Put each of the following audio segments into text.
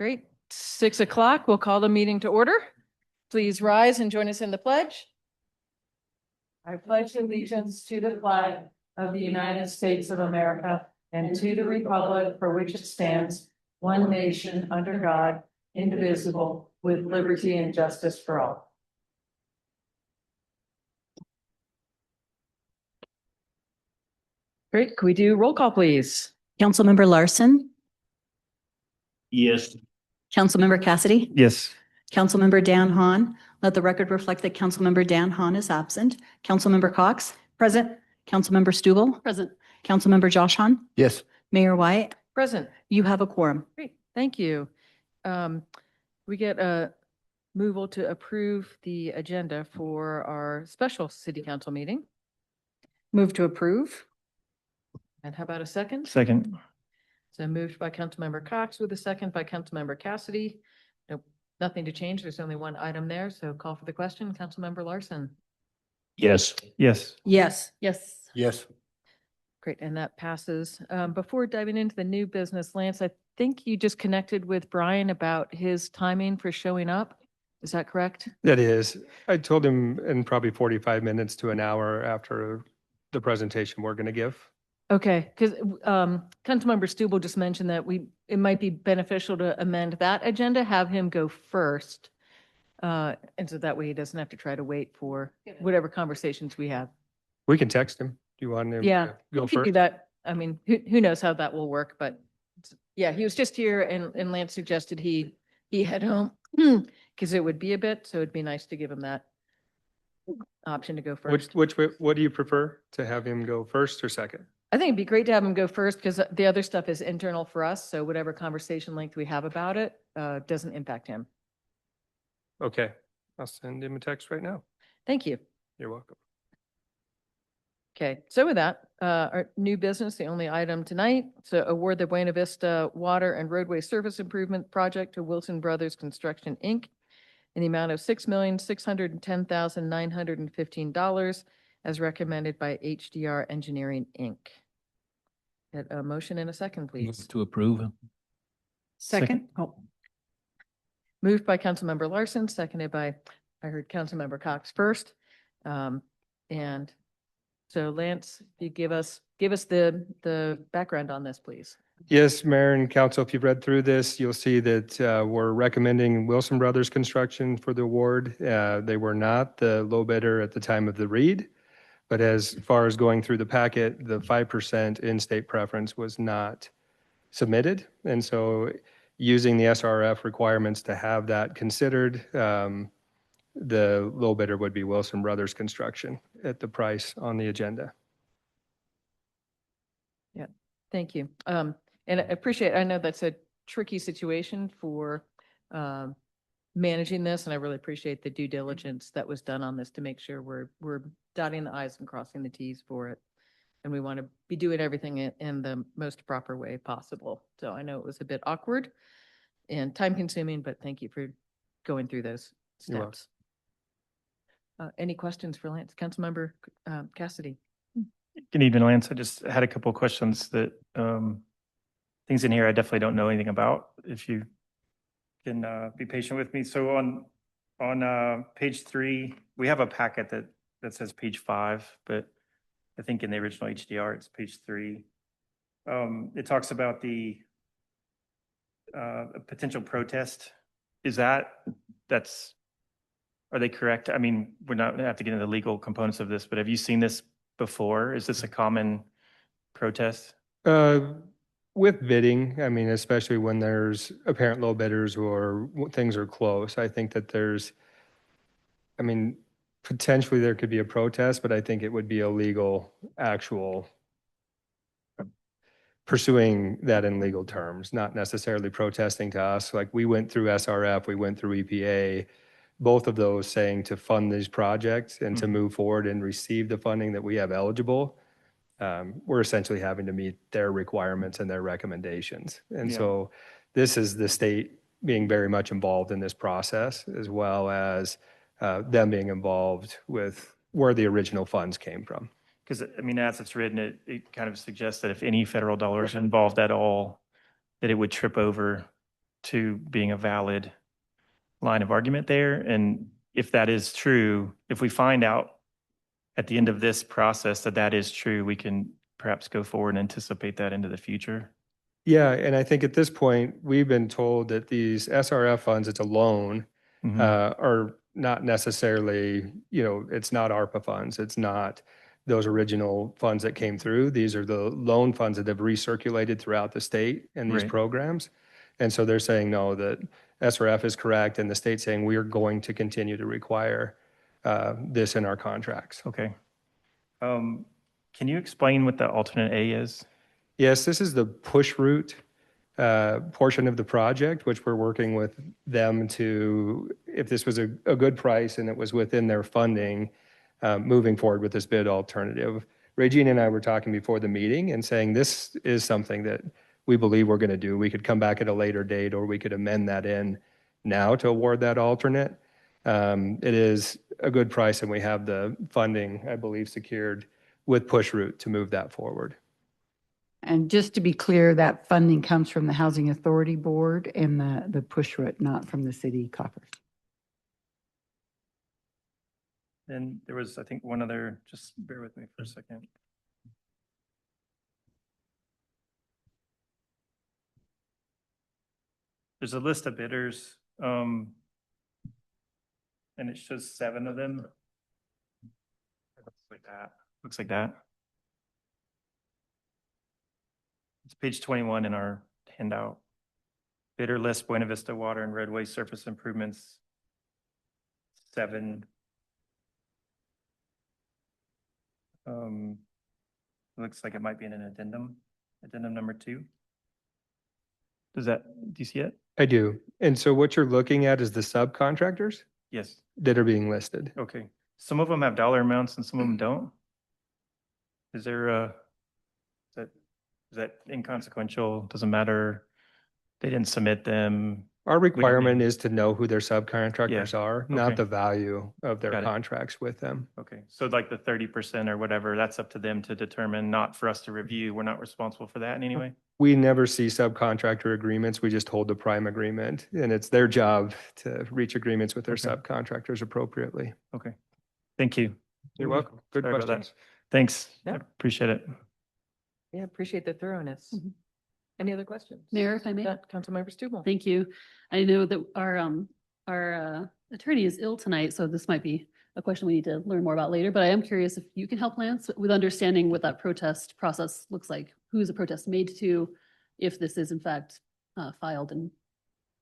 Great. 6 o'clock, we'll call the meeting to order. Please rise and join us in the pledge. I pledge allegiance to the flag of the United States of America and to the republic for which it stands, one nation under God, indivisible, with liberty and justice for all. Great. Can we do roll call, please? Councilmember Larson, Yes. Councilmember Cassidy, Yes. Councilmember Dan Hahn. Let the record reflect that Councilmember Dan Hahn is absent. Councilmember Cox. Present. Councilmember Stubble. Present. Councilmember Josh Hahn. Yes. Mayor White. Present. You have a quorum. Great. Thank you. We get a moval to approve the agenda for our special city council meeting. Move to approve. And how about a second? Second. So moved by Councilmember Cox with a second by Councilmember Cassidy. Nope, nothing to change. There's only one item there. So call for the question. Councilmember Larson. Yes. Yes. Yes. Yes. Yes. Great. And that passes. Before diving into the new business, Lance, I think you just connected with Brian about his timing for showing up. Is that correct? That is. I told him in probably 45 minutes to an hour after the presentation we're going to give. Okay, because Councilmember Stubble just mentioned that it might be beneficial to amend that agenda, have him go first. And so that way he doesn't have to try to wait for whatever conversations we have. We can text him. Do you want him Yeah, to go we could do first? that. I mean, who knows how that will work, but yeah, he was just here and Lance suggested he head home because it would be a bit, so it'd be nice to give him that option to go first. What do you prefer, to have him go first or second? I think it'd be great to have him go first because the other stuff is internal for us. So whatever conversation length we have about it doesn't impact him. Okay, I'll send him a text right now. Thank you. You're welcome. Okay, so with that, our new business, the only item tonight, so award the Buena Vista Water and Roadway Service Improvement Project to Wilson Brothers Construction, Inc. in the amount of $6,610,915 as recommended by HDR Engineering, Inc. Get a motion in a second, please. Move to approve. Second. Oh, Moved by Councilmember Larson, seconded by, I heard Councilmember Cox first. And so Lance, if you give us the background on this, please. Yes, Mayor and Council, if you've read through this, you'll see that we're recommending Wilson Brothers Construction for the award. They were not the low bidder at the time of the read, but as far as going through the packet, the 5% in-state preference was not submitted. And so using the SRF requirements to have that considered, the low bidder would be Wilson Brothers Construction at the price on the agenda. Yeah, thank you. And I appreciate, I know that's a tricky situation for managing this, and I really appreciate the due diligence that was done on this to make sure we're dotting the i's and crossing the t's for it. And we want to be doing everything in the most proper way possible. So I know it was a bit awkward and time consuming, but thank you for going through those You're welcome. steps. Any questions for Lance? Councilmember Cassidy? Good evening, Lance. I just had a couple of questions that things in here I definitely don't know anything about. If you can be patient with me. So on page 3, we have a packet that says page 5, but I think in the original HDR it's page 3. It talks about the a potential protest. Are they correct? I mean, we're not gonna have to get into the legal components of this, but have you seen this before? Is this a common protest? With bidding, I mean, especially when there's apparent low bidders or things are close, I think that potentially there could be a protest, but I think it would be illegal, actual pursuing that in legal terms, not necessarily protesting to us. Like we went through SRF, we went through EPA, both of those saying to fund these projects and to move forward and receive the funding that we have eligible. We're essentially having to meet their requirements and their recommendations. And so this is the state being very much involved in this process, as well as them being involved with where the original funds came from. Because, I mean, as it's written, it kind of suggests that if any federal dollars involved at all, that it would trip over to being a valid line of argument there. And if that is true, if we find out at the end of this process that that is true, we can perhaps go forward and anticipate that into the future. Yeah, and I think at this point, we've been told that these SRF funds, it's a loan, Mhm. are not necessarily, it's not ARPA funds. It's not those original funds that came through. These are the loan funds that have recirculated throughout the state in these Right. programs. And so they're saying, no, that SRF is correct, and the state's saying we are going to continue to require this in our contracts. Okay. Can you explain what the alternate A is? Yes, this is the push route portion of the project, which we're working with them to, if this was a good price and it was within their funding, moving forward with this bid alternative. Regina and I were talking before the meeting and saying this is something that we believe we're going to do. We could come back at a later date, or we could amend that in now to award that alternate. It is a good price, and we have the funding, I believe, secured with push route to move that forward. And just to be clear, that funding comes from the Housing Authority Board and the push route, not from the city coffers. Then there was, I think, one other, just bear with me for a second. There's a list of bidders, and it shows 7 of them. It looks like that. Looks like that. It's page 21 in our handout. Bidder list, Buena Vista Water and Roadway Surface Improvements. 7. Looks like it might be in an addendum number 2. Do you see it? I do. And so what you're looking at is the subcontractors Yes. that are being listed. Okay. Some of them have dollar amounts and some of them don't. Is that inconsequential? Doesn't matter. They didn't submit them. Our requirement need- is to know who their subcontractors are, Okay. not the value of their Got it. contracts with them. Okay. So like the 30% or whatever, that's up to them to determine, not for us to review. We're not responsible for that in any way. We never see subcontractor agreements. We just hold the prime agreement, and it's their job to reach agreements with their Okay. subcontractors appropriately. Okay. Thank you. You're welcome. Good Sorry about that. questions. Thanks. I Yeah. appreciate it. Yeah, appreciate the thoroughness. Mhm. Any other questions? Mayor, if I may? Councilmember Stubble. Thank you. I know that our attorney is ill tonight, so this might be a question we need to learn more about later, but I am curious if you can help Lance with understanding what that protest process looks like. Who is the protest made to, if this is in fact filed, and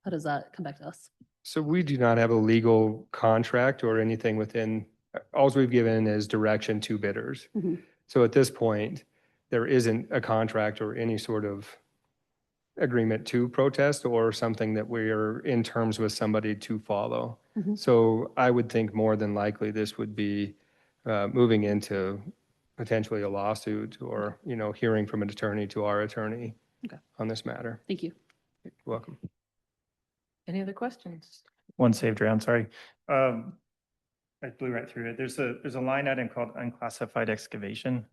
how does that come back to us? So we do not have a legal contract or anything within, all we've given is direction to bidders. Mhm. So at this point, there isn't a contract or any sort of agreement to protest or something that we're in terms with somebody to follow. Mhm. So I would think more than likely this would be moving into potentially a lawsuit or, hearing from an attorney to our attorney Okay. on this matter. Thank you. You're welcome. Any other questions? One saved round, sorry. I blew right through it. There's a line item called unclassified excavation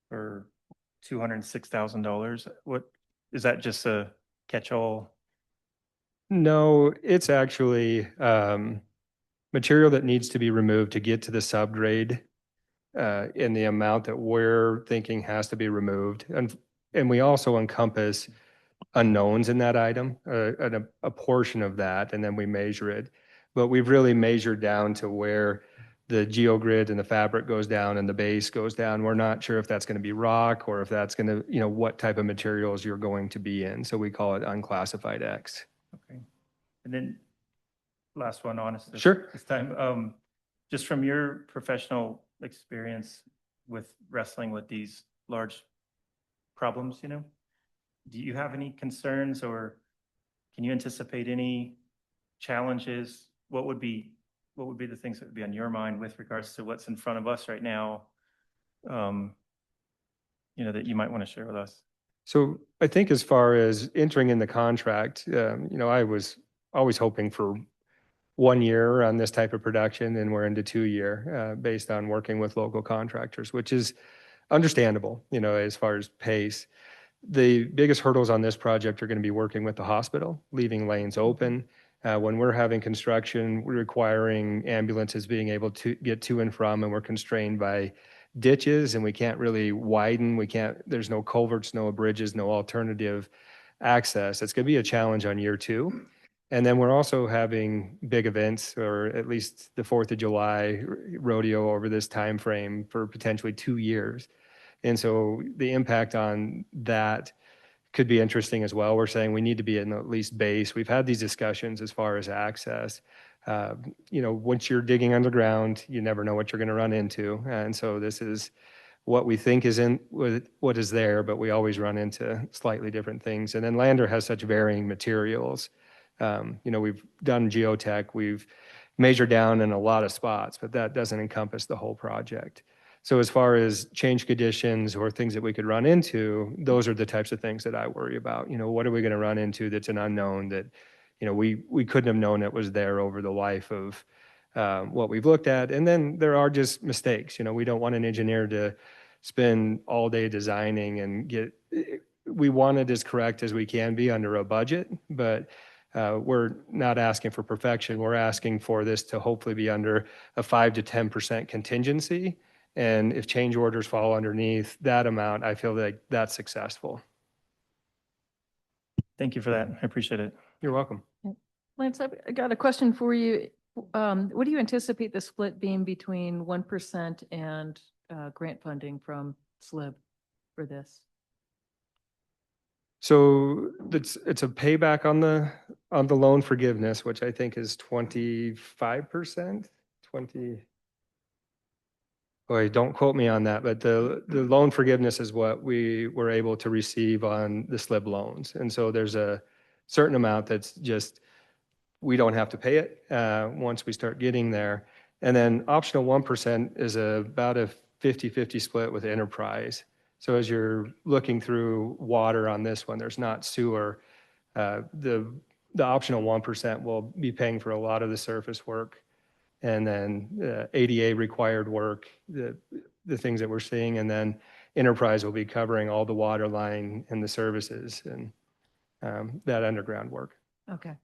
for $206,000. What, is that just a catch-all? No, it's actually material that needs to be removed to get to the subgrade in the amount that we're thinking has to be removed. And we also encompass unknowns in that item, a portion of that, and then we measure it. But we've really measured down to where the geogrid and the fabric goes down and the base goes down. We're not sure if that's going to be rock or if that's going to, what type of materials you're going to be in. So we call it unclassified X. Okay. And then last one, honest. Sure. This time, just from your professional experience with wrestling with these large problems, do you have any concerns, or can you anticipate any challenges? What would be the things that would be on your mind with regards to what's in front of us right now? That you might want to share with us. So I think as far as entering in the contract, I was always hoping for 1 year on this type of production, and we're into 2 year based on working with local contractors, which is understandable, as far as pace. The biggest hurdles on this project are going to be working with the hospital, leaving lanes open. When we're having construction, we're requiring ambulances being able to get to and from, and we're constrained by ditches, and we can't really widen. There's no culverts, no bridges, no alternative access. It's going to be a challenge on year 2. And then we're also having big events, or at least the 4th of July rodeo over this time frame for potentially 2 years. And so the impact on that could be interesting as well. We're saying we need to be in at least base. We've had these discussions as far as access. Once you're digging underground, you never know what you're going to run into. And so this is what we think is in what is there, but we always run into slightly different things. And then Lander has such varying materials. We've done geotech, we've measured down in a lot of spots, but that doesn't encompass the whole project. So as far as change conditions or things that we could run into, those are the types of things that I worry about. What are we going to run into that's an unknown that, we couldn't have known it was there over the life of what we've looked at. And then there are just mistakes. We don't want an engineer to spend all day designing and we want it as correct as we can be under a budget, but we're not asking for perfection. We're asking for this to hopefully be under a 5 to 10% contingency. And if change orders fall underneath that amount, I feel like that's successful. Thank you for that. I appreciate it. You're welcome. Lance, I got a question for you. What do you anticipate the split being between 1% and grant funding from SLIB for this? So it's a payback on the loan forgiveness, which I think is 25%. Boy, don't quote me on that, but the loan forgiveness is what we were able to receive on the SLIB loans. And so there's a certain amount that's just, we don't have to pay it once we start getting there. And then optional 1% is about a 50-50 split with enterprise. So as you're looking through water on this one, there's not sewer. The optional 1% will be paying for a lot of the surface work. And then ADA required work, the things that we're seeing, and then enterprise will be covering all the water line and the services and that underground work. Okay.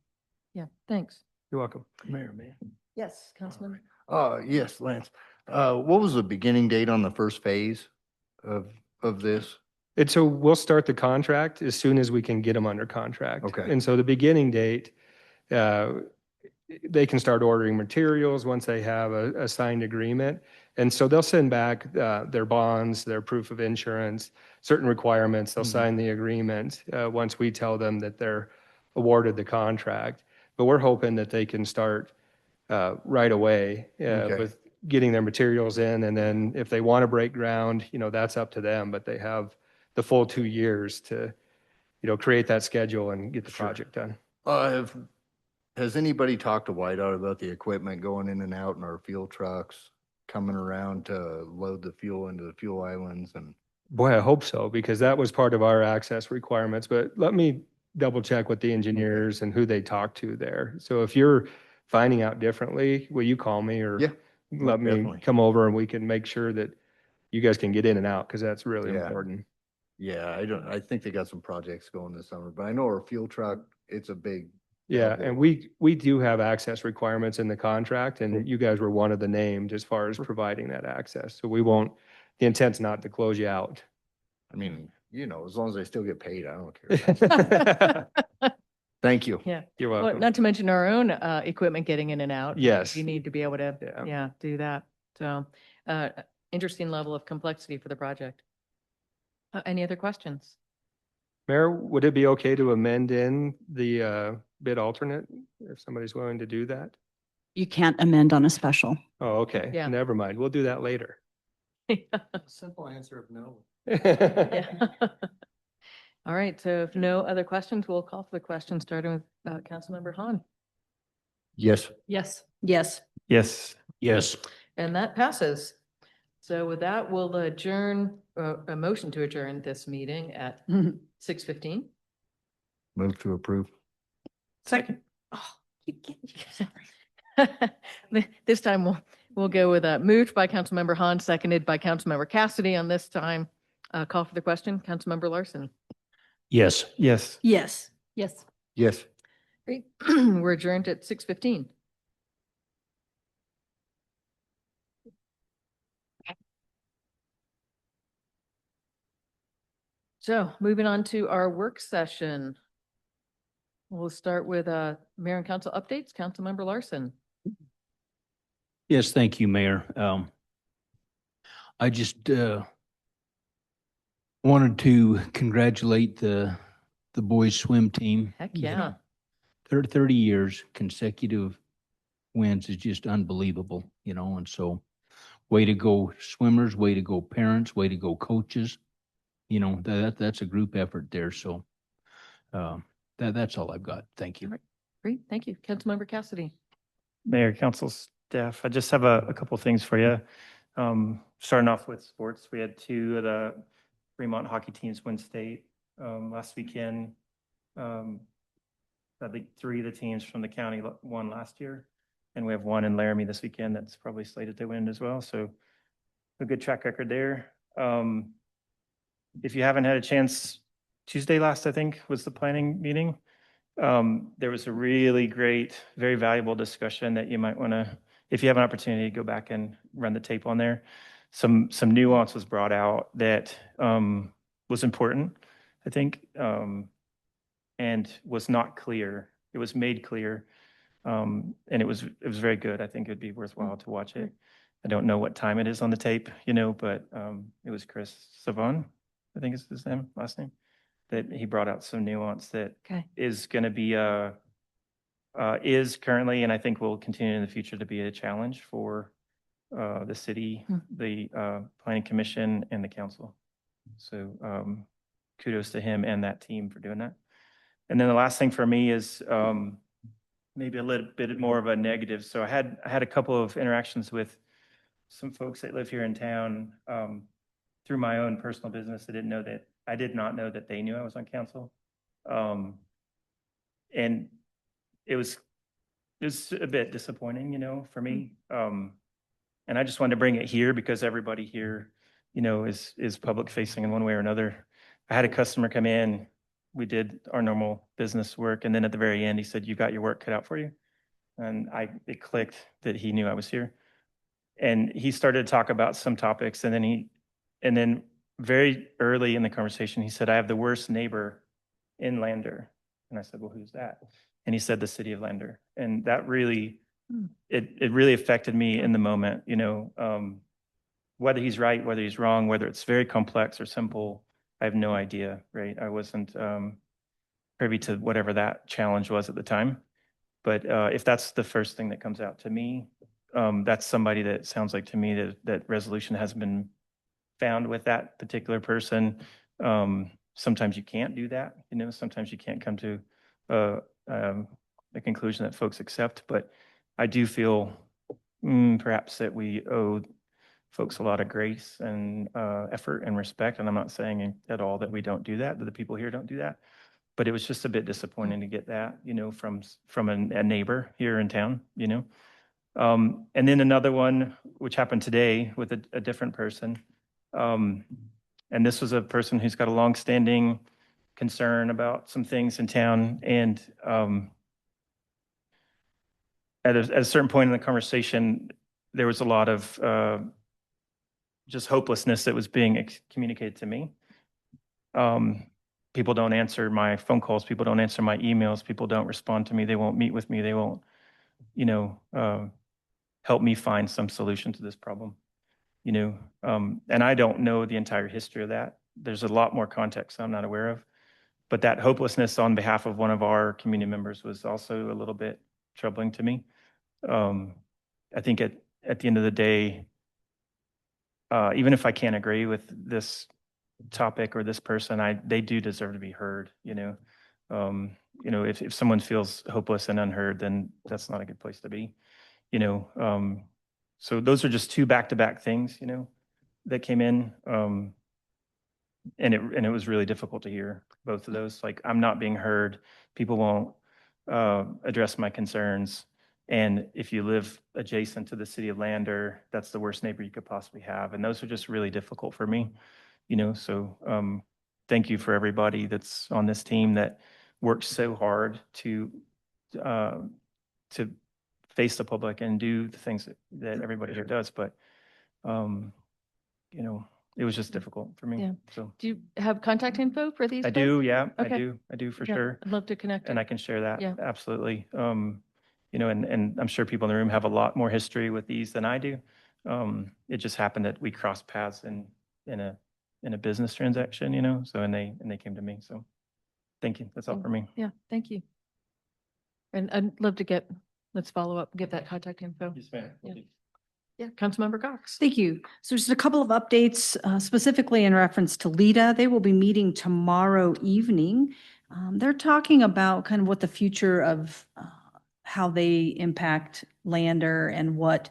Yeah, thanks. You're welcome. Mayor, man. Yes, Councilman. Yes, Lance. What was the beginning date on the first phase of this? And so we'll start the contract as soon as we can get them under contract. Okay. And so the beginning date, they can start ordering materials once they have a signed agreement. And so they'll send back their bonds, their proof of insurance, certain requirements. They'll sign the agreement once we tell them that they're awarded the contract. But we're hoping that they can start right away Okay. with getting their materials in. And then if they want to break ground, that's up to them. But they have the full 2 years to, create that schedule and get the Sure. project done. Has anybody talked to Whiteout about the equipment going in and out in our fuel trucks, coming around to load the fuel into the fuel islands? And Boy, I hope so, because that was part of our access requirements. But let me double check with the engineers and who they talk to there. So if you're finding out differently, will you call me or Yeah, let me definitely. come over and we can make sure that you guys can get in and out, because that's really Yeah. important. yeah, I think they got some projects going this summer, but I know our fuel truck, it's a big. Yeah, double. and we do have access requirements in the contract, and you guys were one of the named as far as providing that access. So we won't, the intent's not to close you out. I mean, as long as I still get paid, I don't care. Thank you. Yeah. You're Well, welcome. not to mention our own equipment getting in and out. Yes. You need to be able to, Yeah. do that. So, interesting level of complexity for the project. Any other questions? Mayor, would it be okay to amend in the bid alternate if somebody's willing to do that? You can't amend on a special. Oh, okay. Yeah. Never mind. We'll do that later. Simple answer of no. Yeah. All right, so if no other questions, we'll call for the question, starting with Councilmember Hahn. Yes. Yes. Yes. Yes. Yes. And that passes. So with that, we'll adjourn, a motion to adjourn this meeting at 6:15. Move to approve. Second. Oh, this time we'll go with moved by Councilmember Hahn, seconded by Councilmember Cassidy on this time. Call for the question, Councilmember Larson. Yes. Yes. Yes. Yes. Yes. Great. We're adjourned at 6:15. So moving on to our work session. We'll start with mayor and council updates. Councilmember Larson. Yes, thank you, Mayor. I just wanted to congratulate the boys swim team. Heck You yeah. know, 30 years consecutive wins is just unbelievable, and so way to go swimmers, way to go parents, way to go coaches. That's a group effort there. So that's all I've got. Thank you. All right. Great. Thank you. Councilmember Cassidy. Mayor, council staff, I just have a couple things for you. Starting off with sports, we had two of the Fremont hockey teams win state last weekend. I think three of the teams from the county won last year, and we have one in Laramie this weekend that's probably slated to win as well. So a good track record there. If you haven't had a chance, Tuesday last, I think, was the planning meeting. There was a really great, very valuable discussion that you might want to, if you have an opportunity, go back and run the tape on there. Some nuance was brought out that was important, I think, and was not clear. It was made clear, and it was very good. I think it'd be worthwhile to watch it. I don't know what time it is on the tape, but it was Chris Savon, I think is his last name, that he brought out some nuance that Okay. is going to be is currently, and I think will continue in the future to be a challenge for the city, the planning commission, and the council. So kudos to him and that team for doing that. And then the last thing for me is maybe a little bit more of a negative. So I had a couple of interactions with some folks that live here in town through my own personal business. I did not know that they knew I was on council. And it was a bit disappointing, for me. And I just wanted to bring it here because everybody here, is public facing in one way or another. I had a customer come in, we did our normal business work, and then at the very end, he said, "You got your work cut out for you." And it clicked that he knew I was here. And he started to talk about some topics, and then very early in the conversation, he said, "I have the worst neighbor in Lander." And I said, "Well, who's that?" And he said, "The city of Lander." And that really, it really affected me in the moment, whether he's right, whether he's wrong, whether it's very complex or simple, I have no idea, right? I wasn't privy to whatever that challenge was at the time. But if that's the first thing that comes out to me, that's somebody that sounds like to me that resolution hasn't been found with that particular person. Sometimes you can't do that, sometimes you can't come to a conclusion that folks accept, but I do feel perhaps that we owe folks a lot of grace and effort and respect. And I'm not saying at all that we don't do that the people here don't do that, but it was just a bit disappointing to get that, from a neighbor here in town, And then another one, which happened today with a different person. And this was a person who's got a longstanding concern about some things in town. And at a certain point in the conversation, there was a lot of just hopelessness that was being communicated to me. People don't answer my phone calls. People don't answer my emails. People don't respond to me. They won't meet with me. They won't, help me find some solution to this problem. And I don't know the entire history of that. There's a lot more context I'm not aware of. But that hopelessness on behalf of one of our community members was also a little bit troubling to me. I think at the end of the day, even if I can't agree with this topic or this person, they do deserve to be heard. If someone feels hopeless and unheard, then that's not a good place to be. So those are just two back-to-back things, that came in. And it was really difficult to hear both of those. Like, I'm not being heard. People won't address my concerns. And if you live adjacent to the city of Lander, that's the worst neighbor you could possibly have. And those are just really difficult for me, So thank you for everybody that's on this team that works so hard uh, to face the public and do the things that everybody here does. But, you know, it was just difficult for me. Yeah. So Do you have contact info for these I folks? do, yeah, Okay. I do for Yeah, sure. I'd love to connect. And I can share that, Yeah. absolutely. You know, and I'm sure people in the room have a lot more history with these than I do. It just happened that we crossed paths in a business transaction, you know, so, and they came to me, so thank you. That's all for me. Yeah, thank you. And I'd love to let's follow up, get that contact info. Yes, ma'am. Yeah. Yeah, Councilmember Cox. Thank you. So just a couple of updates, specifically in reference to LIDA. They will be meeting tomorrow evening. They're talking about kind of what the future of how they impact Lander and what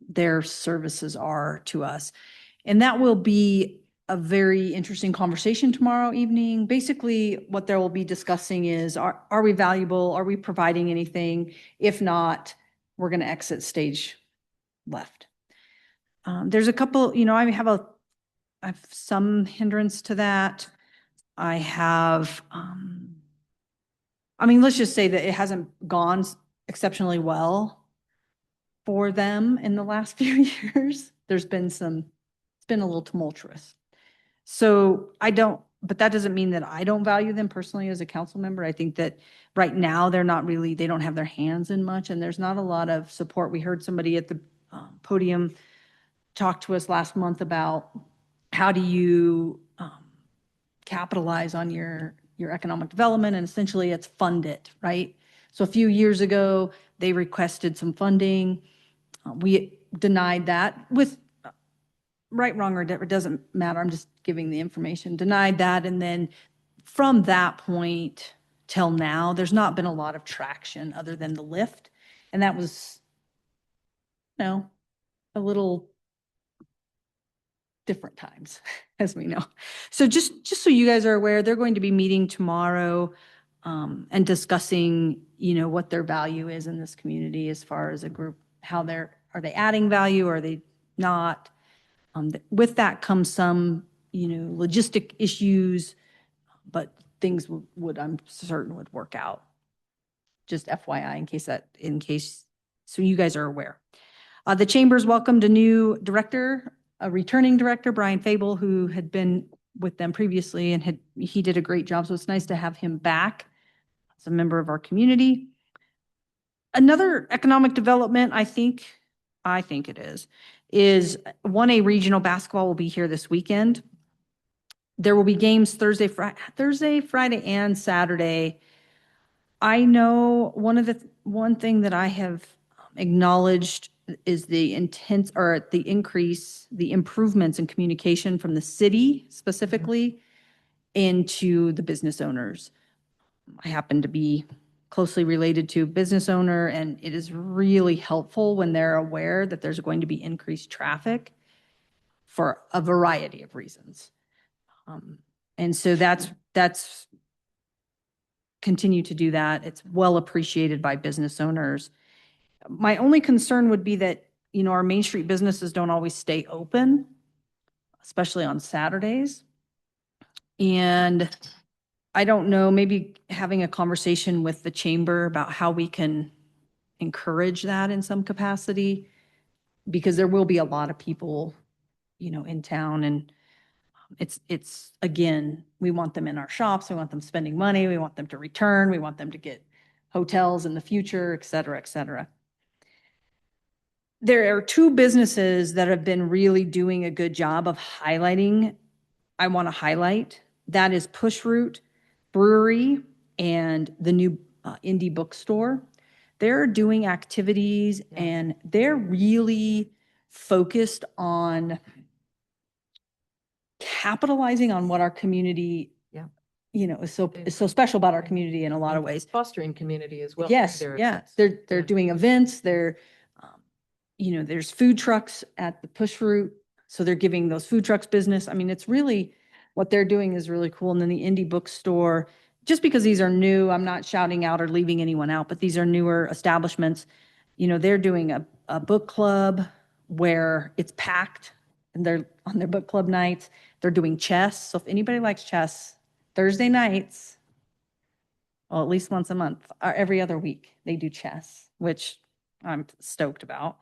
their services are to us. And that will be a very interesting conversation tomorrow evening. Basically, what they will be discussing is, are we valuable? Are we providing anything? If not, we're going to exit stage left. There's a couple, I have some hindrance to that. I have, let's just say that it hasn't gone exceptionally well for them in the last few years. It's been a little tumultuous. So but that doesn't mean that I don't value them personally as a council member. I think that right now they don't have their hands in much, and there's not a lot of support. We heard somebody at the podium talk to us last month about how do you capitalize on your economic development, and essentially it's fund it, right? So a few years ago, they requested some funding. We denied that with right, wrong, or it doesn't matter. I'm just giving the information. Denied that. And then from that point till now, there's not been a lot of traction other than the lift. And that was, a little different times, as we know. So just so you guys are aware, they're going to be meeting tomorrow and discussing, what their value is in this community as far as a group, are they adding value? Are they not? With that comes some, logistic issues, but things I'm certain would work out. Just FYI, so you guys are aware. The Chamber's welcomed a new director, a returning director, Brian Fable, who had been with them previously, and he did a great job. So it's nice to have him back as a member of our community. Another economic development, I think it is 1A regional basketball will be here this weekend. There will be games Thursday, Friday, and Saturday. I know one thing that I have acknowledged is the improvements in communication from the city specifically into the business owners. I happen to be closely related to a business owner, and it is really helpful when they're aware that there's going to be increased traffic for a variety of reasons. And so that's continue to do that. It's well appreciated by business owners. My only concern would be that, our Main Street businesses don't always stay open, especially on Saturdays. And I don't know, maybe having a conversation with the chamber about how we can encourage that in some capacity, because there will be a lot of people, in town, and it's again, we want them in our shops, we want them spending money, we want them to return, we want them to get hotels in the future, et cetera, et cetera. There are two businesses that have been really doing a good job of highlighting. I want to highlight that is Push Route Brewery and the new indie bookstore. They're doing activities and they're really focused on capitalizing on what our community, is so special about our community in a lot of ways. Fostering community as well. Yes, through their yeah. events. They're doing events. There's food trucks at the Push Route. So they're giving those food trucks business. It's really, what they're doing is really cool. And then the indie bookstore, just because these are new, I'm not shouting out or leaving anyone out, but these are newer establishments. They're doing a book club where it's packed, and they're on their book club nights. They're doing chess. So if anybody likes chess, Thursday nights, well, at least once a month or every other week, they do chess, which I'm stoked about.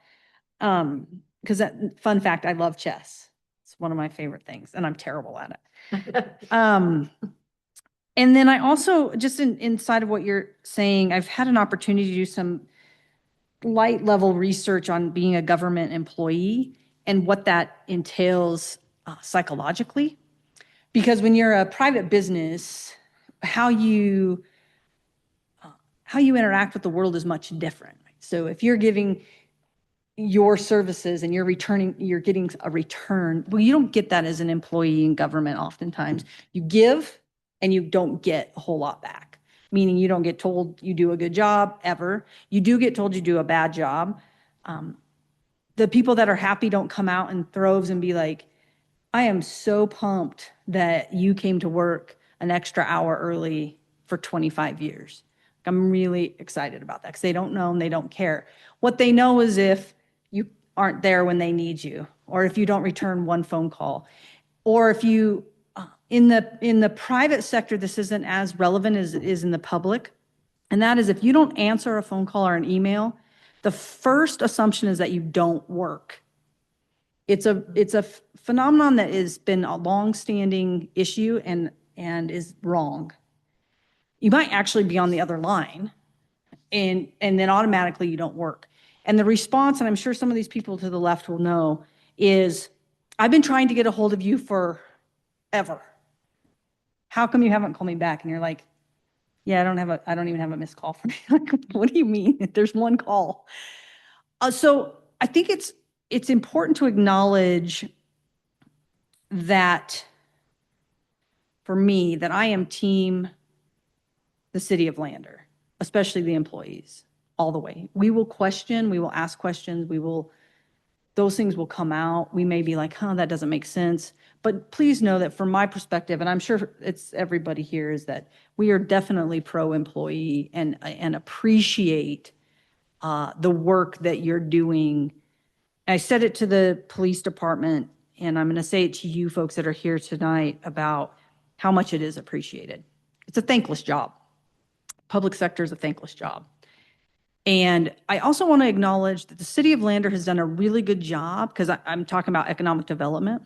Because fun fact, I love chess. It's one of my favorite things, and I'm terrible at it. And then I also, just inside of what you're saying, I've had an opportunity to do some light level research on being a government employee and what that entails psychologically. Because when you're a private business, how you interact with the world is much different. So if you're giving your services and you're getting a return, well, you don't get that as an employee in government oftentimes. You give and you don't get a whole lot back, meaning you don't get told you do a good job ever. You do get told you do a bad job. The people that are happy don't come out in droves and be like, I am so pumped that you came to work an extra hour early for 25 years. I'm really excited about that because they don't know and they don't care. What they know is if you aren't there when they need you, or if you don't return one phone call, or if you, in the private sector, this isn't as relevant as it is in the public. And that is if you don't answer a phone call or an email, the first assumption is that you don't work. It's a phenomenon that has been a longstanding issue and is wrong. You might actually be on the other line, and then automatically you don't work. And the response, and I'm sure some of these people to the left will know, is I've been trying to get a hold of you forever. How come you haven't called me back? And you're like, yeah, I don't even have a missed call from you. Like, what do you mean? There's one call. So I think it's important to acknowledge that for me, that I am team the city of Lander, especially the employees, all the way. We will question, we will ask questions, those things will come out. We may be like, that doesn't make sense. But please know that from my perspective, and I'm sure it's everybody here, is that we are definitely pro-employee and appreciate the work that you're doing. I said it to the police department, and I'm going to say it to you folks that are here tonight about how much it is appreciated. It's a thankless job. Public sector is a thankless job. And I also want to acknowledge that the city of Lander has done a really good job, because I'm talking about economic development,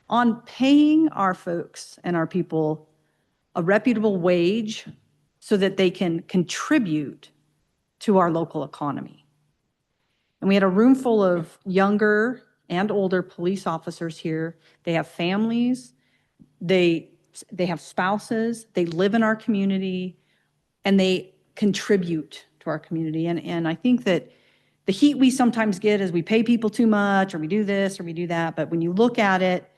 on paying our folks and our people a reputable wage so that they can contribute to our local economy. And we had a room full of younger and older police officers here. They have families, they have spouses, they live in our community, and they contribute to our community. And I think that the heat we sometimes get is we pay people too much, or we do this, or we do that. But when you look at it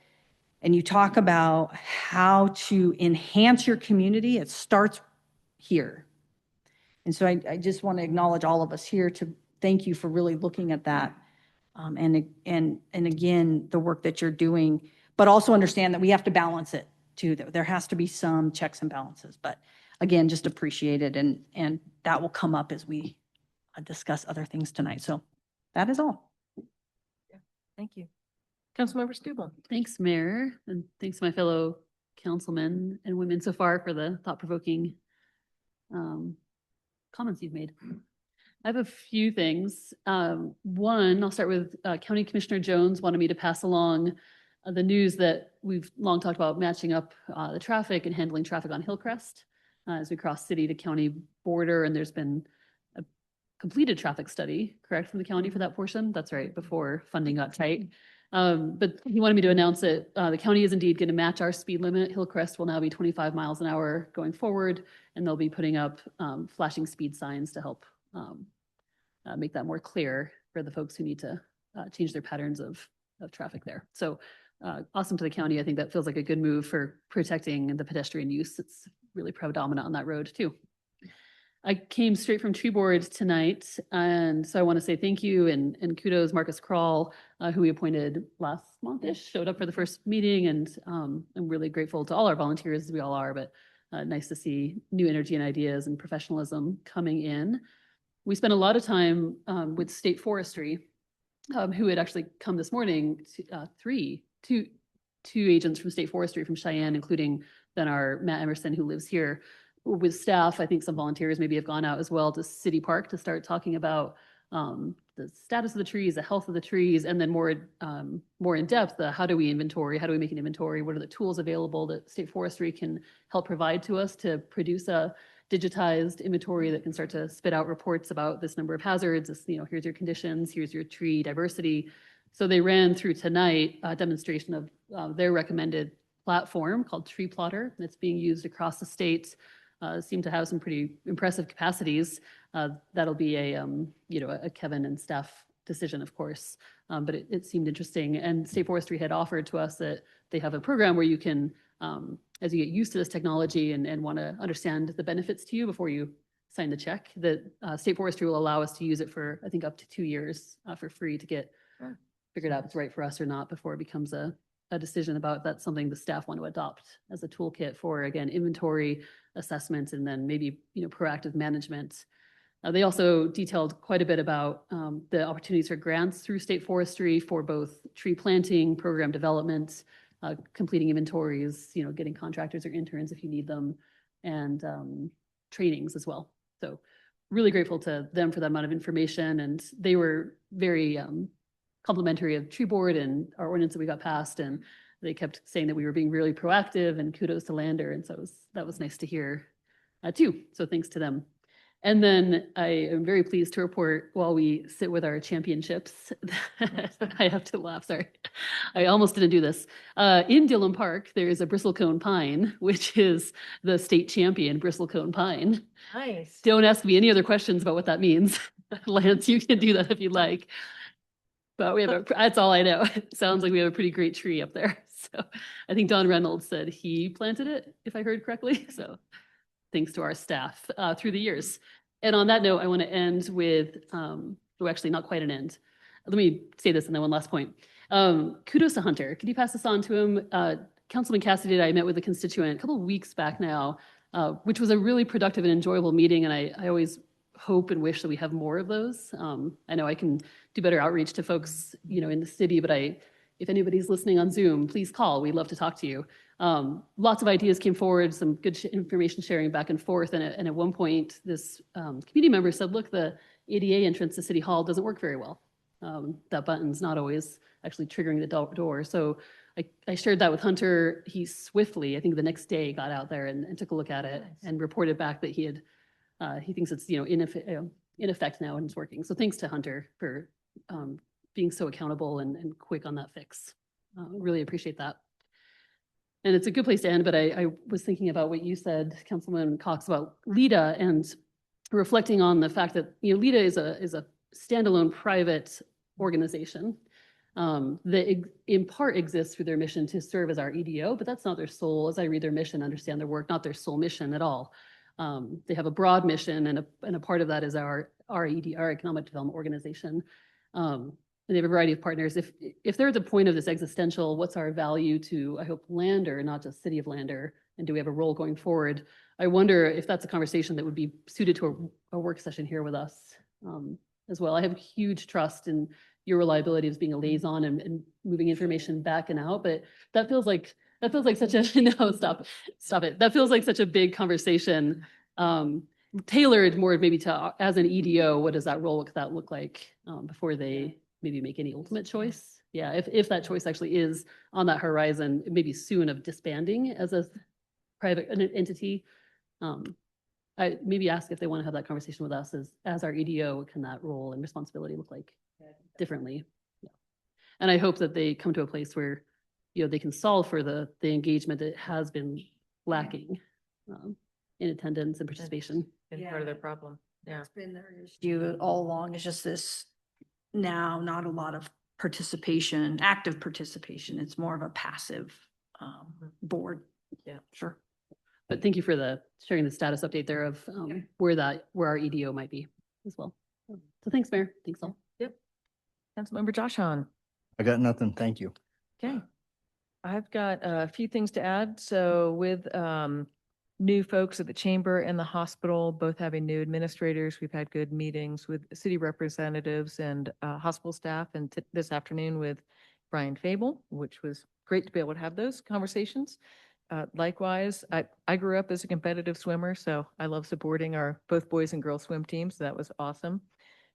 and you talk about how to enhance your community, it starts here. And so I just want to acknowledge all of us here to thank you for really looking at that. And again, the work that you're doing, but also understand that we have to balance it too. There has to be some checks and balances, but again, just appreciate it. And that will come up as we discuss other things tonight. So that is all. Thank you. Councilmember Stubble. Thanks, Mayor, and thanks to my fellow councilmen and women so far for the thought-provoking comments you've made. I have a few things. One, I'll start with County Commissioner Jones wanted me to pass along the news that we've long talked about, matching up the traffic and handling traffic on Hillcrest as we cross city to county border. And there's been a completed traffic study, correct, from the county for that portion? That's right, before funding got tight. But he wanted me to announce that the county is indeed going to match our speed limit. Hillcrest will now be 25 miles an hour going forward, and they'll be putting up flashing speed signs to help make that more clear for the folks who need to change their patterns of traffic there. So awesome to the county. I think that feels like a good move for protecting the pedestrian use. It's really predominant on that road too. I came straight from tree board tonight, and so I want to say thank you and kudos Marcus Kroll, who we appointed last month-ish, showed up for the first meeting, and I'm really grateful to all our volunteers, as we all are, but nice to see new energy and ideas and professionalism coming in. We spent a lot of time with State Forestry, who had actually come this morning, 2 agents from State Forestry from Cheyenne, including then our Matt Emerson, who lives here. With staff, I think some volunteers maybe have gone out as well to City Park to start talking about the status of the trees, the health of the trees, and then more in depth, how do we inventory, how do we make an inventory, what are the tools available that State Forestry can help provide to us to produce a digitized inventory that can start to spit out reports about this number of hazards, this, here's your conditions, here's your tree diversity. So they ran through tonight a demonstration of their recommended platform called Tree Plotter that's being used across the state. Seem to have some pretty impressive capacities. That'll be a Kevin and staff decision, of course, but it seemed interesting. And State Forestry had offered to us that they have a program where you can, as you get used to this technology and want to understand the benefits to you before you sign the check, that State Forestry will allow us to use it for, I think, up to 2 years for free to get figured out if it's right for us or not before it becomes a decision about if that's something the staff want to adopt as a toolkit for, again, inventory assessments and then maybe, proactive management. They also detailed quite a bit about the opportunities for grants through State Forestry for both tree planting, program development, completing inventories, getting contractors or interns if you need them, and trainings as well. So really grateful to them for that amount of information. And they were very complimentary of tree board and our ordinance that we got passed. And they kept saying that we were being really proactive, and kudos to Lander. And so that was nice to hear too. So thanks to them. And then I am very pleased to report, while we sit with our championships, I have to laugh, sorry. I almost didn't do this. In Dillon Park, there is a bristlecone pine, which is the state champion bristlecone pine. Nice. Don't ask me any other questions about what that means. Lance, you can do that if you'd like. But that's all I know. It sounds like we have a pretty great tree up there. So I think Don Reynolds said he planted it, if I heard correctly. So thanks to our staff through the years. And on that note, I want to end with, actually not quite an end. Let me say this and then one last point. Kudos to Hunter. Could you pass this on to him? Councilman Cassidy and I met with a constituent a couple of weeks back now, which was a really productive and enjoyable meeting. And I always hope and wish that we have more of those. I know I can do better outreach to folks, in the city, but if anybody's listening on Zoom, please call. We'd love to talk to you. Lots of ideas came forward, some good information sharing back and forth. And at one point, this community member said, look, the ADA entrance to City Hall doesn't work very well. That button's not always actually triggering the door. So I shared that with Hunter. He swiftly, I think the next day, got out there and took a look at it and reported back that he thinks it's, in effect now and it's working. So thanks to Hunter for being so accountable and quick on that fix. Really appreciate that. And it's a good place to end, but I was thinking about what you said, Councilman Cox, about LEDA and reflecting on the fact that, LEDA is a standalone private organization that in part exists through their mission to serve as our EDO, but that's not their sole, as I read their mission, understand their work, not their sole mission at all. They have a broad mission, and a part of that is our ED, our Economic Development Organization. And they have a variety of partners. If they're at the point of this existential, what's our value to, I hope, Lander, not just City of Lander, and do we have a role going forward? I wonder if that's a conversation that would be suited to a work session here with us as well. I have huge trust in your reliability as being a liaison and moving information back and out, but that feels like such a, no, stop it. That feels like such a big conversation, tailored more maybe to, as an EDO, what does that role, what could that look like before they maybe make any ultimate choice? Yeah, if that choice actually is on that horizon, maybe soon, of disbanding as a private entity. I maybe ask if they want to have that conversation with us as our EDO, what can that role and responsibility look like differently? Yeah. And I hope that they come to a place where, they can solve for the engagement that has been lacking in attendance and participation. Been part of their problem. Yeah. It's been their issue all along. It's just this now, not a lot of participation, active participation. It's more of a passive board. Yeah. Sure. But thank you for sharing the status update there of where our EDO might be as well. So thanks, Mayor. Thanks all. Yep. Councilmember Josh Hahn. I got nothing. Thank you. Okay. I've got a few things to add. So with new folks at the chamber and the hospital, both having new administrators, we've had good meetings with city representatives and hospital staff, and this afternoon with Brian Fable, which was great to be able to have those conversations. Likewise, I grew up as a competitive swimmer, so I love supporting our both boys and girls swim teams. That was awesome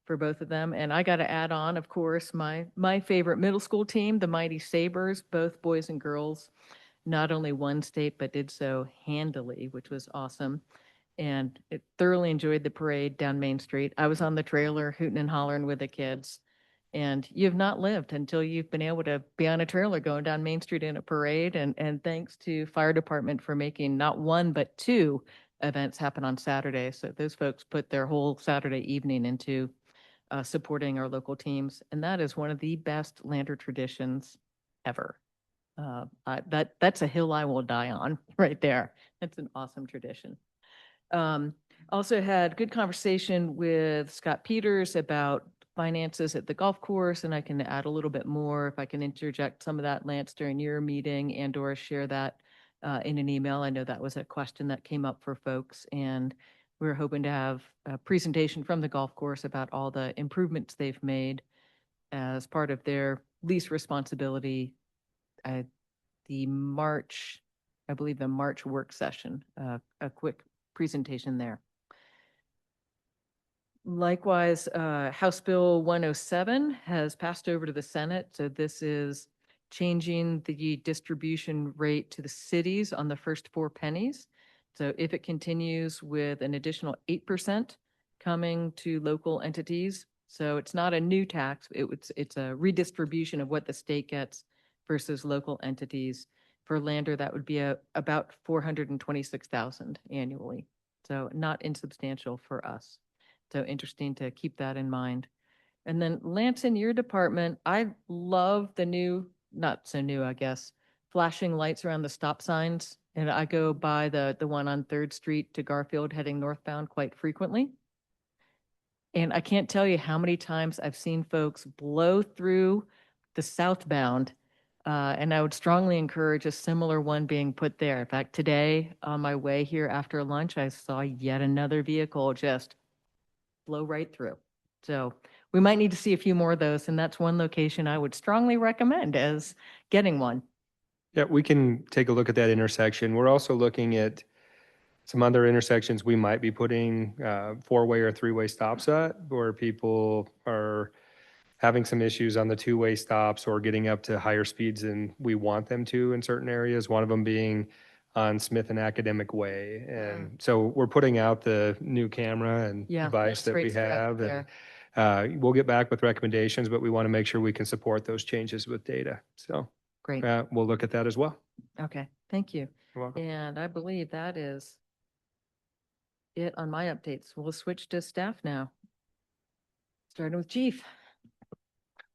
for both of them. And I got to add on, of course, my favorite middle school team, the Mighty Sabres, both boys and girls, not only won state, but did so handily, which was awesome. And it thoroughly enjoyed the parade down Main Street. I was on the trailer hooting and hollering with the kids. And you've not lived until you've been able to be on a trailer going down Main Street in a parade. And thanks to fire department for making not one, but two events happen on Saturday. So those folks put their whole Saturday evening into supporting our local teams. And that is one of the best Lander traditions ever. That's a hill I will die on right there. That's an awesome tradition. Also had good conversation with Scott Peters about finances at the golf course, and I can add a little bit more if I can interject some of that, Lance, during your meeting and or share that in an email. I know that was a question that came up for folks, and we're hoping to have a presentation from the golf course about all the improvements they've made as part of their lease responsibility at the March, I believe the March work session, a quick presentation there. Likewise, House Bill 107 has passed over to the Senate. So this is changing the distribution rate to the cities on the first 4 pennies. So if it continues with an additional 8% coming to local entities, so it's not a new tax, it's a redistribution of what the state gets versus local entities. For Lander, that would be about 426,000 annually. So not insubstantial for us. So interesting to keep that in mind. And then Lance, in your department, I love the new, not so new, I guess, flashing lights around the stop signs. And I go by the one on 3rd Street to Garfield heading northbound quite frequently. And I can't tell you how many times I've seen folks blow through the southbound. And I would strongly encourage a similar one being put there. In fact, today on my way here after lunch, I saw yet another vehicle just blow right through. So we might need to see a few more of those. And that's one location I would strongly recommend as getting one. Yeah, we can take a look at that intersection. We're also looking at some other intersections we might be putting 4-way or 3-way stops at, where people are having some issues on the 2-way stops or getting up to higher speeds than we want them to in certain areas. One of them being on Smith and Academic Way. And so we're putting out the new camera and device that we have. And we'll get back with recommendations, but we want to make sure we can support those changes with data. So Great. we'll look at that as well. Okay, thank you. You're welcome. And I believe that is it on my updates. We'll switch to staff now. Starting with Chief.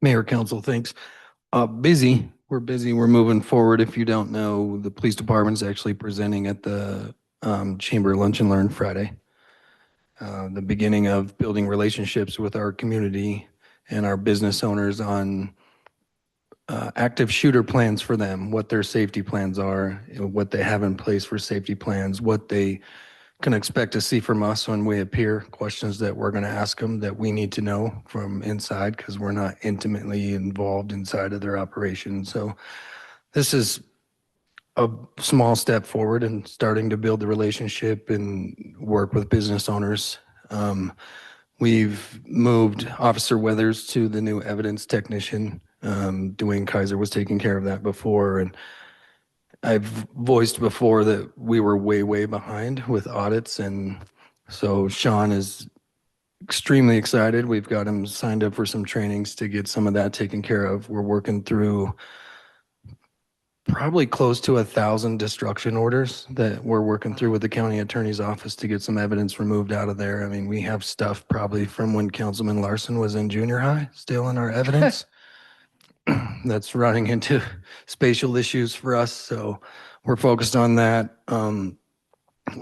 Mayor, Council, thanks. Busy. We're busy. We're moving forward. If you don't know, the police department's actually presenting at the Chamber Lunch and Learn Friday. The beginning of building relationships with our community and our business owners on active shooter plans for them, what their safety plans are, what they have in place for safety plans, what they can expect to see from us when we appear, questions that we're going to ask them that we need to know from inside because we're not intimately involved inside of their operation. So this is a small step forward in starting to build the relationship and work with business owners. We've moved Officer Weathers to the new evidence technician. Dwayne Kaiser was taking care of that before, and I've voiced before that we were way behind with audits, and so Sean is extremely excited. We've got him signed up for some trainings to get some of that taken care of. We're working through probably close to 1,000 destruction orders that we're working through with the county attorney's office to get some evidence removed out of there. I mean, we have stuff probably from when Councilman Larson was in junior high still in our evidence. That's running into spatial issues for us. So we're focused on that.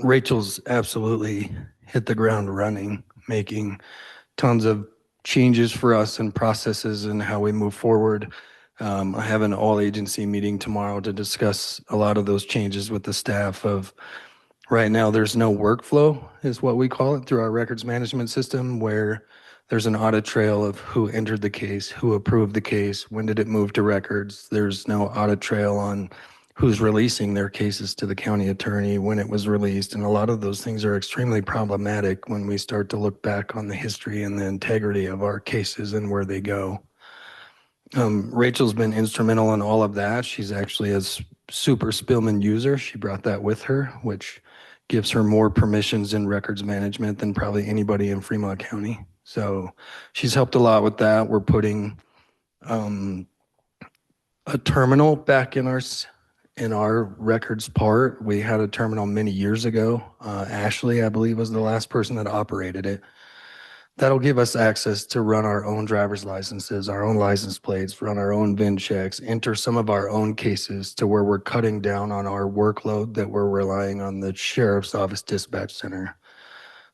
Rachel's absolutely hit the ground running, making tons of changes for us and processes and how we move forward. I have an all agency meeting tomorrow to discuss a lot of those changes with the staff of right now. There's no workflow is what we call it through our records management system where There's an audit trail of who entered the case, who approved the case, when did it move to records. There's no audit trail on who's releasing their cases to the county attorney, when it was released. And a lot of those things are extremely problematic when we start to look back on the history and the integrity of our cases and where they go. Rachel's been instrumental in all of that. She's actually a super Spillman user. She brought that with her, which gives her more permissions in records management than probably anybody in Fremont County. So she's helped a lot with that. We're putting a terminal back in our records part. We had a terminal many years ago. Ashley, I believe, was the last person that operated it. That'll give us access to run our own driver's licenses, our own license plates, run our own VIN checks, enter some of our own cases to where we're cutting down on our workload that we're relying on the sheriff's office dispatch center.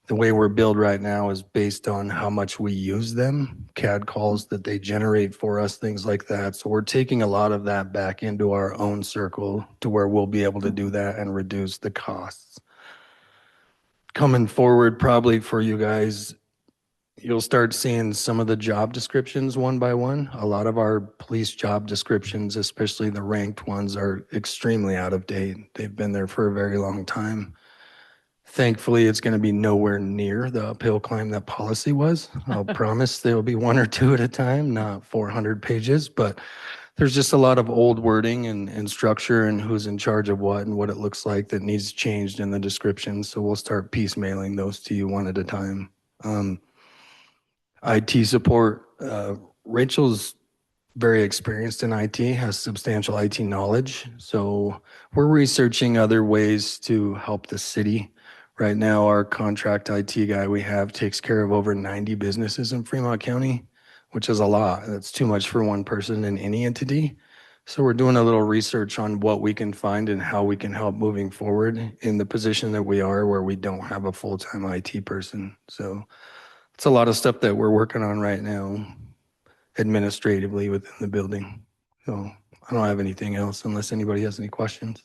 The way we're billed right now is based on how much we use them, CAD calls that they generate for us, things like that. So we're taking a lot of that back into our own circle to where we'll be able to do that and reduce the costs. Coming forward, probably for you guys, you'll start seeing some of the job descriptions one by one. A lot of our police job descriptions, especially the ranked ones, are extremely out of date. They've been there for a very long time. Thankfully, it's going to be nowhere near the uphill climb that policy was. I'll promise there will be one or two at a time, not 400 pages, but there's just a lot of old wording and structure and who's in charge of what and what it looks like that needs changed in the description. So we'll start piecemealing those to you one at a time. IT support, Rachel's very experienced in IT, has substantial IT knowledge. So we're researching other ways to help the city. Right now, our contract IT guy we have takes care of over 90 businesses in Fremont County, which is a lot. That's too much for one person in any entity. So we're doing a little research on what we can find and how we can help moving forward in the position that we are where we don't have a full-time IT person. So it's a lot of stuff that we're working on right now administratively within the building. So I don't have anything else unless anybody has any questions.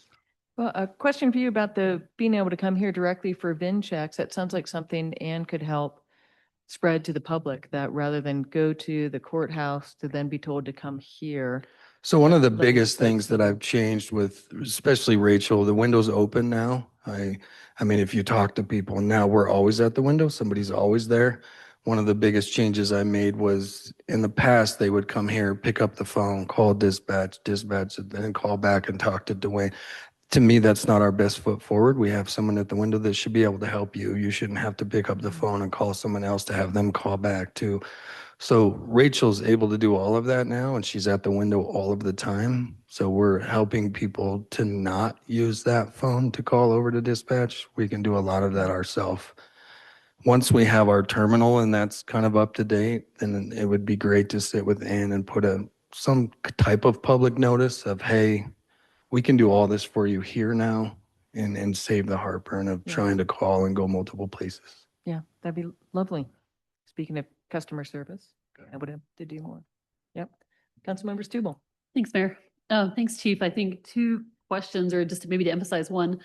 Well, a question for you about the being able to come here directly for VIN checks. That sounds like something Ann could help spread to the public, that rather than go to the courthouse to then be told to come here. So one of the Let biggest folks things that know. I've changed with, especially Rachel, the window's open now. I mean, if you talk to people now, we're always at the window. Somebody's always there. One of the biggest changes I made was in the past, they would come here, pick up the phone, call dispatch, and then call back and talk to Dwayne. To me, that's not our best foot forward. We have someone at the window that should be able to help you. You shouldn't have to pick up the phone and call someone else to have them call back too. So Rachel's able to do all of that now, and she's at the window all of the time. So we're helping people to not use that phone to call over to dispatch. We can do a lot of that ourselves. Once we have our terminal and that's kind of up to date, then it would be great to sit with Ann and put some type of public notice of, hey, we can do all this for you here now and save the heartburn of Yeah. trying to call and go multiple places. Yeah, that'd be lovely. Speaking of customer service, I would have to do more. Yep. Councilmember Stubble. Thanks, Mayor. Thanks, Chief. I think two questions, or just maybe to emphasize one.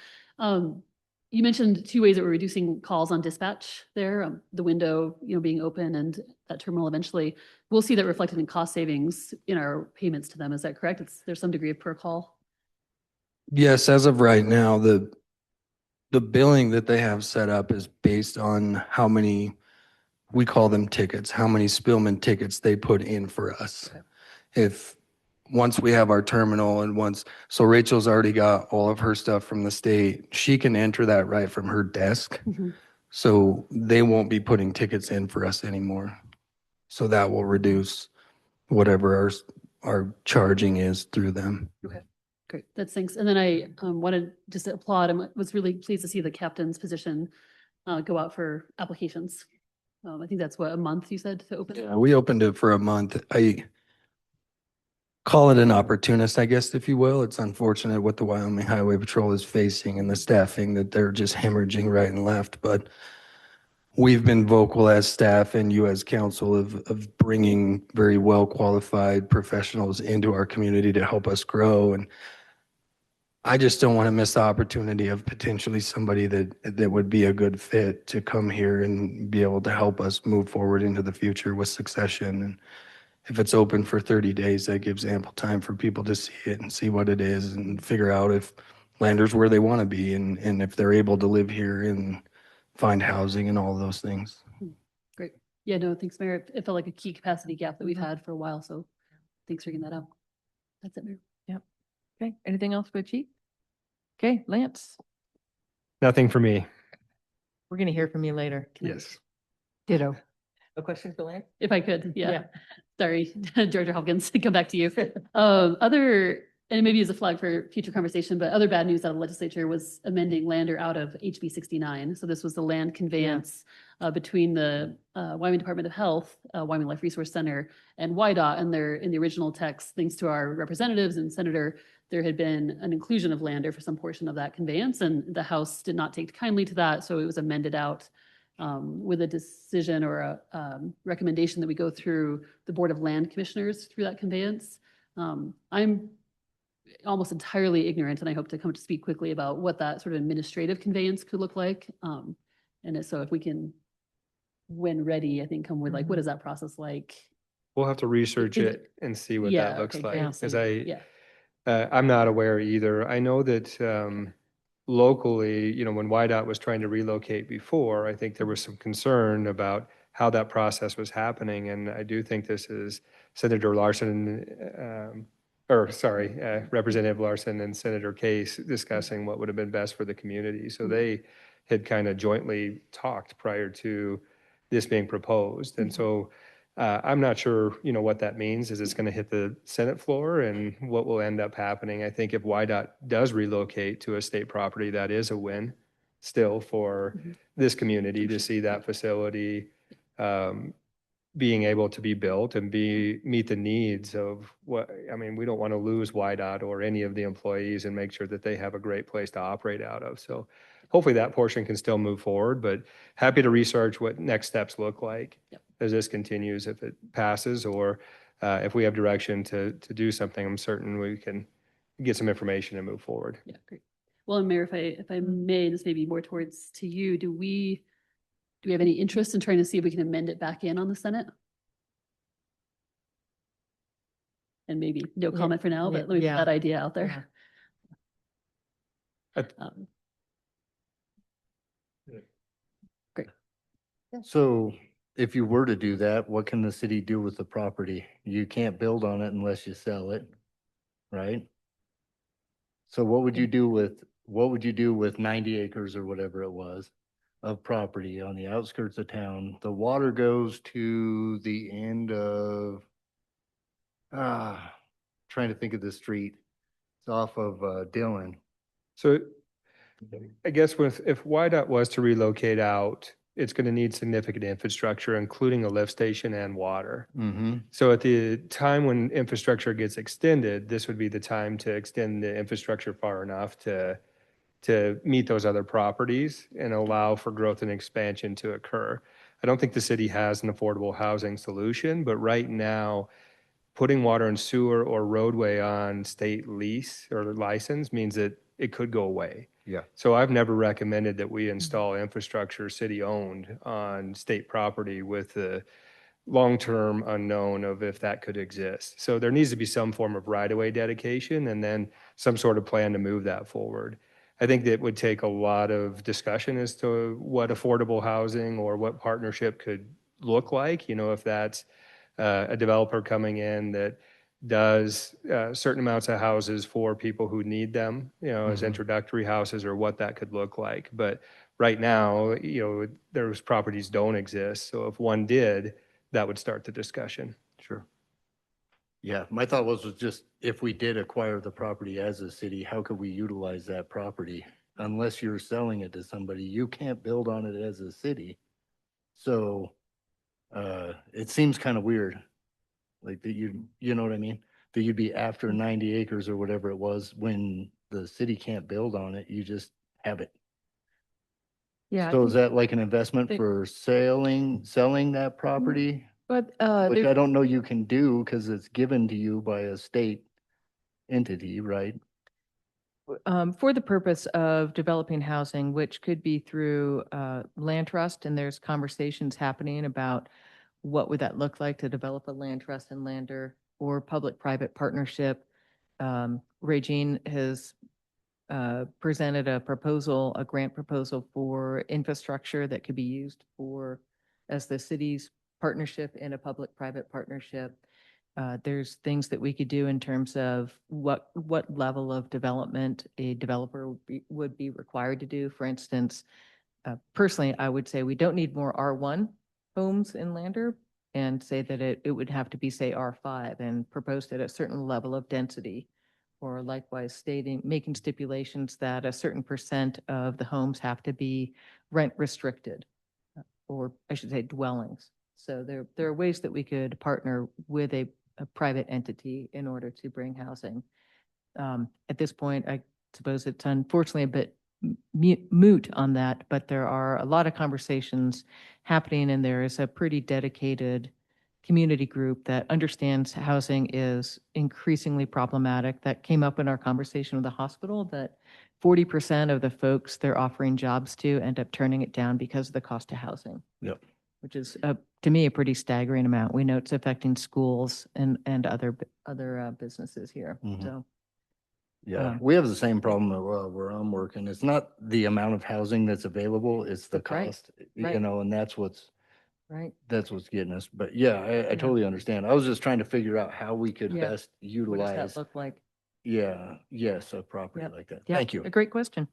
You mentioned two ways that we're reducing calls on dispatch there, the window, being open and that terminal eventually. We'll see that reflected in cost savings in our payments to them. Is that correct? There's some degree of per call? Yes, as of right now, the billing that they have set up is based on how many, we call them tickets, how many Spillman tickets they put in for us. Okay. Once we have our terminal so Rachel's already got all of her stuff from the state, she can enter that right from her desk. Mhm. So they won't be putting tickets in for us anymore. So that will reduce whatever our charging is through them. Great, that's thanks. And then I wanted just to applaud, I was really pleased to see the captain's position go out for applications. I think that's what, a month you said to open? Yeah, we opened it for a month. I call it an opportunist, I guess, if you will. It's unfortunate what the Wyoming Highway Patrol is facing and the staffing that they're just hemorrhaging right and left. But we've been vocal as staff and you as council of bringing very well qualified professionals into our community to help us grow. And I just don't want to miss the opportunity of potentially somebody that would be a good fit to come here and be able to help us move forward into the future with succession. And if it's open for 30 days, that gives ample time for people to see it and see what it is and figure out if Lander's where they want to be and if they're able to live here and find housing and all those things. Great. Yeah, no, thanks, Mayor. It felt like a key capacity gap that we've had for a while, so thanks for getting that out. That's it, Mayor. Okay, anything else for Chief? Okay, Lance, Nothing for me. we're gonna hear from you later. Yes. Ditto. A question for Lance? If I could, yeah. Yeah. Sorry, Director Hopkins, come back to you. And maybe as a flag for future conversation, but other bad news out of the legislature was amending Lander out of HB 69. So this was the land conveyance between the Wyoming Department of Health, Wyoming Life Resource Center, and WYDOT. And there, in the original text, thanks to our representatives and senator, there had been an inclusion of Lander for some portion of that conveyance, and the House did not take kindly to that, so it was amended out with a decision or a recommendation that we go through the Board of Land Commissioners through that conveyance. I'm almost entirely ignorant, and I hope to come to speak quickly about what that sort of administrative conveyance could look like. So if we can, when ready, I think come with like, what is that process like? We'll have to research Is it and see what Yeah, that looks okay, like. great. Because Yeah. I'm not aware either. I know that locally, when YDOT was trying to relocate before, I think there was some concern about how that process was happening. And I do think this is Senator Larson, Representative Larson and Senator Case discussing what would have been best for the community. So they had kind of jointly talked prior to this being proposed. And so I'm not sure, what that means. Is it's going to hit the Senate floor and what will end up happening? I think if YDOT does relocate to a state property, that is a win still for this community to see that facility being able to be built and meet the needs of we don't want to lose YDOT or any of the employees and make sure that they have a great place to operate out of. So hopefully that portion can still move forward, but happy to research what next steps look like as this continues, if it passes, or if we have direction to do something. I'm certain we can get some information and move forward. Yeah, great. Well, and Mayor, if I may, this may be more towards to you. Do we have any interest in trying to see if we can amend it back in on the Senate? And maybe no Yeah, comment for now, but let me put yeah. that idea out there. Uh, Um, So if you were to do that, what can the city do with the property? You can't build on it unless you sell it, right? So what would you do with 90 acres or whatever it was of property on the outskirts of town? The water goes to the end of, trying to think of the street. It's off of Dillon. So I guess if YDOT was to relocate out, it's going to need significant infrastructure, including a lift station and water. Mm-hmm. So at the time when infrastructure gets extended, this would be the time to extend the infrastructure far enough to meet those other properties and allow for growth and expansion to occur. I don't think the city has an affordable housing solution, but right now, putting water and sewer or roadway on state lease or license means that it could go away. Yeah. So I've never recommended that we install infrastructure city-owned on state property with the long-term unknown of if that could exist. So there needs to be some form of right-of-way dedication and then some sort of plan to move that forward. I think that would take a lot of discussion as to what affordable housing or what partnership could look like. If that's a developer coming in that does certain amounts of houses for people who need them, as introductory houses, or what that could look like. But right now, those properties don't exist. So if one did, that would start the discussion. Sure. Yeah, my thought was just if we did acquire the property as a city, how could we utilize that property? Unless you're selling it to somebody, you can't build on it as a city. So it seems kind of weird. Like that you know what I mean? That you'd be after 90 acres or whatever it was when the city can't build on it, you just have it. Yeah. So is that like an investment think- for selling that property? But, Which there- I don't know you can do because it's given to you by a state entity, right? For the purpose of developing housing, which could be through land trust, and there's conversations happening about what would that look like to develop a land trust and lander or public-private partnership. Regine has presented a proposal, a grant proposal for infrastructure that could be used for, as the city's partnership in a public-private partnership. There's things that we could do in terms of what level of development a developer would be required to do. For instance, personally, I would say we don't need more R1 homes in Lander, and say that it would have to be, say, R5 and proposed at a certain level of density. Or likewise making stipulations that a certain percent of the homes have to be rent restricted, or I should say dwellings. So there are ways that we could partner with a private entity in order to bring housing. At this point, I suppose it's unfortunately a bit moot on that, but there are a lot of conversations happening, and there is a pretty dedicated community group that understands housing is increasingly problematic. That came up in our conversation with the hospital, that 40% of the folks they're offering jobs to end up turning it down because of the cost of housing. Yep. Which is, to me, a pretty staggering amount. We know it's affecting schools and other businesses here. Mhm. So, Yeah, we have the same problem where I'm working. It's not the amount of housing that's available, it's the That's right. cost, you Right. know, and that's what's right. getting us. But yeah, I totally understand. I was just trying to figure out how we could Yeah. best What does utilize, that look like? yes, a property Yep. like that. Yeah, Thank you. a great question.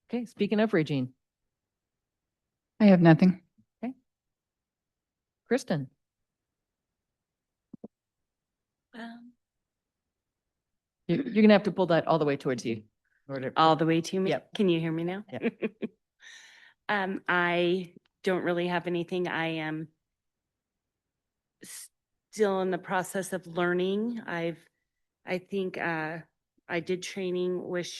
Okay, speaking of Regine, I have nothing. Kristen. You're going to have to pull that all the way towards you. in order- All the way to me? Yep. Can you hear me now? Yep. I don't really have anything. I am still in the process of learning. I think, I did training with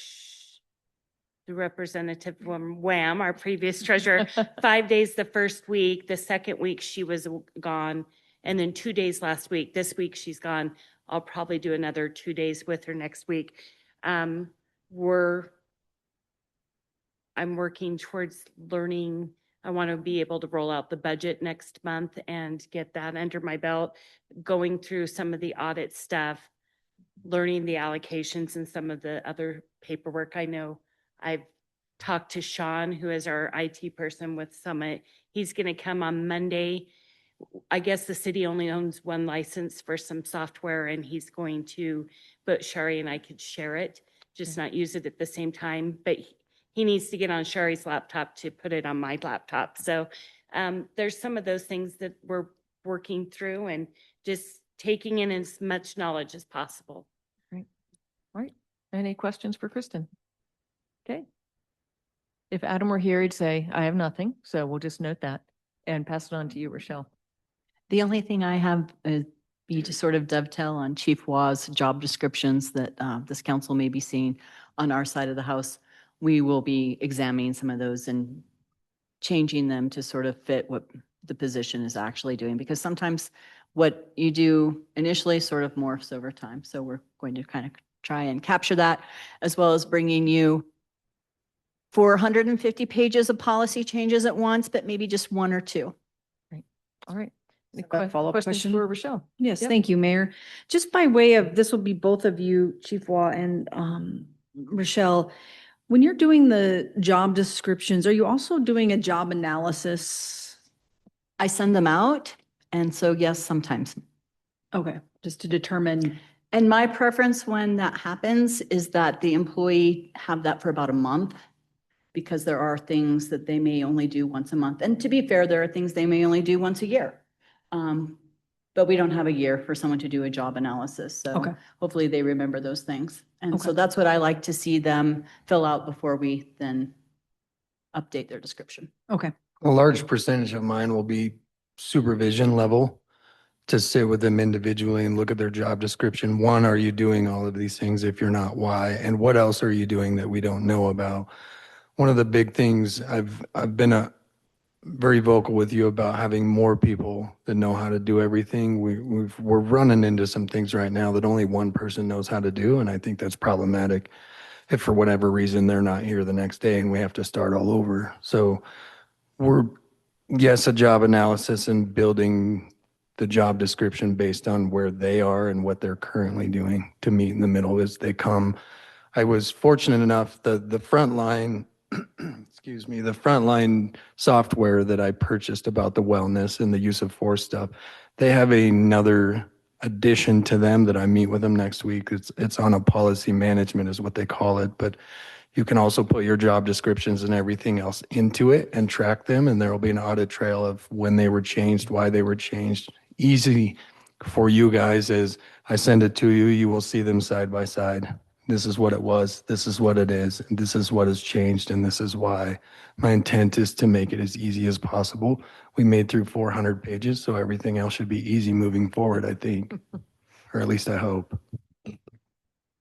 the representative from Wham, our previous treasurer, 5 days the first week. The second week she was gone, and then 2 days last week. This week she's gone. I'll probably do another 2 days with her next week. I'm working towards learning. I want to be able to roll out the budget next month and get that under my belt, going through some of the audit stuff, learning the allocations and some of the other paperwork. I know I've talked to Sean, who is our IT person with Summit. He's going to come on Monday. I guess the city only owns one license for some software, and he's going to, but Shari and I could share it, just not use it at the same time. But he needs to get on Shari's laptop to put it on my laptop. So there's some of those things that we're working through and just taking in as much knowledge as possible. All right. Any questions for Kristen? Okay. If Adam were here, he'd say, I have nothing. So we'll just note that and pass it on to you, Rochelle. The only thing I have be to sort of dovetail on Chief Wah's job descriptions that this council may be seeing on our side of the house. We will be examining some of those and changing them to sort of fit what the position is actually doing, because sometimes what you do initially sort of morphs over time. So we're going to kind of try and capture that, as well as bringing you 450 pages of policy changes at once, but maybe just one or two. All right. Any Follow-up questions question? for Rochelle? Yes, Yep. thank you, Mayor. Just by way of, this will be both of you, Chief Wah and Rochelle. When you're doing the job descriptions, are you also doing a job analysis? I send them out, and so yes, sometimes. Okay, just to determine. And my preference when that happens is that the employee have that for about a month, because there are things that they may only do once a month. And to be fair, there are things they may only do once a year. But we don't have a year for someone to do a job analysis. Okay. So hopefully they remember those things. And so Okay. that's what I like to see them fill out before we then update their description. Okay, A large percentage of mine will be supervision level, to sit with them individually and look at their job description. One, are you doing all of these things? If you're not, why? And what else are you doing that we don't know about? One of the big things, I've been very vocal with you about having more people that know how to do everything. We're running into some things right now that only one person knows how to do, and I think that's problematic. If for whatever reason they're not here the next day and we have to start all over. So we're, yes, a job analysis and building the job description based on where they are and what they're currently doing to meet in the middle as they come. I was fortunate enough that the frontline, excuse me, the frontline software that I purchased about the wellness and the use of force stuff, they have another addition to them that I meet with them next week. It's on a policy management is what they call it, but you can also put your job descriptions and everything else into it and track them, and there will be an audit trail of when they were changed, why they were changed. Easy for you guys as I send it to you, you will see them side by side. This is what it was, this is what it is, and this is what has changed, and this is why. My intent is to make it as easy as possible. We made through 400 pages, so everything else should be easy moving forward, I think, or at least I hope.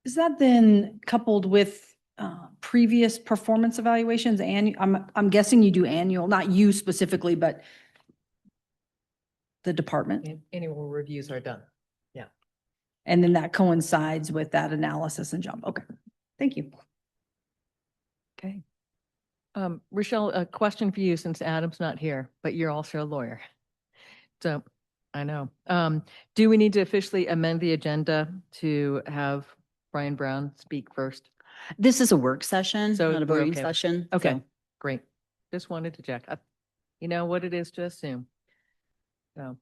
Is that then coupled with previous performance evaluations? And I'm guessing you do annual, not you specifically, but the department. Annual reviews are done. And then that coincides with that analysis and job. Okay, thank you. Okay. Rochelle, a question for you since Adam's not here, but you're also a lawyer. So I know. Do we need to officially amend the agenda to have Brian Brown speak first? This is a work session, So not a we're voting okay. session. Okay, so- great. Just wanted to check. You know what it is to assume. So,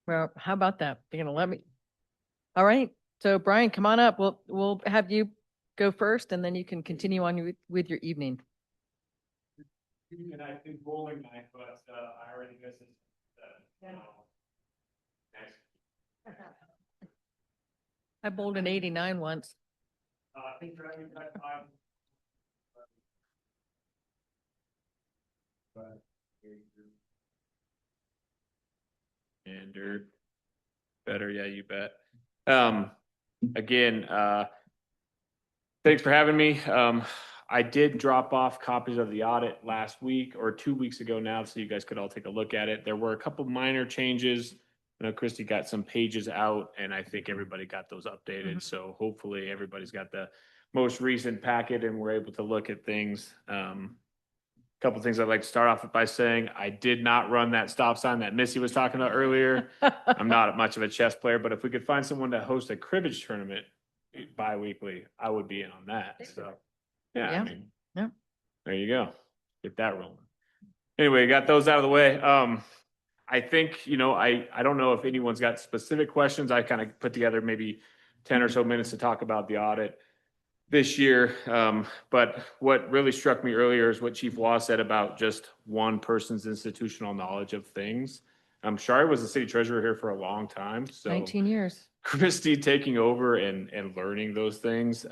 well, how about that? You're gonna let me? All right. So Brian, come on up. We'll have you go first, and then you can continue on with your evening. And I think bowling night, but I already missed it. I bowled an 89 once. And better, yeah, you bet. Again, thanks for having me. I did drop off copies of the audit last week or 2 weeks ago now, so you guys could all take a look at it. There were a couple minor changes. I know Christy got some pages out, and I think everybody got those updated. So hopefully everybody's got the most recent packet and we're able to look at things. Couple things I'd like to start off by saying, I did not run that stop sign that Missy was talking about earlier. I'm not much of a chess player, but if we could find someone to host a cribbage tournament bi-weekly, I would be in on that. So, yeah, Yeah. I mean, Yeah. there you go. Get that rolling. Anyway, got those out of the way. I think, I don't know if anyone's got specific questions. I kind of put together maybe 10 or so minutes to talk about the audit this year. But what really struck me earlier is what Chief Waugh said about just one person's institutional knowledge of things. Shari was the city treasurer here for a long time. So 19 years. Christy taking over and learning those things,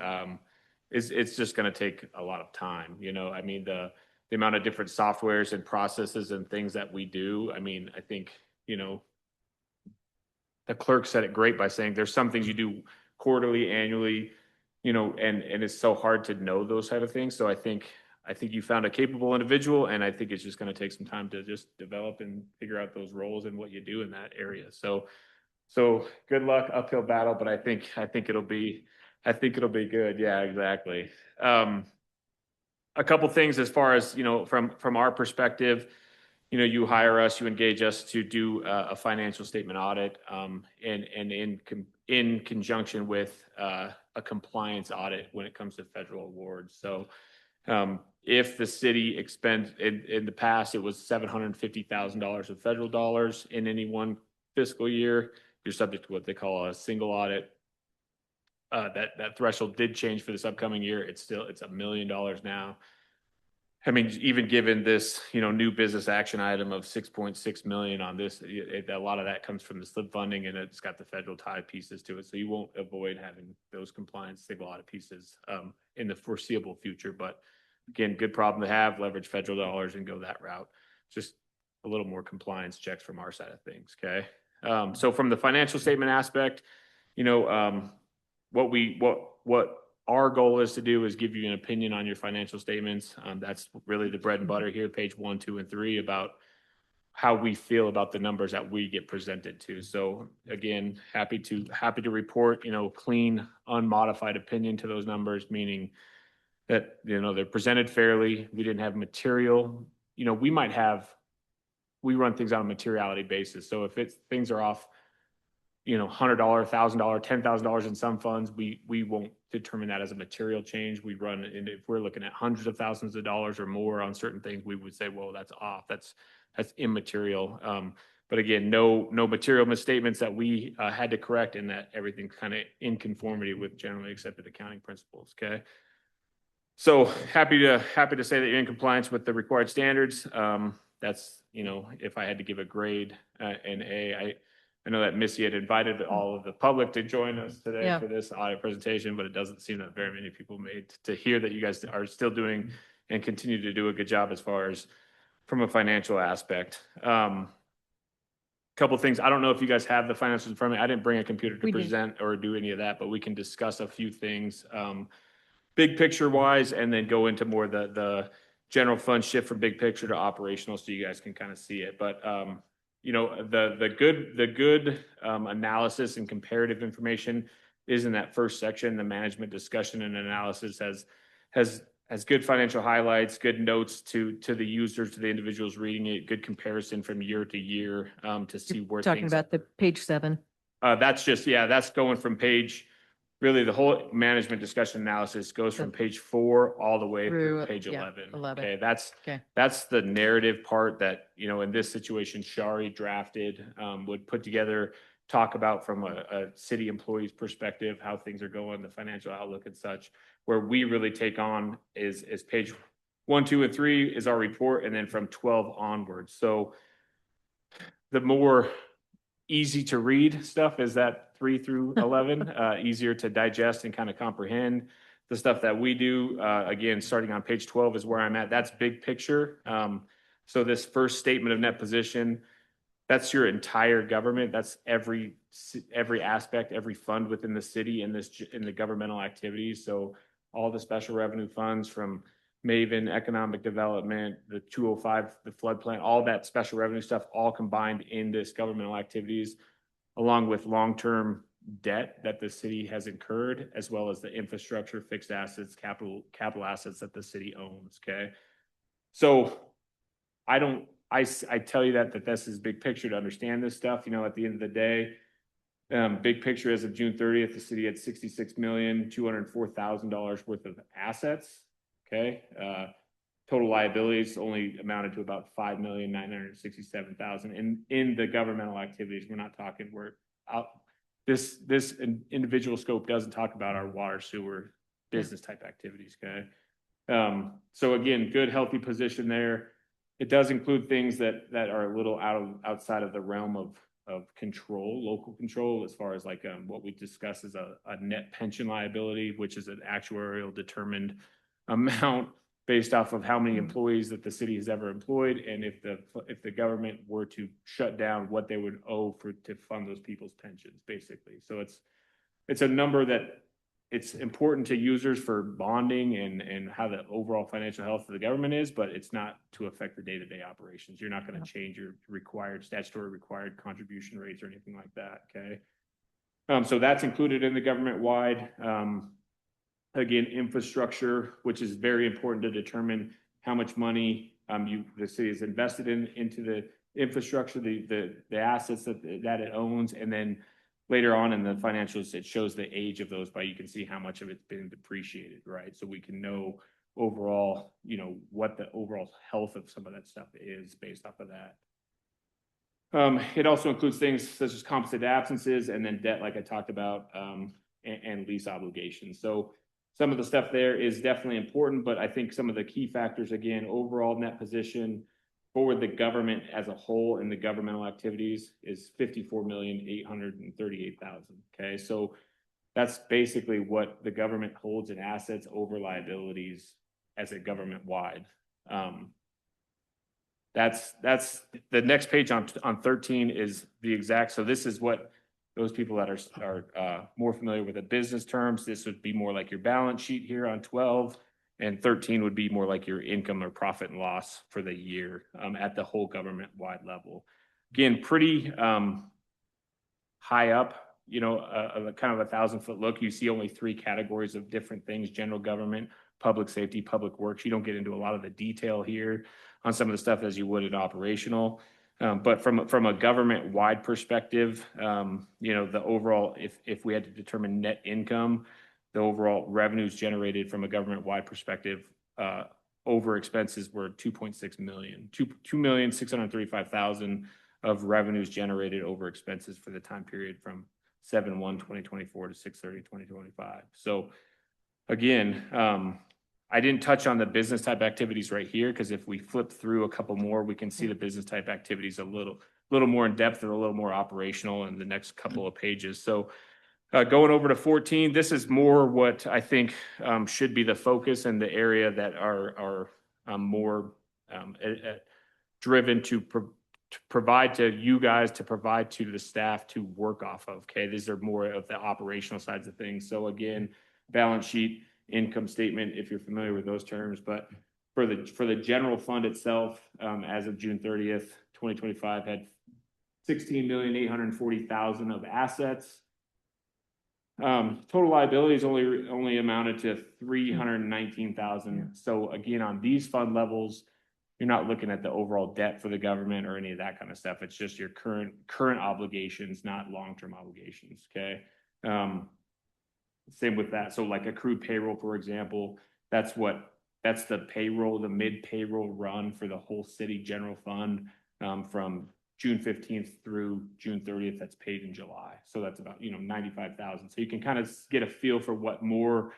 it's just going to take a lot of time. I mean, the amount of different softwares and processes and things that we do. I mean, I think, the clerk said it great by saying there's some things you do quarterly, annually, and it's so hard to know those type of things. So I think you found a capable individual, and I think it's just going to take some time to just develop and figure out those roles and what you do in that area. So good luck, uphill battle, but I think it'll be good. Yeah, exactly. A couple things as far as, from our perspective, you hire us, you engage us to do a financial statement audit, and in conjunction with a compliance audit when it comes to federal awards. So if the city expends in the past, it was $750,000 of federal dollars in any one fiscal year, you're subject to what they call a single audit. That threshold did change for this upcoming year. It's $1 million now. I mean, even given this, new business action item of 6.6 million on this, a lot of that comes from the slip funding, and it's got the federal tie pieces to it. So you won't avoid having those compliance single audit pieces in the foreseeable future. But again, good problem to have, leverage federal dollars and go that route. Just a little more compliance checks from our side of things. Okay. So from the financial statement aspect, what our goal is to do is give you an opinion on your financial statements. That's really the bread and butter here, page 1, 2, and 3, about how we feel about the numbers that we get presented to. So again, happy to report, clean, unmodified opinion to those numbers, meaning that, they're presented fairly. We didn't have material, we run things on a materiality basis. So if things are off, $100, $1,000, $10,000 in some funds, we won't determine that as a material change. We run, and if we're looking at hundreds of thousands of dollars or more on certain things, we would say, well, that's off. That's immaterial. But again, no material misstatements that we had to correct, and that everything's kind of in conformity with generally accepted accounting principles. Okay. So happy to say that you're in compliance with the required standards. That's, if I had to give a grade, an A, I know that Missy had invited all of the public to join us today Yeah. for this audit presentation, but it doesn't seem that very many people made to hear that you guys are still doing and continue to do a good job as far as from a financial aspect. Couple things. I don't know if you guys have the financials in front of me. I didn't bring a computer to We do. present or do any of that, but we can discuss a few things, big picture wise, and then go into more the general fund shift from big picture to operational, so you guys can kind of see it. But the good analysis and comparative information is in that first section. The management discussion and analysis has good financial highlights, good notes to the users, to the individuals reading it, good comparison from year to year to see where Talking things about the page 7. that's that's going from page, really the whole management discussion analysis goes from page 4 all the way through Through, page yeah, 11. 11. Okay, Okay. that's the narrative part that, in this situation, Shari drafted, would put together, talk about from a city employee's perspective, how things are going, the financial outlook and such. Where we really take on is page 1, 2, and 3 is our report, and then from 12 onwards. So the more easy to read stuff is that 3 through 11, easier to digest and kind of comprehend. The stuff that we do, again, starting on page 12 is where I'm at. That's big picture. So this first statement of net position, that's your entire government. That's every aspect, every fund within the city in the governmental activities. So all the special revenue funds from Maven, economic development, the 205, the flood plan, all that special revenue stuff, all combined in this governmental activities, along with long-term debt that the city has incurred, as well as the infrastructure, fixed assets, capital assets that the city owns. Okay. So I tell you that this is big picture to understand this stuff. At the end of the day, big picture as of June 30th, the city had $66,204,000 worth of assets. Okay. Total liabilities only amounted to about $5,967,000 in the governmental activities. We're not talking, this individual scope doesn't talk about our water, sewer, business type activities. Okay. So again, good, healthy position there. It does include things that are a little outside of the realm of control, local control, as far as like what we discuss as a net pension liability, which is an actuarial determined amount based off of how many employees that the city has ever employed, and if the government were to shut down, what they would owe to fund those people's pensions, basically. So it's a number that it's important to users for bonding and how the overall financial health of the government is, but it's not to affect the day-to-day operations. You're not going to change your statutory required contribution rates or anything like that. Okay. So that's included in the government-wide. Again, infrastructure, which is very important to determine how much money the city has invested into the infrastructure, the assets that it owns, and then later on in the financials, it shows the age of those, you can see how much of it's been depreciated, right? So we can know overall, what the overall health of some of that stuff is based off of that. It also includes things such as compensated absences and then debt, like I talked about, and lease obligations. So some of the stuff there is definitely important, but I think some of the key factors, again, overall net position for the government as a whole in the governmental activities is $54,838,000. Okay. So that's basically what the government holds in assets over liabilities as a government wide. That's the next page on 13 is the exact. So this is what Those people that are more familiar with the business terms, this would be more like your balance sheet here on 12. And 13 would be more like your income or profit and loss for the year at the whole government-wide level. Again, pretty high up, you know, kind of a 1,000-foot look. You see only 3 categories of different things: general government, public safety, public works. You don't get into a lot of the detail here on some of the stuff as you would in operational. But from a government-wide perspective, you know, the overall, if we had to determine net income, the overall revenues generated from a government-wide perspective over expenses were 2.6 million, 2,635,000 of revenues generated over expenses for the time period from 7/1/2024 to 6/30/2025. So again, I didn't touch on the business type activities right here, because if we flip through a couple more, we can see the business type activities a little more in depth and a little more operational in the next couple of pages. So going over to 14, this is more what I think should be the focus and the area that are more driven to provide to you guys, to provide to the staff to work off of. Okay, these are more of the operational sides of things. So again, balance sheet, income statement, if you're familiar with those terms. But for the general fund itself, as of June 30th, 2025, had 16,840,000 of assets. Total liabilities only amounted to 319,000. So again, on these fund levels, you're not looking at the overall debt for the government or any of that kind of stuff. It's just your current obligations, not long-term obligations. Okay. Same with that. So like accrued payroll, for example, that's the payroll, the mid payroll run for the whole city general fund from June 15th through June 30th. That's paid in July. So that's about, you know, 95,000. So you can kind of get a feel for what more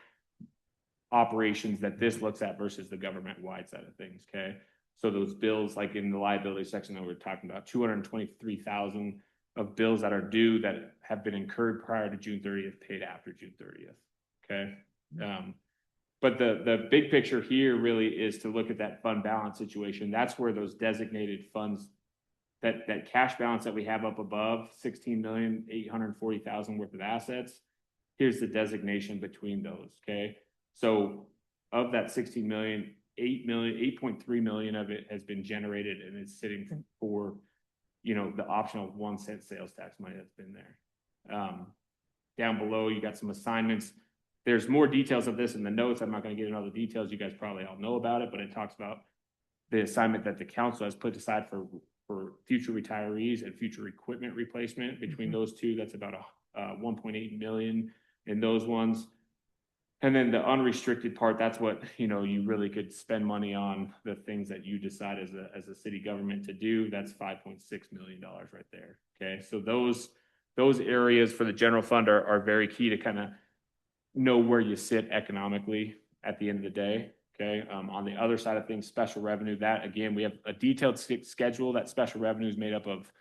operations that this looks at versus the government-wide side of things. Okay. So those bills, like in the liability section that we're talking about, 223,000 of bills that are due that have been incurred prior to June 30th, paid after June 30th. Okay. But the big picture here really is to look at that fund balance situation. That's where those designated funds, that cash balance that we have up above, 16,840,000 worth of assets. Here's the designation between those. Okay. So of that 16 million, 8.3 million of it has been generated and it's sitting for, you know, the optional 1 cent sales tax money that's been there. Down below, you got some assignments. There's more details of this in the notes. I'm not going to get into all the details. You guys probably all know about it, but it talks about the assignment that the council has put aside for future retirees and future equipment replacement. Between those two, that's about 1.8 million in those ones. And then the unrestricted part, that's what, you know, you really could spend money on, the things that you decide as a city government to do. That's $5.6 million right there. Okay. So those areas for the general fund are very key to kind of know where you sit economically at the end of the day. Okay. On the other side of things, special revenue, that again, we have a detailed schedule. That special revenue is made up of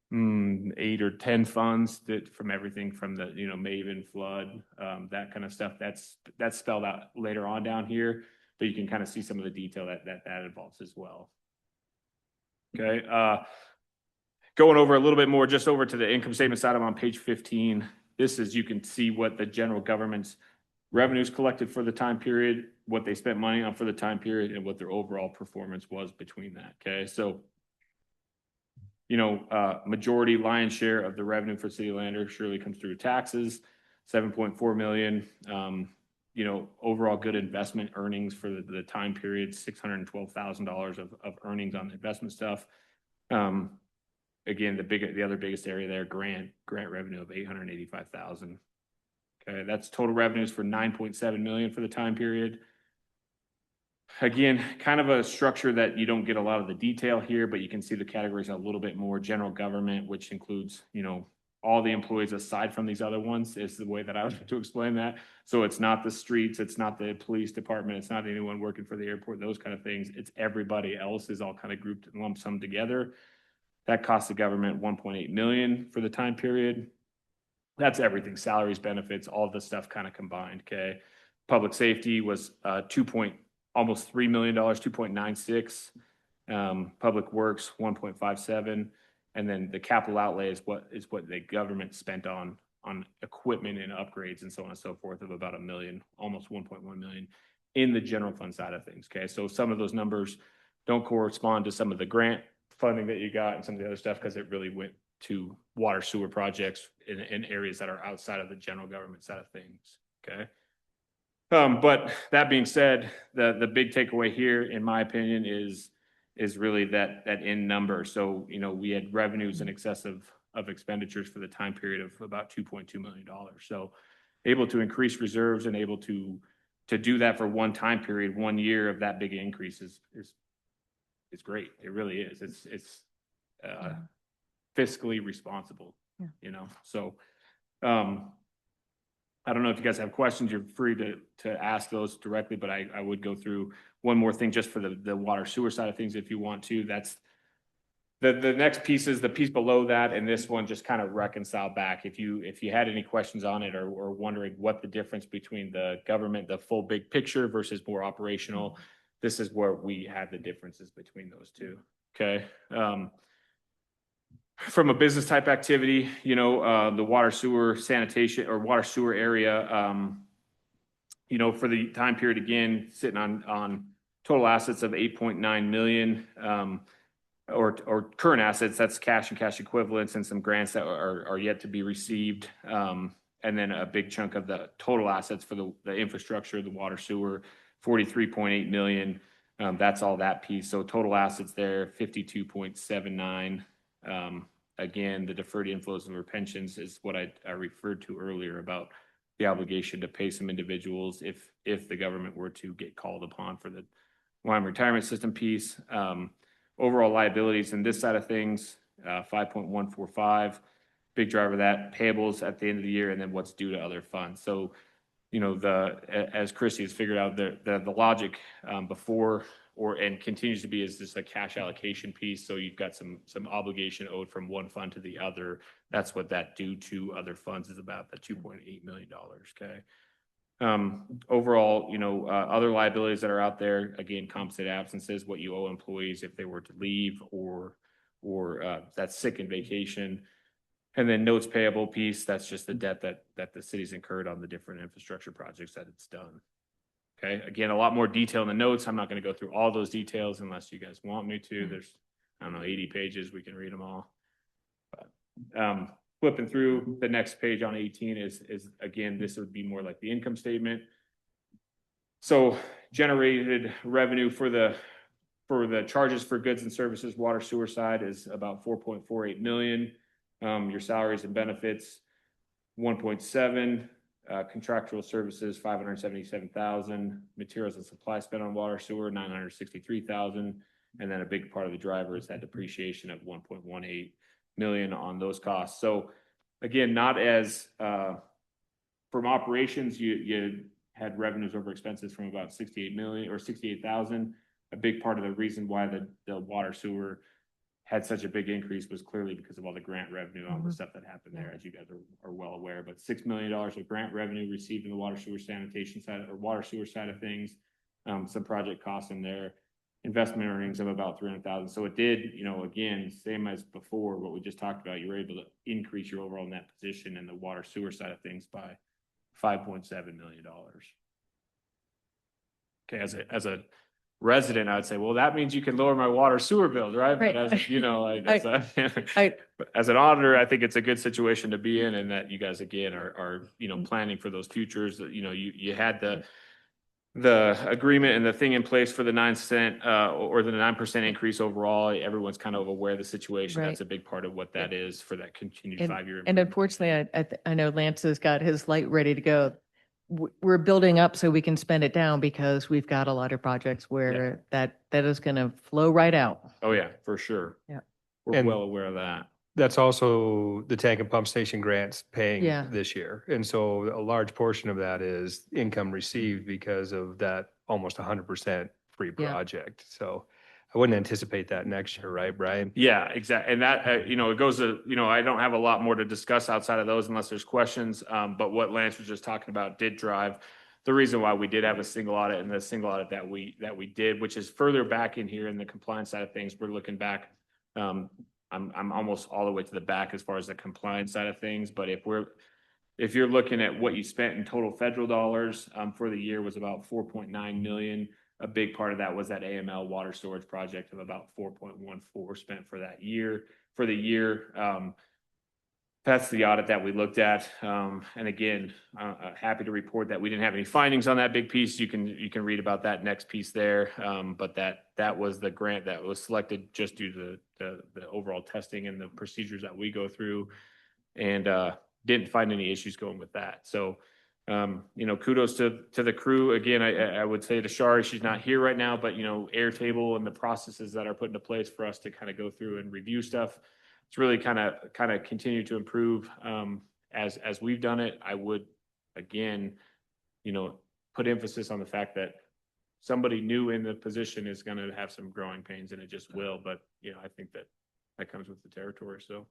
8 or 10 funds that from everything from the, you know, Maven, flood, that kind of stuff. That's spelled out later on down here, but you can kind of see some of the detail that involves as well. Okay. Going over a little bit more, just over to the income statement side, I'm on page 15. This is, you can see what the general government's revenues collected for the time period, what they spent money on for the time period, and what their overall performance was between that. Okay. So, you know, majority lion's share of the revenue for City of Lander surely comes through taxes, 7.4 million. You know, overall good investment earnings for the time period, $612,000 of earnings on the investment stuff. Again, the other biggest area there, grant revenue of 885,000. Okay, that's total revenues for 9.7 million for the time period. Again, kind of a structure that you don't get a lot of the detail here, but you can see the categories a little bit more. General government, which includes, you know, all the employees aside from these other ones, is the way that I would like to explain that. So it's not the streets, it's not the police department, it's not anyone working for the airport, those kind of things. It's everybody else is all kind of grouped and lump sum together. That cost the government 1.8 million for the time period. That's everything, salaries, benefits, all the stuff kind of combined. Okay. Public safety was almost $3 million, 2.96. Public works, 1.57. And then the capital outlay is what the government spent on equipment and upgrades and so on and so forth of about $1 million, almost 1.1 million in the general fund side of things. Okay. So some of those numbers don't correspond to some of the grant funding that you got and some of the other stuff because it really went to water sewer projects in areas that are outside of the general government side of things. Okay. But that being said, the big takeaway here, in my opinion, is really that end number. So, you know, we had revenues in excess of expenditures for the time period of about $2.2 million. So able to increase reserves and able to do that for one time period, 1 year of that big increase is great. It really is. It's fiscally responsible, you know? So, I don't know if you guys have questions, you're free to ask those directly, but I would go through one more thing just for the water sewer side of things if you want to. That's the next piece is the piece below that, and this one just kind of reconcile back. If you had any questions on it or wondering what the difference between the government, the full big picture versus more operational, this is where we had the differences between those two. Okay. From a business type activity, you know, the water sewer sanitation or water sewer area, you know, for the time period, again, sitting on total assets of 8.9 million, or current assets, that's cash and cash equivalents and some grants that are yet to be received. And then a big chunk of the total assets for the infrastructure, the water sewer, 43.8 million. That's all that piece. So total assets there, 52.79. Again, the deferred inflows and pensions is what I referred to earlier about the obligation to pay some individuals if the government were to get called upon for the Wyoming retirement system piece. Overall liabilities in this side of things, 5.145. Big driver of that, payables at the end of the year, and then what's due to other funds. So, you know, as Chrissy has figured out, the logic before and continues to be is just a cash allocation piece. So you've got some obligation owed from one fund to the other. That's what that due to other funds is about, the $2.8 million. Okay. Overall, you know, other liabilities that are out there, again, compensated absences, what you owe employees if they were to leave or that's sick and vacation. And then notes payable piece, that's just the debt that the city's incurred on the different infrastructure projects that it's done. Okay, again, a lot more detail in the notes. I'm not going to go through all those details unless you guys want me to. There's, I don't know, 80 pages. We can read them all. But, flipping through the next page on 18 is again, this would be more like the income statement. So generated revenue for the charges for goods and services, water sewer side is about 4.48 million. Your salaries and benefits, 1.7. Contractual services, 577,000. Materials and supply spent on water sewer, 963,000. And then a big part of the driver is that depreciation of 1.18 million on those costs. So again, not as from operations, you had revenues over expenses from about 68 million or 68,000. A big part of the reason why the water sewer had such a big increase was clearly because of all the grant revenue, all the stuff that happened there, as you guys are well aware. But $6 million of grant revenue received in the water sewer sanitation side or water sewer side of things, some project costs in there, investment earnings of about 300,000. So it did, you know, again, same as before, what we just talked about, you were able to increase your overall net position in the water sewer side of things by $5.7 million. Okay, as a resident, I would say, well, that means you can lower my water sewer bills, right? Right. But as you know, as an auditor, I think it's a good situation to be in, and that you guys again are you know, planning for those futures. That, you know, you had the agreement and the thing in place for the 9% or the 9% increase overall. Everyone's kind of aware of the situation. Right. That's a big part of what that is for that continued 5-year. And unfortunately, I know Lance has got his light ready to go. We're building up so we can spend it down because we've got a lot of projects where that is going to flow right out. Oh yeah, for sure. Yeah. We're And well aware of that. that's also the tank and pump station grants paying Yeah. this year. And so a large portion of that is income received because of that almost 100% free Yeah. project. So I wouldn't anticipate that next year, right, Brian? Yeah, exactly. And that, you know, it goes to, you know, I don't have a lot more to discuss outside of those unless there's questions. But what Lance was just talking about did drive the reason why we did have a single audit, and the single audit that we did, which is further back in here in the compliance side of things. We're looking back I'm almost all the way to the back as far as the compliance side of things. But if you're looking at what you spent in total federal dollars, for the year was about 4.9 million. A big part of that was that AML water storage project of about 4.14 spent for that year. For the year, that's the audit that we looked at. And again, happy to report that we didn't have any findings on that big piece. You can read about that next piece there. But that was the grant that was selected just due to the overall testing and the procedures that we go through, and didn't find any issues going with that. So, kudos to the crew. Again, I would say to Shari, she's not here right now, but Airtable and the processes that are put into place for us to kind of go through and review stuff, it's really kind of continue to improve as we've done it. I would, again, put emphasis on the fact that somebody new in the position is going to have some growing pains, and it just will. But I think that comes with the territory. So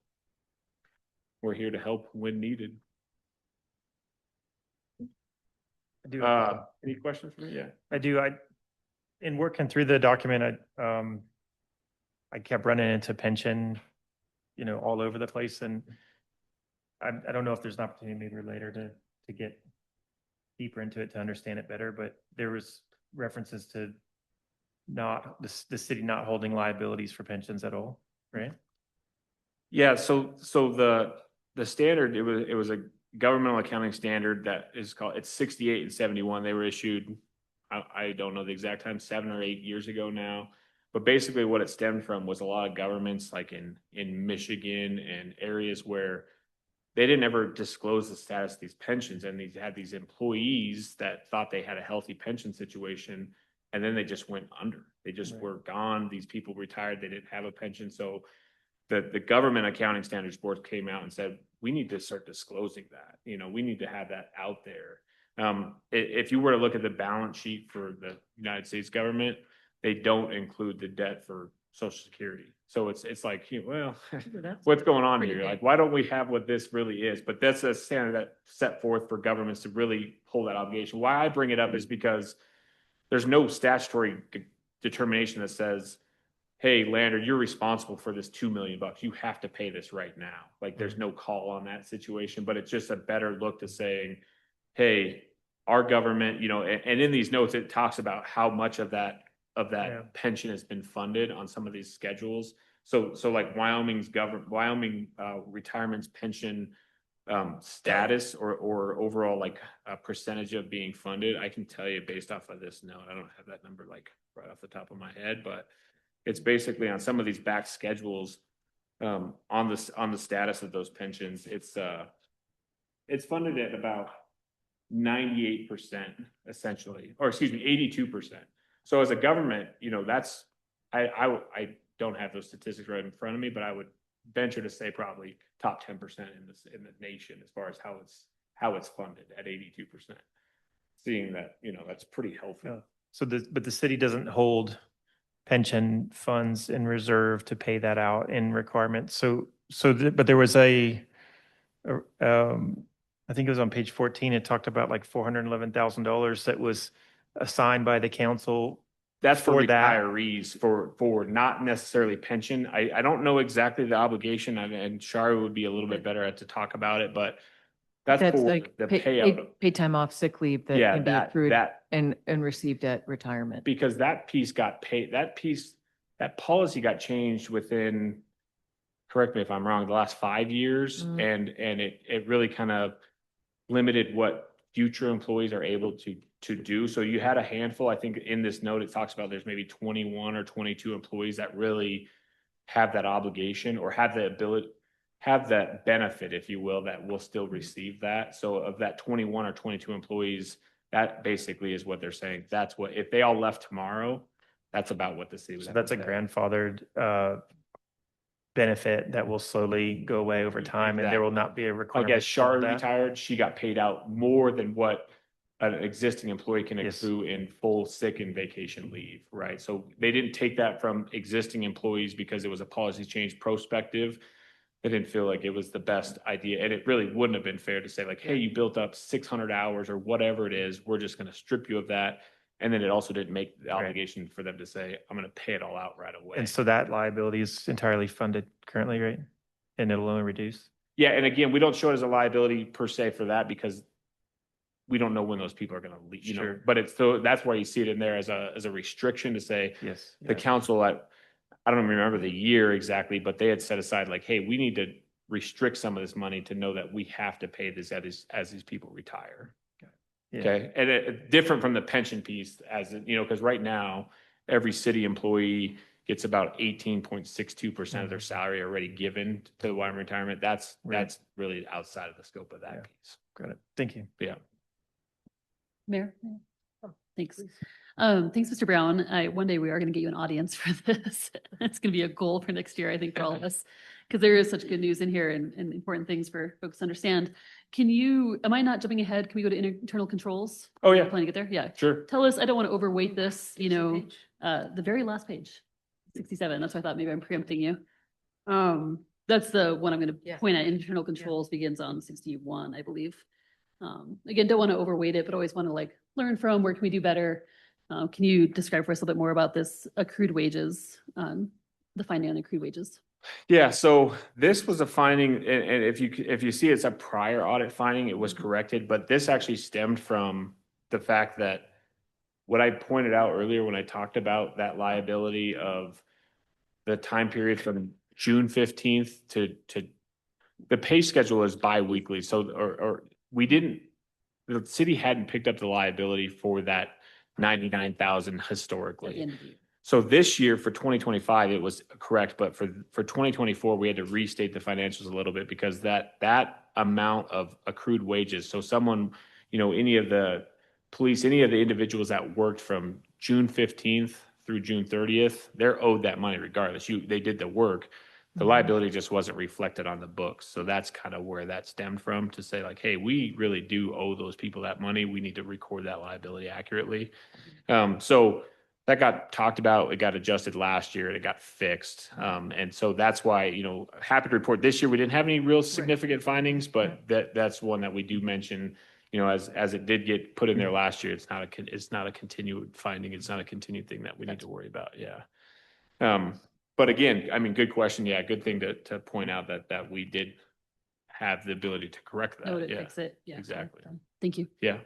we're here to help when needed. I do. Any questions for me? Yeah, I do. In working through the document, I kept running into pension, all over the place, and I don't know if there's an opportunity maybe later to get deeper into it to understand it better, but there was references to not the city not holding liabilities for pensions at all, right? Yeah. So the standard, it was a governmental accounting standard that is it's 68 and 71. They were issued, I don't know the exact time, 7 or 8 years ago now. But basically what it stemmed from was a lot of governments like in Michigan and areas where they didn't ever disclose the status of these pensions, and they had these employees that thought they had a healthy pension situation, and then they just went under. They just were gone. These people retired. They didn't have a pension. So the government accounting standards board came out and said, we need to start disclosing that. We need to have that out there. If you were to look at the balance sheet for the United States government, they don't include the debt for Social Security. So it's like, well, what's going on here? Like, why don't we have what this really is? But that's a standard that set forth for governments to really pull that obligation. Why I bring it up is because there's no statutory determination that says, hey, Lander, you're responsible for this $2 million. You have to pay this right now. Like, there's no call on that situation, but it's just a better look to saying, hey, our government, and in these notes, it talks about how much of that pension has been funded on some of these schedules. So like Wyoming retirement's pension status or overall like a percentage of being funded, I can tell you based off of this note. I don't have that number like right off the top of my head, but it's basically on some of these back schedules on the status of those pensions. It's funded at about 98% essentially, or excuse me, 82%. So as a government, that's I don't have those statistics right in front of me, but I would venture to say probably top 10% in the nation as far as how it's funded at 82%. Seeing that, that's pretty healthy. Yeah. But the city doesn't hold pension funds in reserve to pay that out in requirements. But there was I think it was on page 14, it talked about like $411,000 that was assigned by the council. That's for that. retirees, for not necessarily pension. I don't know exactly the obligation, and Shari would be a little bit better to talk about it, but that's for like the payout. paid time off, sick leave that Yeah, can be that- accrued that- and received at retirement. Because that piece got paid, that policy got changed within, correct me if I'm wrong, the last 5 years. And it really kind of limited what future employees are able to do. So you had a handful, I think in this note, it talks about there's maybe 21 or 22 employees that really have that obligation or have the ability, have that benefit, if you will, that will still receive that. So of that 21 or 22 employees, that basically is what they're saying. That's what, if they all left tomorrow, that's about what the city would So have that's to a pay. grandfathered benefit that will slowly go away over time, and there will not be a I requirement. guess Shari of that. retired, she got paid out more than what an existing employee can Yes. accrue in full sick and vacation leave, right? So they didn't take that from existing employees because it was a policy change prospective. They didn't feel like it was the best idea, and it really wouldn't have been fair to say like, hey, you built up 600 hours or whatever it is, we're just going to strip you of that And then it also didn't make the Right. obligation for them to say, I'm going to pay it all out right away. And so that liability is entirely funded currently, right? And it'll only reduce? Yeah, and again, we don't show it as a liability per se for that because we don't know when those people are going to leave, you know, Sure. but it's, so that's why you see it in there as a restriction to say, Yes. the council I don't even remember the year exactly, but they had set aside like, hey, we need to restrict some of this money to know that we have to pay this as these people retire. Yeah. Okay, and different from the pension piece as, you know, because right now, every city employee gets about 18.62% of their salary already given to the Wyoming retirement. That's really outside of the scope of that Yeah. piece. Got it. Thank you. Yeah. Mayor? Thanks. Thanks, Mr. Brown. One day we are going to get you an audience for this. It's going to be a goal for next year, I think, for all of us, because there is such good news in here and important things for folks to understand. Am I not jumping ahead? Can we go to internal controls? Oh, yeah. Planning to get there? Yeah. Sure. Tell us, I don't want to overweight this, the very last page, 67. That's why I thought maybe I'm preempting you. That's the one I'm going to point at. Internal controls begins on 61, I believe. Again, don't want to overweight it, but always want to learn from where can we do better. Can you describe for us a little bit more about this accrued wages, the finding on accrued wages? Yeah, so this was a finding, and if you see it's a prior audit finding, it was corrected, but this actually stemmed from the fact that what I pointed out earlier when I talked about that liability of the time period from June 15th to the pay schedule is bi-weekly. So, or the city hadn't picked up the liability for that 99,000 historically. At the end of the year. So this year for 2025, it was correct, but for 2024, we had to restate the financials a little bit because that amount of accrued wages. So someone, any of the police, any of the individuals that worked from June 15th through June 30th, they're owed that money regardless. They did the work. The liability just wasn't reflected on the books. So that's kind of where that stemmed from, to say like, hey, we really do owe those people that money. We need to record that liability accurately. So that got talked about. It got adjusted last year and it got fixed. And so that's why, happy to report this year we didn't have any real significant findings, but that's one that we do mention, as it did get put in there last year. It's not a continued finding. It's not a continued thing that we need to worry about. Yeah. But again, I mean, good question. Yeah, good thing to point out that we did have the ability to correct that. Note it, Yeah, fix it. Yeah. exactly. Thank you. Yeah.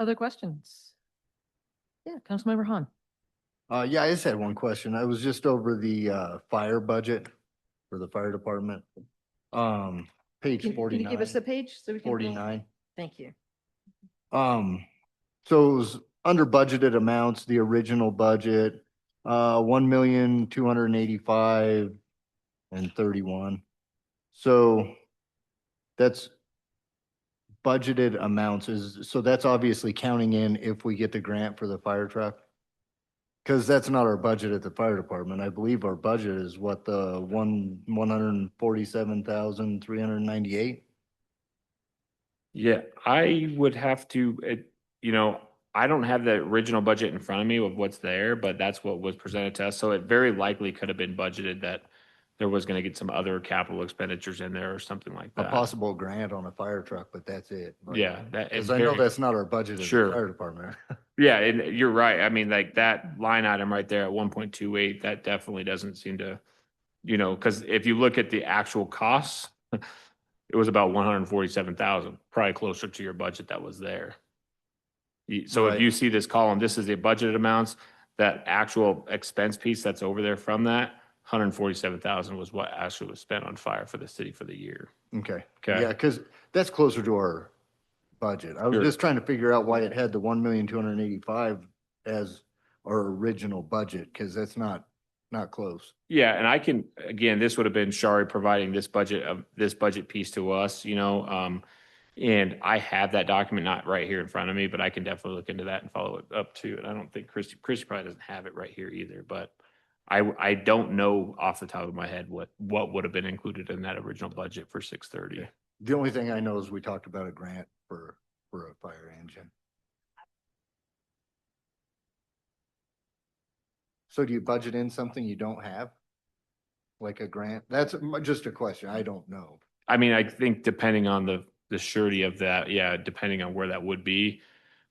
Other questions? Yeah, Councilmember Han. Yeah, I just had one question. I was just over the fire budget for the fire department. Page Can you 49. give us the page so we can? 49. Thank you. So it was under budgeted amounts, the original budget, 1,285,000 and 31. So that's budgeted amounts so that's obviously counting in if we get the grant for the fire truck. Cause that's not our budget at the fire department. I believe our budget is what, the 147,398. Yeah, I would have to, I don't have the original budget in front of me of what's there, but that's what was presented to us. So it very likely could have been budgeted that there was going to get some other capital expenditures in there or something like A that. possible grant on a fire truck, but that's it. Yeah, that Cause is I know very- that's not our budget as Sure. the fire department. Yeah, and you're right. I mean, like that line item right there at 1.28, that definitely doesn't seem to, because if you look at the actual costs, it was about 147,000, probably closer to your budget that was there. So if Right. you see this column, this is the budgeted amounts, that actual expense piece that's over there from that, 147,000 was what actually was spent on fire for the city for the year. Okay. Okay. Yeah, cause that's closer to our budget. I was Sure. just trying to figure out why it had the 1,285,000 as our original budget, cause that's not close. Yeah, and I can, again, this would have been Shari providing this budget piece to us, and I have that document not right here in front of me, but I can definitely look into that and follow it up too. And I don't think Christy probably doesn't have it right here either, but I don't know off the top of my head what would have been included in that original budget for 630. The only thing I know is we talked about a grant for a fire engine. So do you budget in something you don't have? Like a grant? That's just a question. I don't know. I mean, I think depending on the surety of that, yeah, depending on where that would be.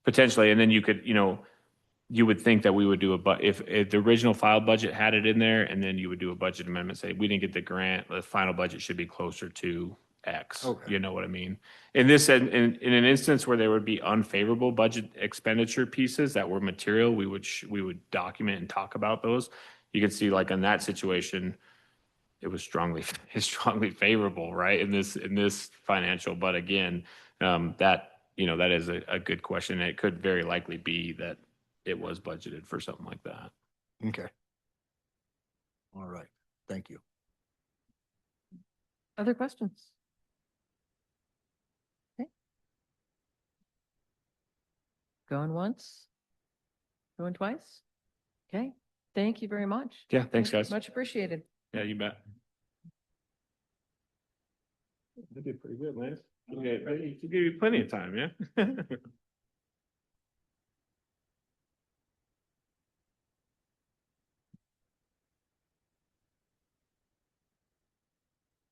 potentially, and then you could, you would think that we would do if the original file budget had it in there, and then you would do a budget amendment, say, we didn't get the grant, the final budget should be closer to X. Okay. You know what I mean? In in an instance where there would be unfavorable budget expenditure pieces that were material, we would document and talk about those. You can see like in that situation, it was strongly favorable, right? In this financial, but again, that is a good question. It could very likely be that it was budgeted for something like that. Okay. All right. Thank you. Other questions? Okay. Going once? Going twice? Okay, thank you very much. Yeah, thanks, guys. Much appreciated. Yeah, you bet. You did pretty good, Lance. Okay, you give you plenty of time, yeah?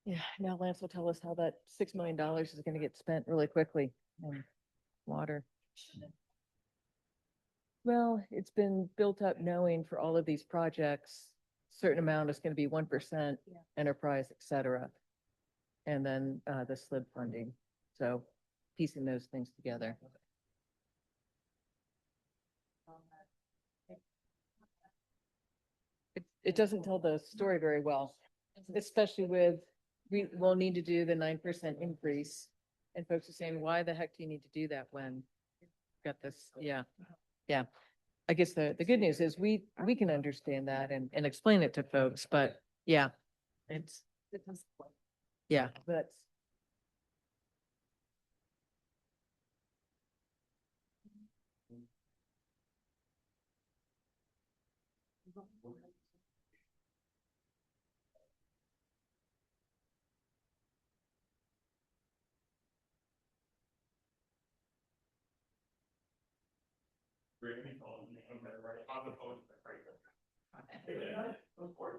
Yeah, now Lance will tell us how that $6 million is going to get spent really quickly on water. Well, it's been built up knowing for all of these projects, certain amount is going to be 1% enterprise, et cetera. And then the SLIB funding. So piecing those things together. It doesn't tell the story very well, especially with, we will need to do the 9% increase. And folks are saying, why the heck do you need to do that when you've got this? Yeah. Yeah. I guess the good news is we can understand that and explain it to folks, but yeah, yeah, that's.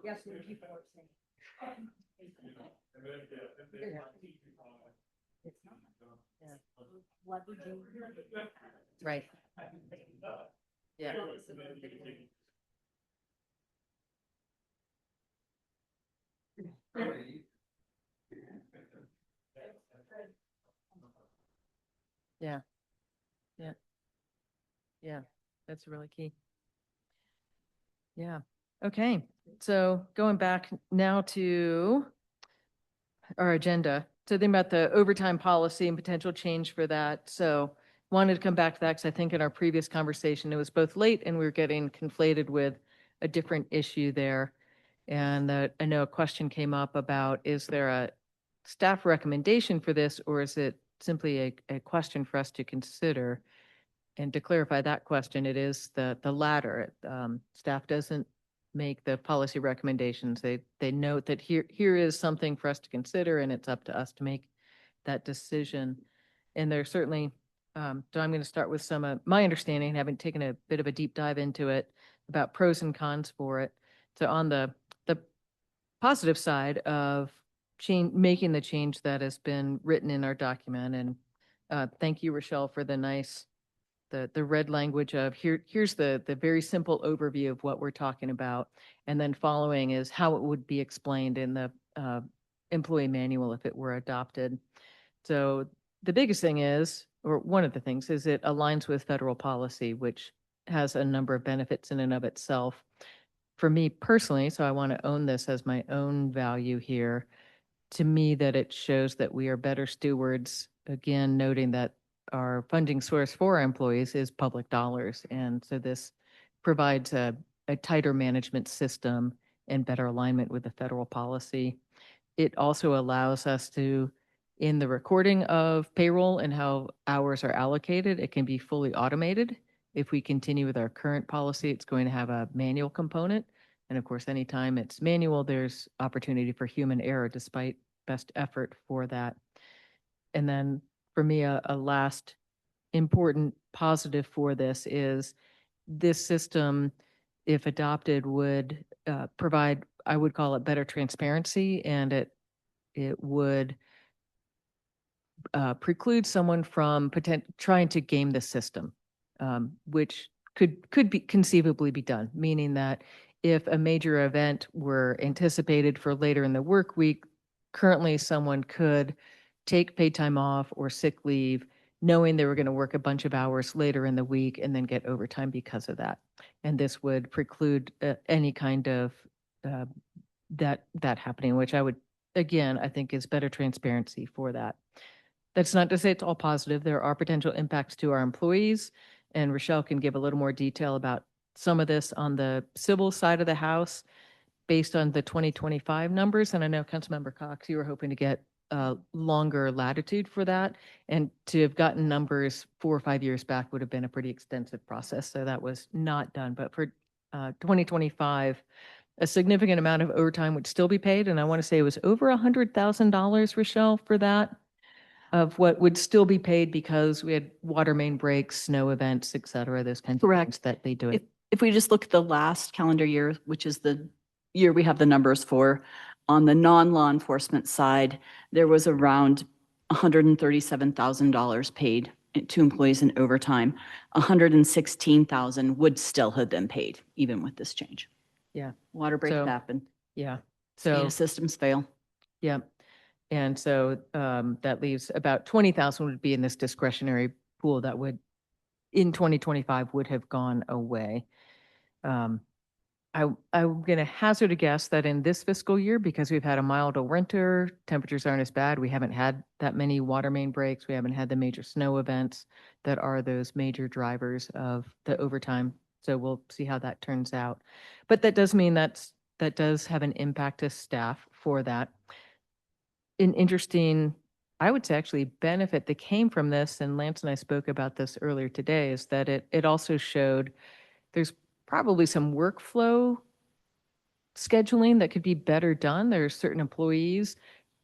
Yes, people are saying. It's not. Yeah. What would you? Right. Yeah. Yeah. Yeah. Yeah. That's really key. Yeah. Okay. So going back now to our agenda. So think about the overtime policy and potential change for that. So wanted to come back to that because I think in our previous conversation, it was both late and we were getting conflated with a different issue there. And I know a question came up about, is there a staff recommendation for this, or is it simply a question for us to consider? And to clarify that question, it is the latter. Staff doesn't make the policy recommendations. They note that here is something for us to consider, and it's up to us to make that decision. And there's certainly, so I'm going to start with some of my understanding, having taken a bit of a deep dive into it, about pros and cons for it. So on the positive side of making the change that has been written in our document, and thank you, Rochelle, for the nice the red language of here's the very simple overview of what we're talking about. And then following is how it would be explained in the employee manual if it were adopted. So the biggest thing is, or one of the things is, it aligns with federal policy, which has a number of benefits in and of itself. For me personally, so I want to own this as my own value here, to me that it shows that we are better stewards, again, noting that our funding source for our employees is public dollars. And so this provides a tighter management system and better alignment with the federal policy. It also allows us to, in the recording of payroll and how hours are allocated, it can be fully automated. If we continue with our current policy, it's going to have a manual component. And of course, anytime it's manual, there's opportunity for human error despite best effort for that. And then for me, a last important positive for this is this system, if adopted, would provide, I would call it, better transparency, and it would preclude someone from trying to game the system. which could be conceivably be done, meaning that if a major event were anticipated for later in the work week, currently someone could take paid time off or sick leave, knowing they were going to work a bunch of hours later in the week and then get overtime because of that. And this would preclude any kind of that happening, which I would, again, I think is better transparency for that. That's not to say it's all positive. There are potential impacts to our employees, and Rochelle can give a little more detail about some of this on the civil side of the house based on the 2025 numbers. And I know Councilmember Cox, you were hoping to get longer latitude for that. And to have gotten numbers 4 or 5 years back would have been a pretty extensive process. So that was not done. But for 2025, a significant amount of overtime would still be paid. And I want to say it was over $100,000, Rochelle, for that, of what would still be paid because we had water main breaks, snow events, et cetera, those kinds of things that they do it. If we just look at the last calendar year, which is the year we have the numbers for, on the non-law enforcement side, there was around $137,000 paid to employees in overtime. $116,000 would still have been paid even with this change. Yeah. Water breaks So- happen. Yeah. SCADA So, systems fail. yeah. And so that leaves about 20,000 would be in this discretionary pool that would, in 2025, would have gone away. I'm going to hazard a guess that in this fiscal year, because we've had a milder winter, temperatures aren't as bad, we haven't had that many water main breaks, we haven't had the major snow events that are those major drivers of the overtime. So we'll see how that turns out. But that does mean that does have an impact to staff for that. An interesting, I would say actually benefit that came from this, and Lance and I spoke about this earlier today, is that it also showed there's probably some workflow scheduling that could be better done. There are certain employees,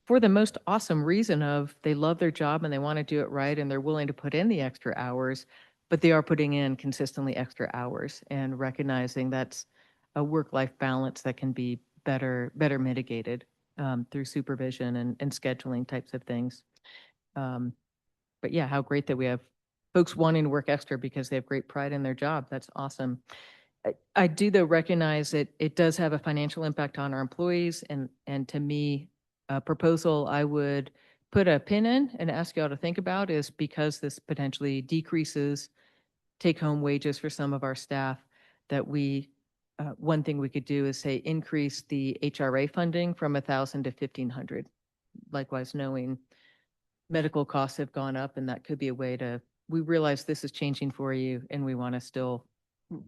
for the most awesome reason of they love their job and they want to do it right and they're willing to put in the extra hours, but they are putting in consistently extra hours and recognizing that's a work-life balance that can be better mitigated through supervision and scheduling types of things. But yeah, how great that we have folks wanting to work extra because they have great pride in their job. That's awesome. I do though recognize that it does have a financial impact on our employees, and to me, a proposal I would put a pin in and ask you all to think about is because this potentially decreases take-home wages for some of our staff, that we one thing we could do is say increase the HRA funding from 1,000 to 1,500. Likewise, knowing medical costs have gone up, and that could be a way to. We realize this is changing for you, and we want to still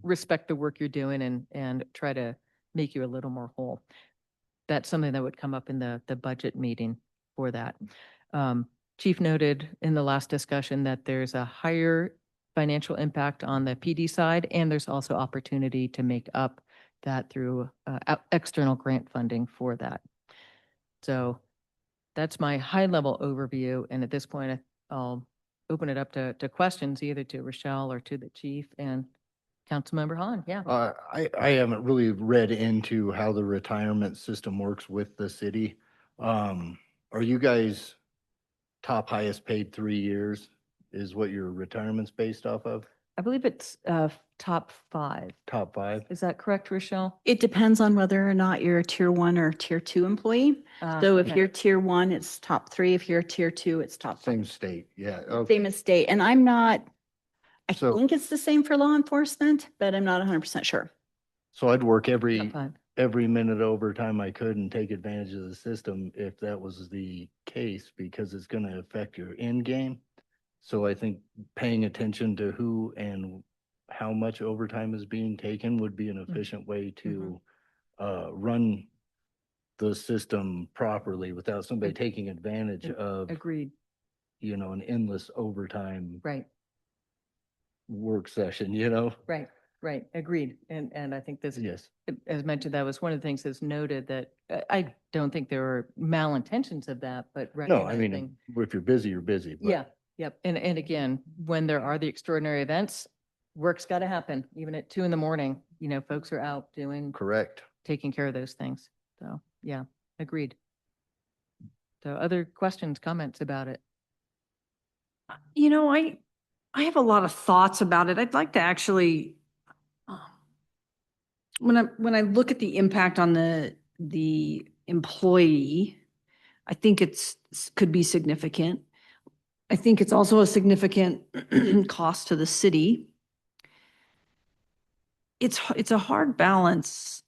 respect the work you're doing and try to make you a little more whole. That's something that would come up in the budget meeting for that. Chief noted in the last discussion that there's a higher financial impact on the PD side, and there's also opportunity to make up that through external grant funding for that. So that's my high level overview. And at this point, I'll open it up to questions either to Rochelle or to the chief and Councilmember Hahn. Yeah. I haven't really read into how the retirement system works with the city. Are you guys top highest paid 3 years is what your retirement's based off of? I believe it's top 5. Top 5? Is that correct, Rochelle? It depends on whether or not you're a tier 1 or tier 2 employee. So if Okay. you're tier 1, it's top 3. If you're tier 2, it's top 5. Same state, yeah. Okay. Same as state. And I'm not, I So- think it's the same for law enforcement, but I'm not 100% sure. So I'd work Top every 5. minute overtime I could and take advantage of the system if that was the case, because it's going to affect your end game. So I think paying attention to who and how much overtime is being taken would be an efficient way to run the system properly without somebody taking advantage of, Agreed. an endless overtime Right. work session, Right. Right. Agreed. And I think this, Yes. as mentioned, that was one of the things that's noted that I don't think there were malintentions of that, but No, I recognizing. mean, if you're busy, you're busy. But Yeah. Yep. And again, when there are the extraordinary events, work's got to happen. Even at 2 a.m, folks are out Correct. taking care of those things. So yeah, agreed. So other questions, comments about it? You know, I have a lot of thoughts about it. I'd like to actually, when I look at the impact on the employee, I think could be significant. I think it's also a significant cost to the city. It's a hard balance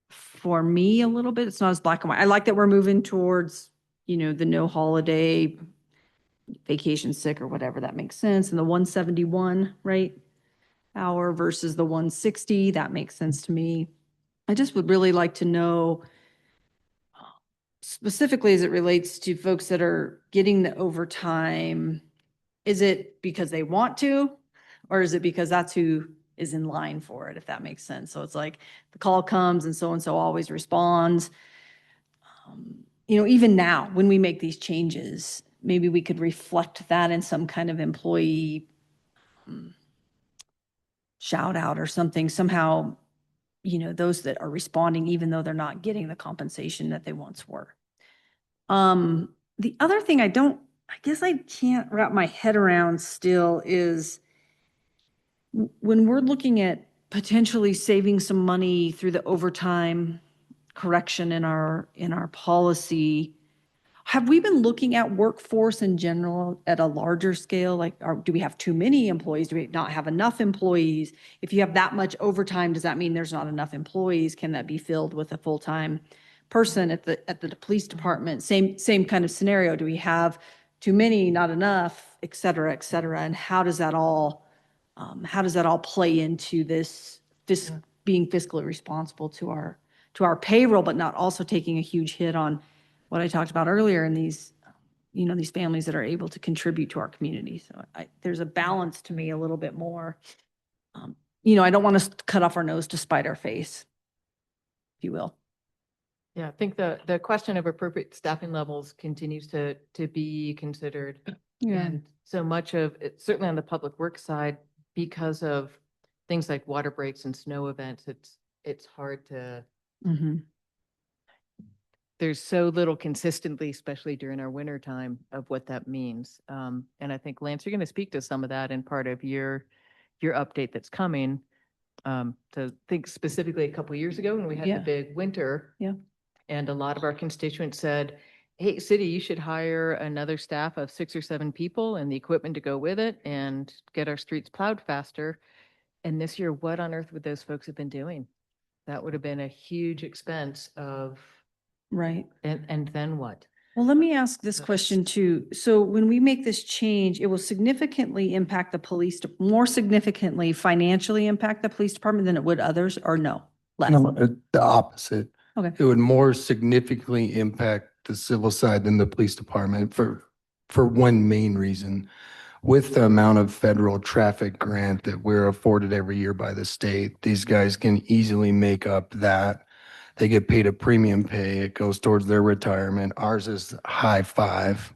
for me a little bit. It's not as black and white. I like that we're moving towards, the no holiday, vacation sick or whatever, that makes sense. And the 171, right, hour versus the 160, that makes sense to me. I just would really like to know specifically as it relates to folks that are getting the overtime, is it because they want to, or is it because that's who is in line for it, if that makes sense? So it's like the call comes and so always responds. Even now, when we make these changes, maybe we could reflect that in some kind of employee shout out or something, somehow, those that are responding, even though they're not getting the compensation that they once were. The other thing I guess I can't wrap my head around still is when we're looking at potentially saving some money through the overtime correction in our policy, have we been looking at workforce in general at a larger scale? Like, do we have too many employees? Do we not have enough employees? If you have that much overtime, does that mean there's not enough employees? Can that be filled with a full-time person at the police department? Same kind of scenario. Do we have too many, not enough, et cetera, et cetera? And how does that all play into this being fiscally responsible to our payroll, but not also taking a huge hit on what I talked about earlier in these families that are able to contribute to our community. So there's a balance to me a little bit more. I don't want to cut off our nose to spite our face, if you will. Yeah, I think the question of appropriate staffing levels continues to be considered. Yeah. And so much of it, certainly on the public works side, because of things like water breaks and snow events, it's hard to, there's so little consistently, especially during our winter time, of what that means. And I think, Lance, you're going to speak to some of that in part of your update that's coming. To think specifically a couple of years ago when we had Yeah. the big winter. Yeah. And a lot of our constituents said, hey, city, you should hire another staff of 6 or 7 people and the equipment to go with it and get our streets plowed faster. And this year, what on earth would those folks have been doing? That would have been a huge expense of, Right. and then what? Well, let me ask this question too. So when we make this change, it will significantly impact the police, more significantly financially impact the police department than it would others, or no? Less? No, the opposite. Okay. It would more significantly impact the civil side than the police department for one main reason. With the amount of federal traffic grant that we're afforded every year by the state, these guys can easily make up that. They get paid a premium pay. It goes towards their retirement. Ours is high 5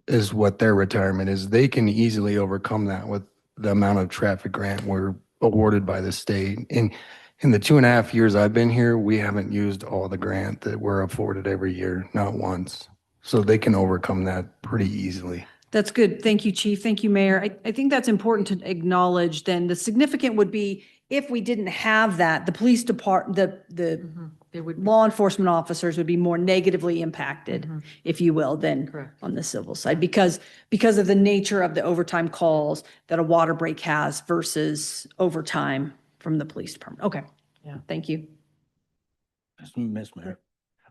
is what their retirement is. They can easily overcome that with the amount of traffic grant we're awarded by the state. And in the 2.5 years I've been here, we haven't used all the grant that we're afforded every year, not once. So they can overcome that pretty easily. That's good. Thank you, Chief. Thank you, Mayor. I think that's important to acknowledge. Then the significant would be if we didn't have that, the police department, the law enforcement officers would be more negatively impacted, if you will, than Correct. on the civil side, because of the nature of the overtime calls that a water break has versus overtime from the police department. Okay. Yeah. Thank you. Miss Mayor,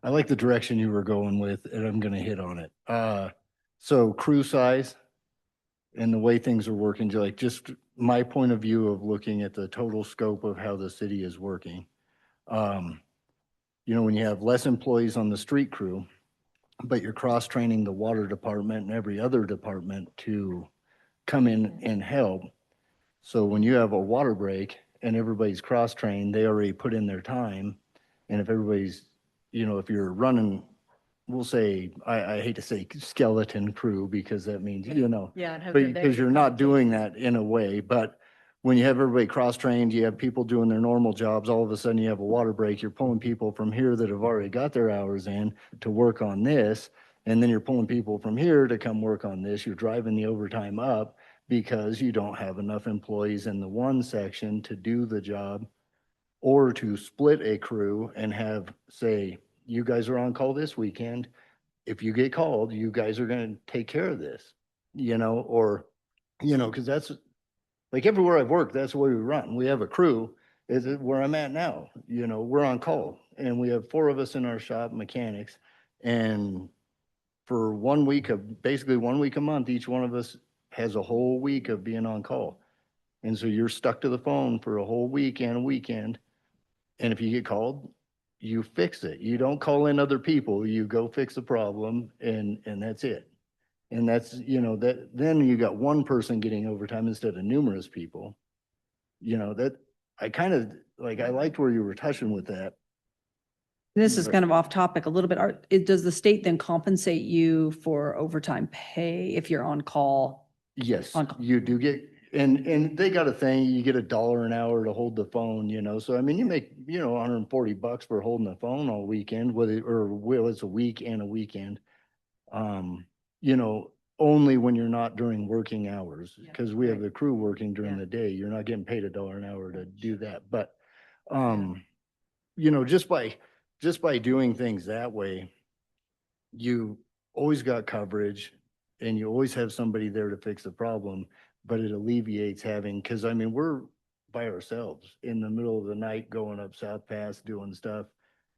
I like the direction you were going with, and I'm going to hit on it. So crew size and the way things are working, just my point of view of looking at the total scope of how the city is working. When you have less employees on the street crew, but you're cross-training the water department and every other department to come in and help. So when you have a water break and everybody's cross-trained, they already put in their time. And if everybody's, if you're running, we'll say, I hate to say skeleton crew because that means, Yeah. because you're not doing that in a way, but when you have everybody cross-trained, you have people doing their normal jobs, all of a sudden you have a water break, you're pulling people from here that have already got their hours in to work on this, and then you're pulling people from here to come work on this, you're driving the overtime up because you don't have enough employees in the one section to do the job, or to split a crew and have, say, you guys are on call this weekend. If you get called, you guys are gonna take care of this, or, because that's, like everywhere I've worked, that's the way we run. We have a crew, is it where I'm at now, we're on call. And we have 4 of us in our shop, mechanics. And for 1 week basically 1 week a month, each one of us has a whole week of being on call. And so you're stuck to the phone for a whole week and a weekend. And if you get called, you fix it. You don't call in other people. You go fix the problem and that's it. And that's, then you got one person getting overtime instead of numerous people. That I kind of like, I liked where you were touching with that. This is kind of off topic a little bit. Does the state then compensate you for overtime pay if you're on call? Yes, On call. you do get, and they got a thing, you get $1 an hour to hold the phone, so I mean, you make, $140 for holding the phone all weekend, it's a week and a weekend. You know, only when you're not during working hours, because we have the crew working during the day, you're not getting paid $1 an hour to do that, but, just by doing things that way, you always got coverage and you always have somebody there to fix the problem, but it alleviates having, because I mean, we're by ourselves in the middle of the night going up South Pass doing stuff,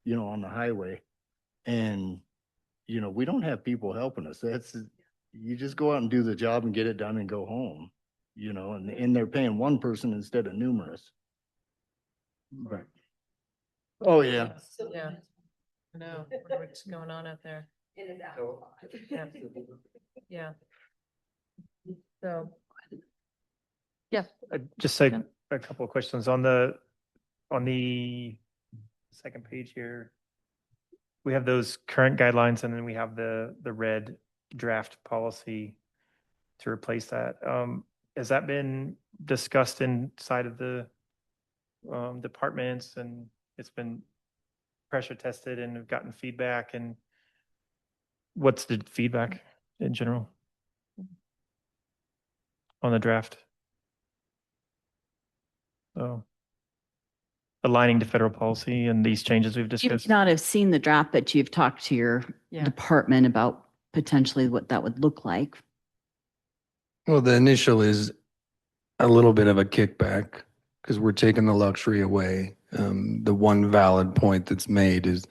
on the highway. And, we don't have people helping us. You just go out and do the job and get it done and go home, and they're paying one person instead of numerous. Right. Oh, yeah. Yeah. No, what's going on out there? Yeah. Yeah. So. Yeah. Just say a couple of questions on the second page here. We have those current guidelines and then we have the red draft policy to replace that. Has that been discussed inside of the departments, and it's been pressure tested and have gotten feedback? And what's the feedback in general on the draft? So aligning to federal policy and these changes we've You discussed. may not have seen the draft, but you've talked to your Yeah. department about potentially what that would look like. Well, the initial is a little bit of a kickback because we're taking the luxury away. The one valid point that's made is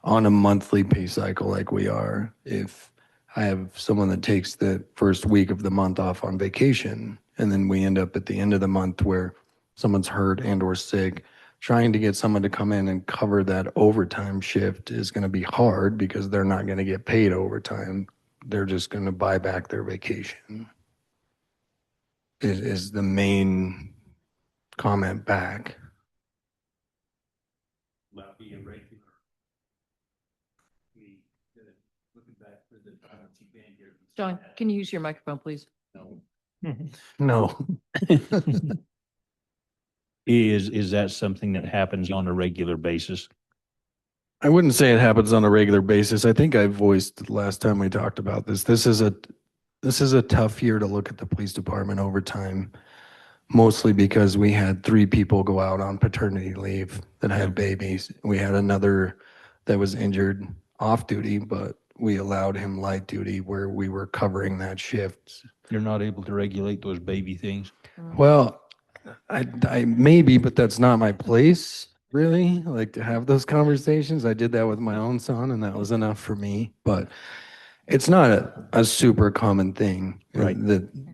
on a monthly pay cycle like we are. If I have someone that takes the first week of the month off on vacation, and then we end up at the end of the month where someone's hurt and or sick, trying to get someone to come in and cover that overtime shift is going to be hard because they're not going to get paid overtime. They're just going to buy back their vacation. Is the main comment back. John, can you use your microphone, please? No. Is that something that happens on a regular basis? I wouldn't say it happens on a regular basis. I think I voiced last time we talked about this. This is a tough year to look at the police department overtime, mostly because we had 3 people go out on paternity leave that had babies. We had another that was injured off duty, but we allowed him light duty where we were covering that shift. You're not able to regulate those baby things? Well, I maybe, but that's not my place, really, like to have those conversations. I did that with my own son and that was enough for me, but it's not a super common thing. Right.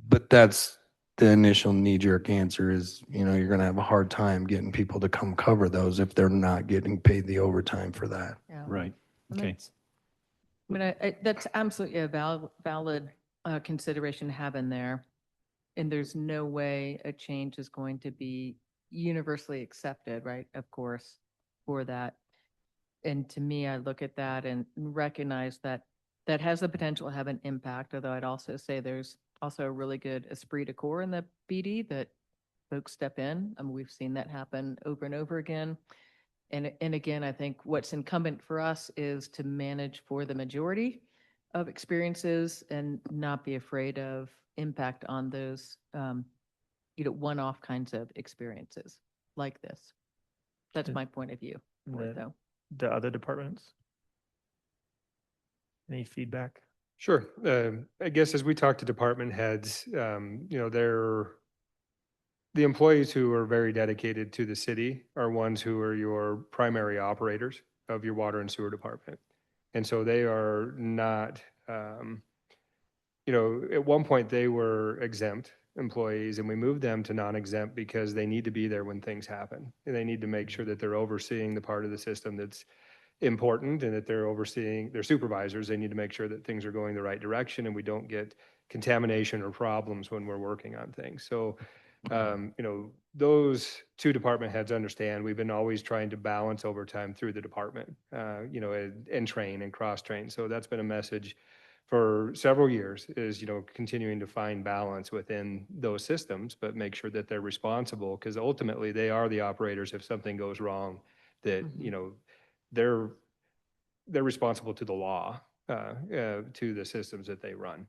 But that's the initial knee-jerk answer is, you're going to have a hard time getting people to come cover those if they're not getting paid the overtime for that. Yeah. Right. And Okay. that's absolutely a valid consideration to have in there. And there's no way a change is going to be universally accepted, right? Of course, for that. And to me, I look at that and recognize that that has the potential to have an impact, although I'd also say there's also a really good esprit de corps in the BD that folks step in. I mean, we've seen that happen over and over again. And again, I think what's incumbent for us is to manage for the majority of experiences and not be afraid of impact on those, one-off kinds of experiences like this. That's Did- my point of view for it, The- though. The other departments? Any feedback? Sure. I guess as we talk to department heads, the employees who are very dedicated to the city are ones who are your primary operators of your water and sewer department. And so they are not, at one point they were exempt employees and we moved them to non-exempt because they need to be there when things happen. And they need to make sure that they're overseeing the part of the system that's important and that they're overseeing their supervisors. They need to make sure that things are going the right direction and we don't get contamination or problems when we're working on things. So, those two department heads understand we've been always trying to balance overtime through the department, and train and cross train. So that's been a message for several years is, continuing to find balance within those systems, but make sure that they're responsible because ultimately they are the operators if something goes wrong that, they're responsible to the law, to the systems that they run.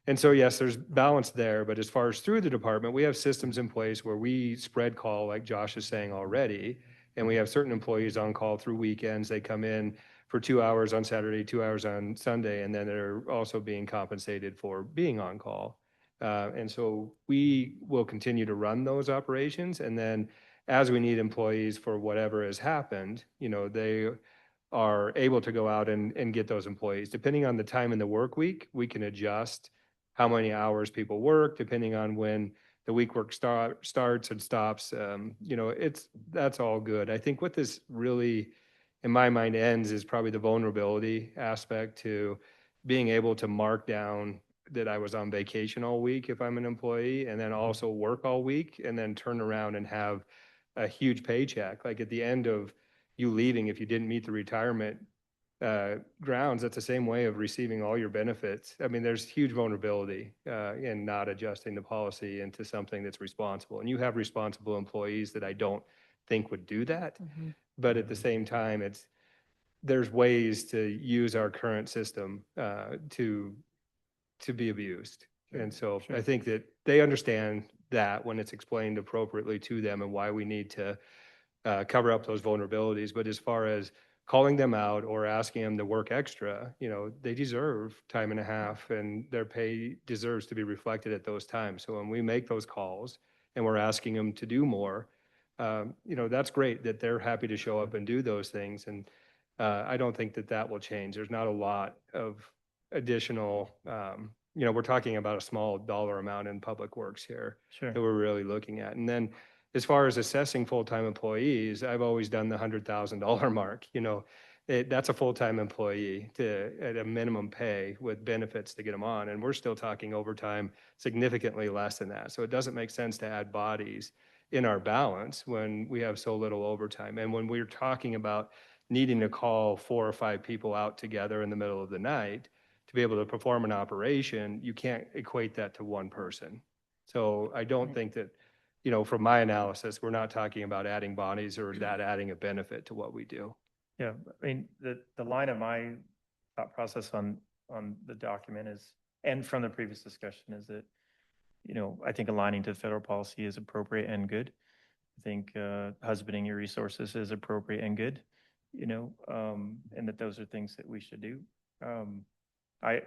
And so, yes, there's balance there, but as far as through the department, we have systems in place where we spread call, like Josh is saying already, and we have certain employees on call through weekends. They come in for 2 hours on Saturday, 2 hours on Sunday, and then they're also being compensated for being on call. And so we will continue to run those operations, and then as we need employees for whatever has happened, they are able to go out and get those employees. Depending on the time in the work week, we can adjust how many hours people work, depending on when the week work starts and stops. That's all good. I think what this really, in my mind, ends is probably the vulnerability aspect to being able to mark down that I was on vacation all week if I'm an employee, and then also work all week, and then turn around and have a huge paycheck. Like at the end of you leaving, if you didn't meet the retirement grounds, that's the same way of receiving all your benefits. I mean, there's huge vulnerability in not adjusting the policy into something that's responsible. And you have responsible employees that I don't think would do that. But at the same time, there's ways to use our current system to be abused. And so I think that they understand that when it's explained appropriately to them and why we need to cover up those vulnerabilities. But as far as calling them out or asking them to work extra, they deserve time and a half and their pay deserves to be reflected at those times. So when we make those calls and we're asking them to do more, that's great that they're happy to show up and do those things. And I don't think that will change. There's not a lot of additional, we're talking about a small dollar amount in public works here Sure. that we're really looking at. And then as far as assessing full-time employees, I've always done the $100,000 mark. That's a full-time employee at a minimum pay with benefits to get them on. And we're still talking overtime significantly less than that. So it doesn't make sense to add bodies in our balance when we have so little overtime. And when we're talking about needing to call 4 or 5 people out together in the middle of the night to be able to perform an operation, you can't equate that to one person. So I don't think that, from my analysis, we're not talking about adding bodies or that adding a benefit to what we do. Yeah, I mean, the line of my thought process on the document is, and from the previous discussion is that, I think aligning to federal policy is appropriate and good. I think husbanding your resources is appropriate and good, and that those are things that we should do. I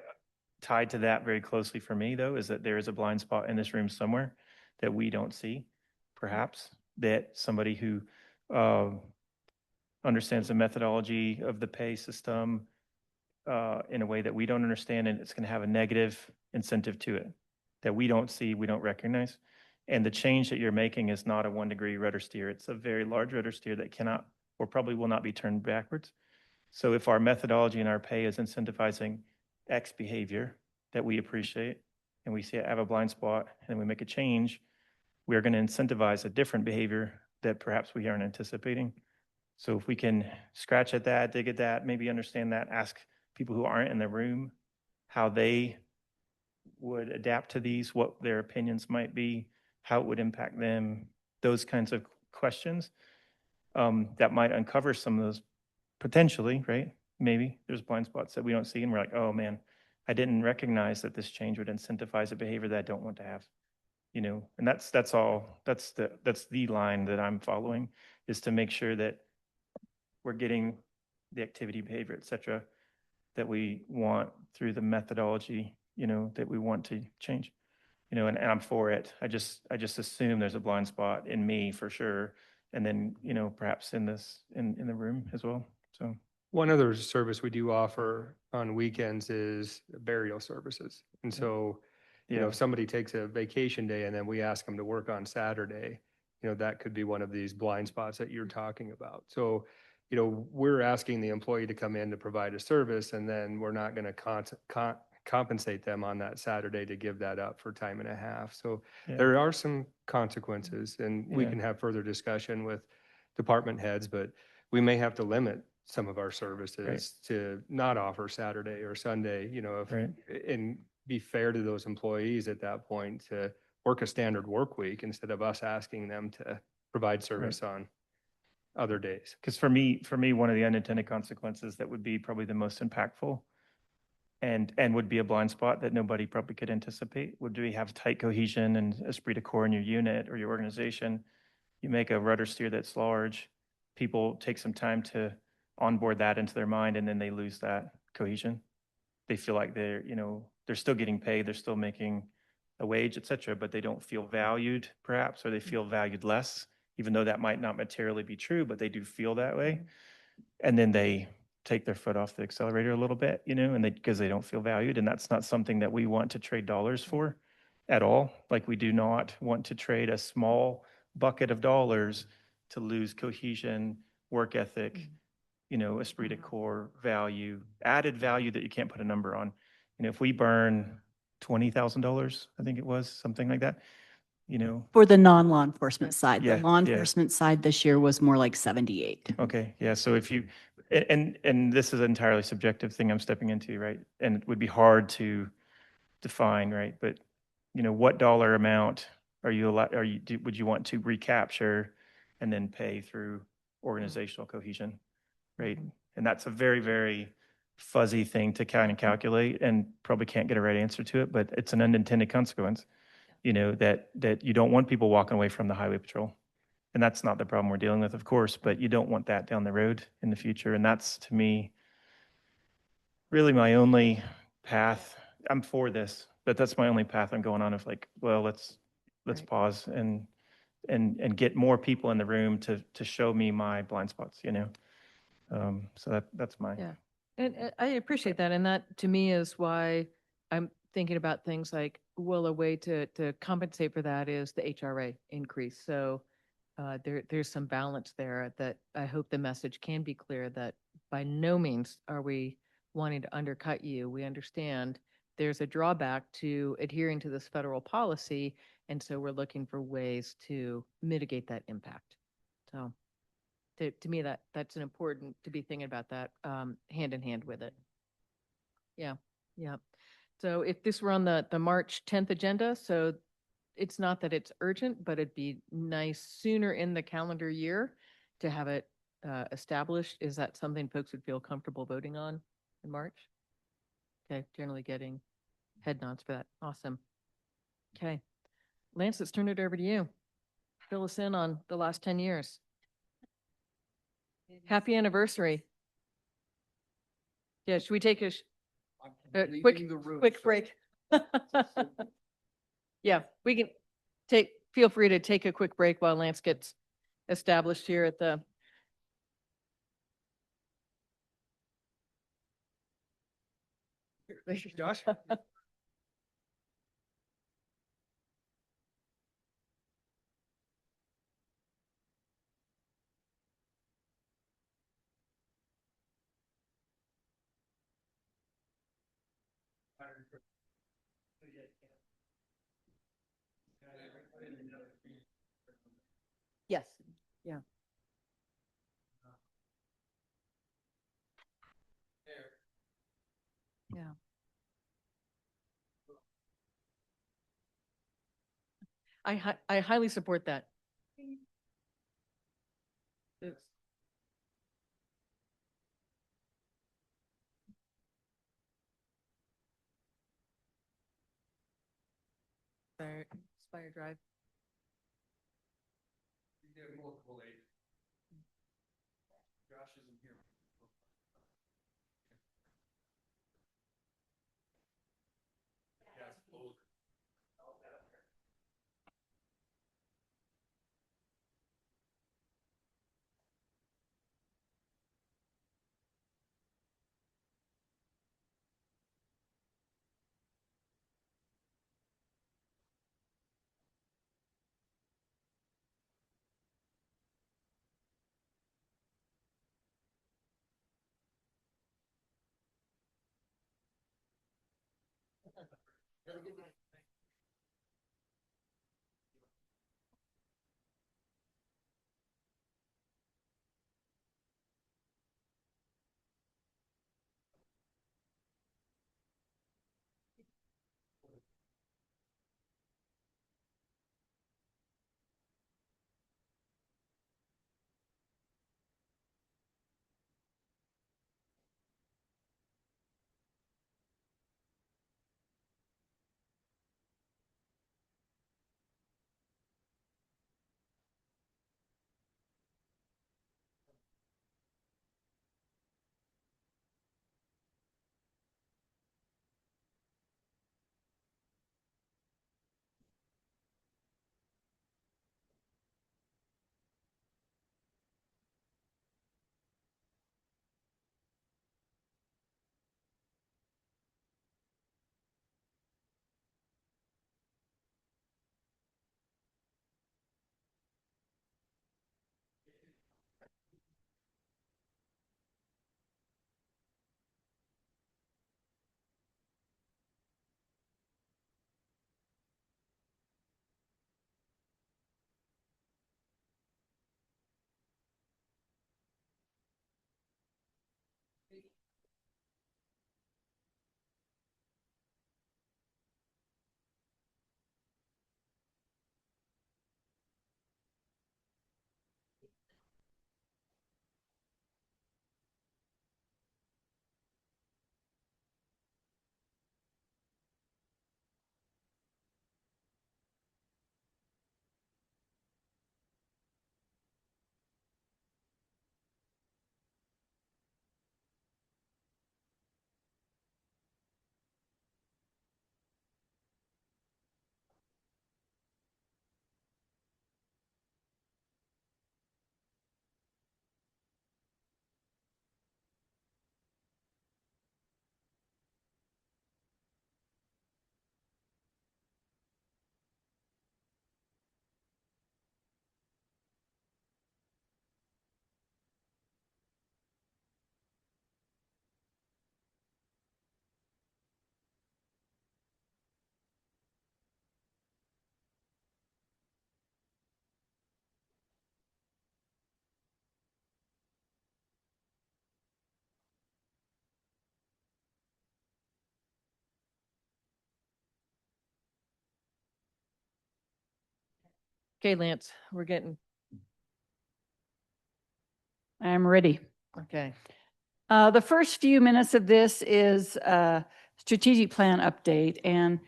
tied to that very closely for me, though, is that there is a blind spot in this room somewhere that we don't see, perhaps, that somebody who understands the methodology of the pay system in a way that we don't understand, and it's going to have a negative incentive to it that we don't see, we don't recognize. And the change that you're making is not a 1-degree rudder steer. It's a very large rudder steer that cannot or probably will not be turned backwards. So if our methodology and our pay is incentivizing X behavior that we appreciate, and we see it have a blind spot, and we make a change, we're going to incentivize a different behavior that perhaps we aren't anticipating. So if we can scratch at that, dig at that, maybe understand that, ask people who aren't in the room how they would adapt to these, what their opinions might be, how it would impact them, those kinds of questions, that might uncover some of those potentially, right? Maybe there's blind spots that we don't see and we're like, oh man, I didn't recognize that this change would incentivize a behavior that I don't want to have. And that's all, that's the line that I'm following, is to make sure that we're getting the activity, behavior, et cetera, that we want through the methodology, that we want to change. And I'm for it. I just assume there's a blind spot in me for sure. And then, perhaps in the room as well. So. One other service we do offer on weekends is burial services. And so, if somebody takes a vacation day and then we ask them to work on Saturday, that could be one of these blind spots that you're talking about. So, we're asking the employee to come in to provide a service, and then we're not going to compensate them on that Saturday to give that up for time and a half. So there are some consequences, and we can have further discussion with department heads, but we may have to limit some of our services to not offer Saturday or Sunday, and be fair to those employees at that point to work a standard work week instead of us asking them to provide service on other days. Because for me, one of the unintended consequences that would be probably the most impactful and would be a blind spot that nobody probably could anticipate would we have tight cohesion and esprit de corps in your unit or your organization. You make a rudder steer that's large, people take some time to onboard that into their mind, and then they lose that cohesion. They feel like they're still getting paid, they're still making a wage, et cetera, but they don't feel valued perhaps, or they feel valued less, even though that might not materially be true, but they do feel that way. And then they take their foot off the accelerator a little bit, and because they don't feel valued. And that's not something that we want to trade dollars for at all. Like, we do not want to trade a small bucket of dollars to lose cohesion, work ethic, esprit de corps, value, added value that you can't put a number on. If we burn $20,000, I think it was, something like that, For the non-law enforcement side, the Yeah, law yeah. enforcement side this year was more like 78. Okay, yeah, so if you, and this is an entirely subjective thing I'm stepping into, right? And it would be hard to define, right? But, what dollar amount are you allowed, would you want to recapture and then pay through organizational cohesion, right? And that's a very, very fuzzy thing to kind of calculate, and probably can't get a right answer to it, but it's an unintended consequence, that you don't want people walking away from the highway patrol. And that's not the problem we're dealing with, of course, but you don't want that down the road in the future. And that's, to me, really my only path. I'm for this, but that's my only path I'm going on, of like, well, let's pause and get more people in the room to show me my blind spots, So that's my. Yeah. And I appreciate that. And that, to me, is why I'm thinking about things like, well, a way to compensate for that is the HRA increase. So there's some balance there that I hope the message can be clear, that by no means are we wanting to undercut you. We understand there's a drawback to adhering to this federal policy. And so we're looking for ways to mitigate that impact. So to me, that's an important to be thinking about that hand in hand with it. Yeah, yeah. So if this were on the March 10th agenda, so it's not that it's urgent, but it'd be nice sooner in the calendar year to have it established. Is that something folks would feel comfortable voting on in March? Okay, generally getting head nods for that. Awesome. Okay. Lance, let's turn it over to you. Fill us in on the last 10 years. Happy anniversary. Yeah, should we take a quick break? Yeah, we can feel free to take a quick break while Lance gets established here at the. Josh? Yes, yeah. Yeah. I highly support that. It's- Spire Drive. Okay, Lance, we're getting, I'm ready. okay. The first few minutes of this is a strategic plan update. And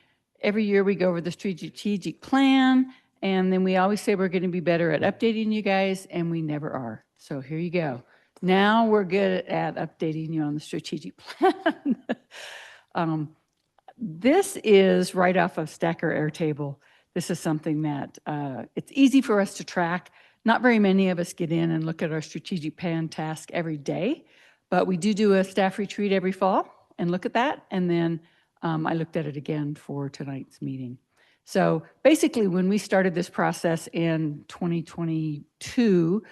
every year we go over the strategic plan. And then we always say we're going to be better at updating you guys, and we never are. So here you go. Now we're good at updating you on the strategic plan. This is right off of Stacker Airtable. This is something that it's easy for us to track. Not very many of us get in and look at our strategic plan task every day, but we do a staff retreat every fall and look at that. And then I looked at it again for tonight's meeting. So basically, when we started this process in 2022,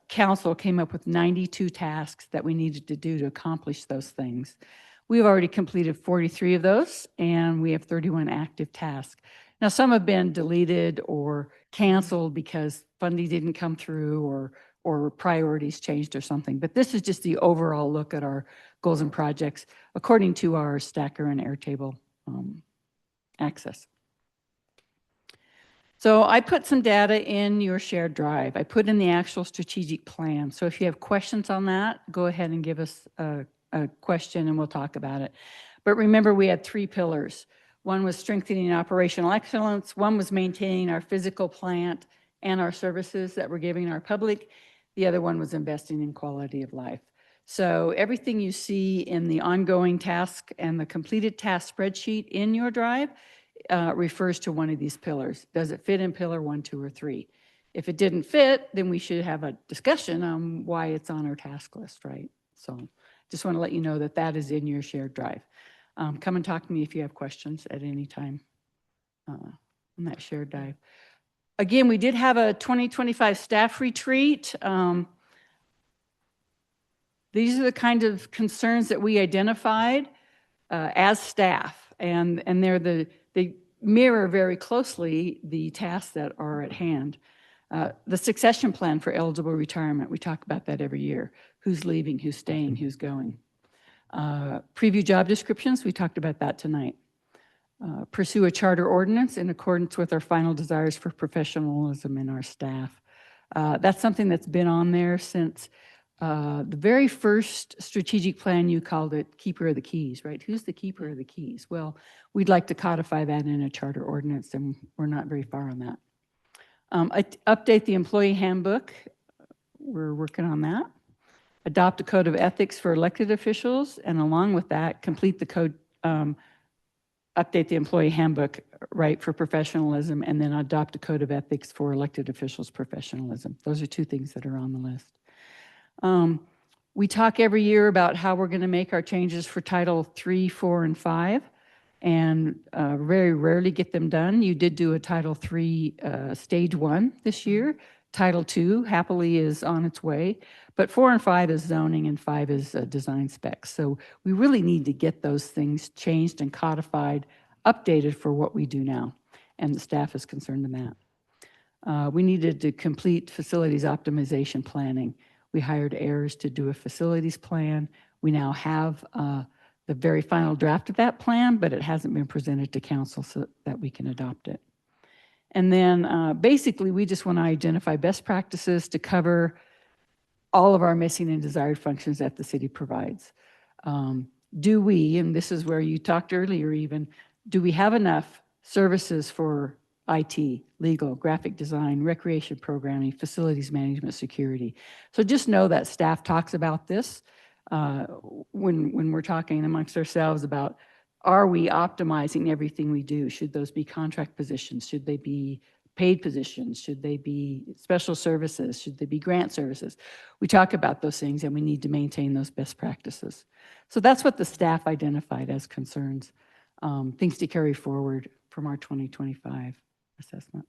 council came up with 92 tasks that we needed to do to accomplish those things. We've already completed 43 of those, and we have 31 active tasks. Now, some have been deleted or canceled because funding didn't come through or priorities changed or something. But this is just the overall look at our goals and projects according to our Stacker and Airtable access. So I put some data in your shared drive. I put in the actual strategic plan. So if you have questions on that, go ahead and give us a question and we'll talk about it. But remember, we had 3 pillars. One was strengthening operational excellence. One was maintaining our physical plant and our services that we're giving our public. The other one was investing in quality of life. So everything you see in the ongoing task and the completed task spreadsheet in your drive refers to one of these pillars. Does it fit in pillar 1, 2, or 3? If it didn't fit, then we should have a discussion on why it's on our task list, right? So just want to let you know that that is in your shared drive. Come and talk to me if you have questions at any time in that shared drive. Again, we did have a 2025 staff retreat. These are the kind of concerns that we identified as staff, and they mirror very closely the tasks that are at hand. The succession plan for eligible retirement, we talk about that every year. Who's leaving, who's staying, who's going. Preview job descriptions, we talked about that tonight. Pursue a charter ordinance in accordance with our final desires for professionalism in our staff. That's something that's been on there since the very first strategic plan. You called it keeper of the keys, right? Who's the keeper of the keys? Well, we'd like to codify that in a charter ordinance, and we're not very far on that. Update the employee handbook. We're working on that. Adopt a code of ethics for elected officials, and along with that, complete the code, update the employee handbook, right, for professionalism, and then adopt a code of ethics for elected officials' professionalism. Those are two things that are on the list. We talk every year about how we're going to make our changes for Title 3, 4, and 5, and very rarely get them done. You did do a Title 3 Stage 1 this year. Title 2 happily is on its way, but 4 and 5 is zoning and 5 is design specs. So we really need to get those things changed and codified, updated for what we do now, and the staff is concerned in that. We needed to complete facilities optimization planning. We hired heirs to do a facilities plan. We now have the very final draft of that plan, but it hasn't been presented to council so that we can adopt it. And then basically, we just want to identify best practices to cover all of our missing and desired functions that the city provides. Do we, and this is where you talked earlier even, do we have enough services for IT, legal, graphic design, recreation programming, facilities management, security? So just know that staff talks about this when we're talking amongst ourselves about, are we optimizing everything we do? Should those be contract positions? Should they be paid positions? Should they be special services? Should they be grant services? We talk about those things, and we need to maintain those best practices. So that's what the staff identified as concerns, things to carry forward from our 2025 assessment.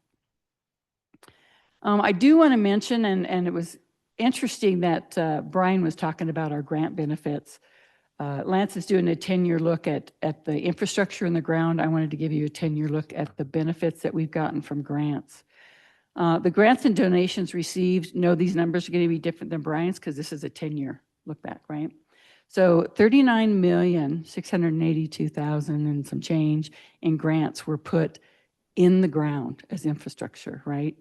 I do want to mention, and it was interesting that Brian was talking about our grant benefits. Lance is doing a 10-year look at the infrastructure in the ground. I wanted to give you a 10-year look at the benefits that we've gotten from grants. The grants and donations received, know these numbers are going to be different than Brian's because this is a 10-year look back, right? So 39,682,000 and some change in grants were put in the ground as infrastructure, right?